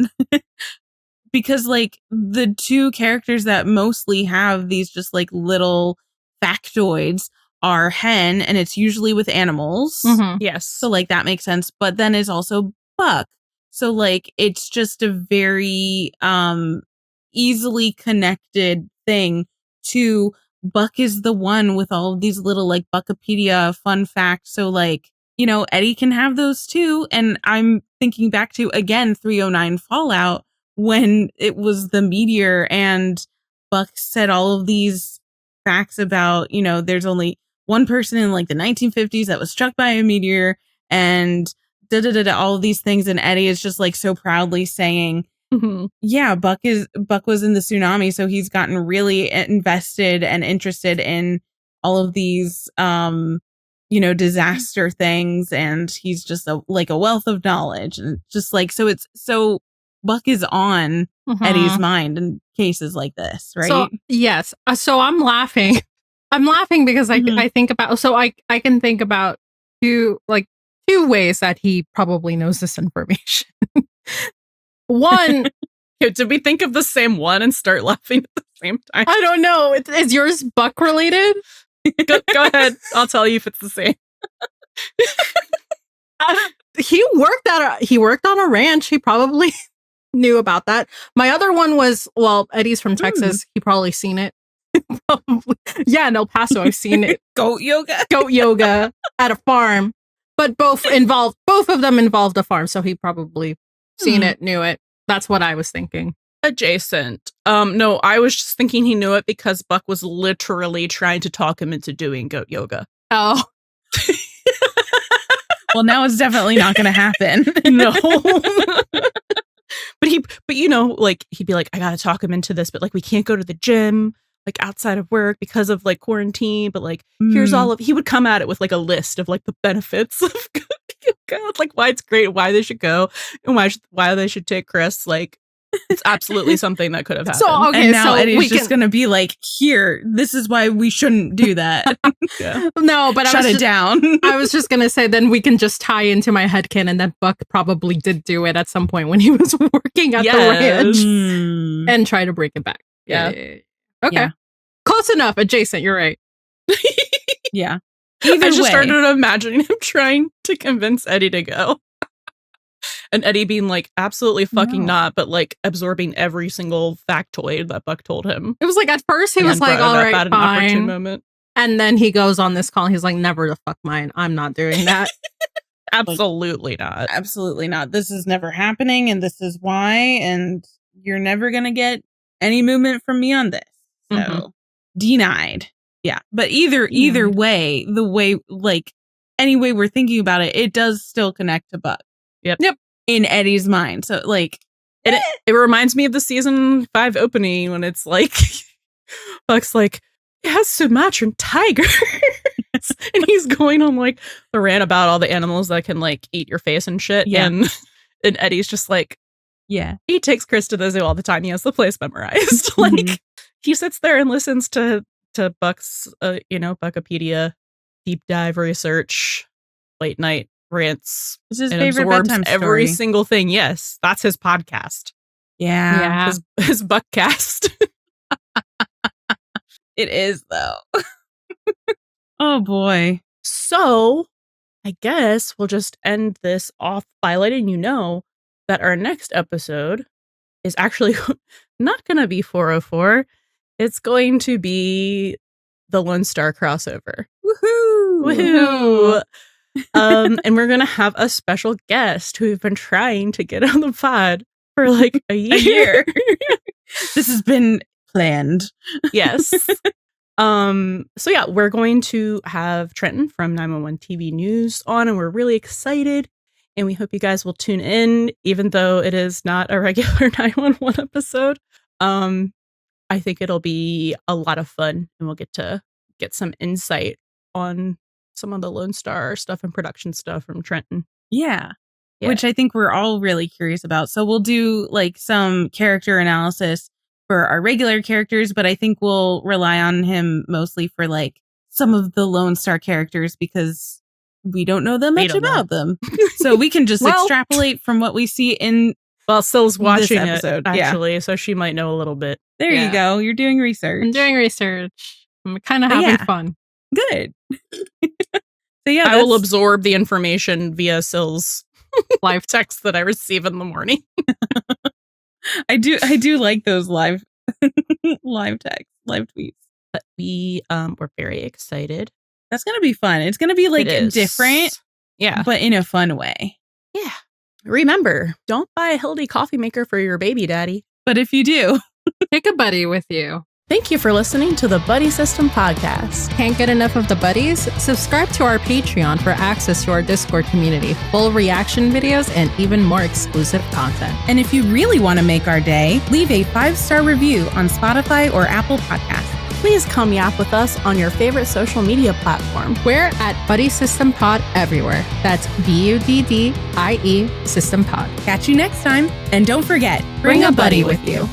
because like the two characters that mostly have these just like little factoids are Hen, and it's usually with animals. Yes. So like that makes sense. But then it's also Buck. So like it's just a very easily connected thing to Buck is the one with all of these little like Buckopedia fun facts. So like, Eddie can have those too. And I'm thinking back to, again, 309 Fallout, when it was the meteor and Buck said all of these facts about, there's only one person in like the 1950s that was struck by a meteor, and all of these things. And Eddie is just like so proudly saying, yeah, Buck was in the tsunami. So he's gotten really invested and interested in all of these, disaster things. And he's just a wealth of knowledge, and just like, so Buck is on Eddie's mind in cases like this, right? So, yes. So I'm laughing. I'm laughing because I think about, so I can think about two ways that he probably knows this information. One, did we think of the same one and start laughing at the same time? I don't know. Is yours Buck related? Go ahead. I'll tell you if it's the same. He worked on a ranch. He probably knew about that. My other one was, well, Eddie's from Texas. He probably seen it. Probably. Yeah, in El Paso, I've seen it. Goat yoga at a farm. But both of them involved a farm, so he probably seen it, knew it. That's what I was thinking. Adjacent. No, I was just thinking he knew it because Buck was literally trying to talk him into doing goat yoga. Oh. Well, now it's definitely not going to happen. No. But you know, like, he'd be like, I got to talk him into this, but like, we can't go to the gym, like, outside of work because of like quarantine. But like, here's he would come at it with like a list of like the benefits of yoga, like why it's great, why they should go, and why they should take Chris. Like, it's absolutely something that could have happened. So, okay, and now Eddie's just going to be like, here, this is why we shouldn't do that. Yeah. No, but shut it down. I was just going to say, then we can just tie into my headcanon that Buck probably did do it at some point when he was working at the ranch and try to bring it back. Yeah. Okay. Yeah. Close enough. Adjacent. You're right. Yeah. I just started imagining him trying to convince Eddie to go. And Eddie being like, absolutely fucking not, but like absorbing every single factoid that Buck told him. It was like, at first he was like, all right, fine. Moment. And then he goes on this call and he's like, never the fuck mind. I'm not doing that. Absolutely not. Absolutely not. This is never happening, and this is why, and you're never going to get any movement from me on this. So, denied. Yeah. But either way, the way, like, any way we're thinking about it, it does still connect to Buck. Yep. In Eddie's mind. So, like, it reminds me of the season 5 opening when it's like, Buck's like, it has Sumatran tigers. And he's going on like the rant about all the animals that can like eat your face and shit. Yeah. And Eddie's just like, yeah, he takes Chris to the zoo all the time. He has the place memorized. Like, he sits there and listens to Buck's, Buckopedia deep dive research, late night rants. It's his and favorite absorbs bedtime story. Every single thing. Yes, that's his podcast. Yeah. His Buckcast. It is, though. Oh, boy. So, I guess we'll just end this off by letting you know that our next episode is actually not going to be 404. It's going to be the Lone Star crossover. Woohoo! And we're going to have a special guest who we've been trying to get on the pod for like a year. This has been planned. Yes. So yeah, we're going to have Trenton from 911 TV News on, and we're really excited. And we hope you guys will tune in, even though it is not a regular 911 episode. I think it'll be a lot of fun, and we'll get to get some insight on some of the Lone Star stuff and production stuff from Trenton. Yeah. Which I think we're all really curious about. So we'll do like some character analysis for our regular characters, but I think we'll rely on him mostly for like some of the Lone Star characters because we don't know that much about them. So we can just extrapolate from what we see in Sill's watching this episode, actually, so she might know a little bit. There you go. You're doing research. I'm doing research. I'm kind of having fun. Good. So yeah, I will absorb the information via Sill's live text that I receive in the morning. I do like those live texts, live tweets. But we're very excited. That's gonna be fun. It's gonna be like different, but in a fun way. Yeah. Remember, don't buy a HILDY coffee maker for your baby daddy. But if you do, take a buddy with you. Thank you for listening to the Buddy System podcast. Can't get enough of the buddies? Subscribe to our Patreon for access to our Discord community, full reaction videos, and even more exclusive content. And if you really want to make our day, leave a 5-star review on Spotify or Apple Podcasts. Please come yap with us on your favorite social media platform. We're at Buddy System Pod everywhere. That's BUDDIE System Pod. Catch you next time. And don't forget, bring a buddy with you.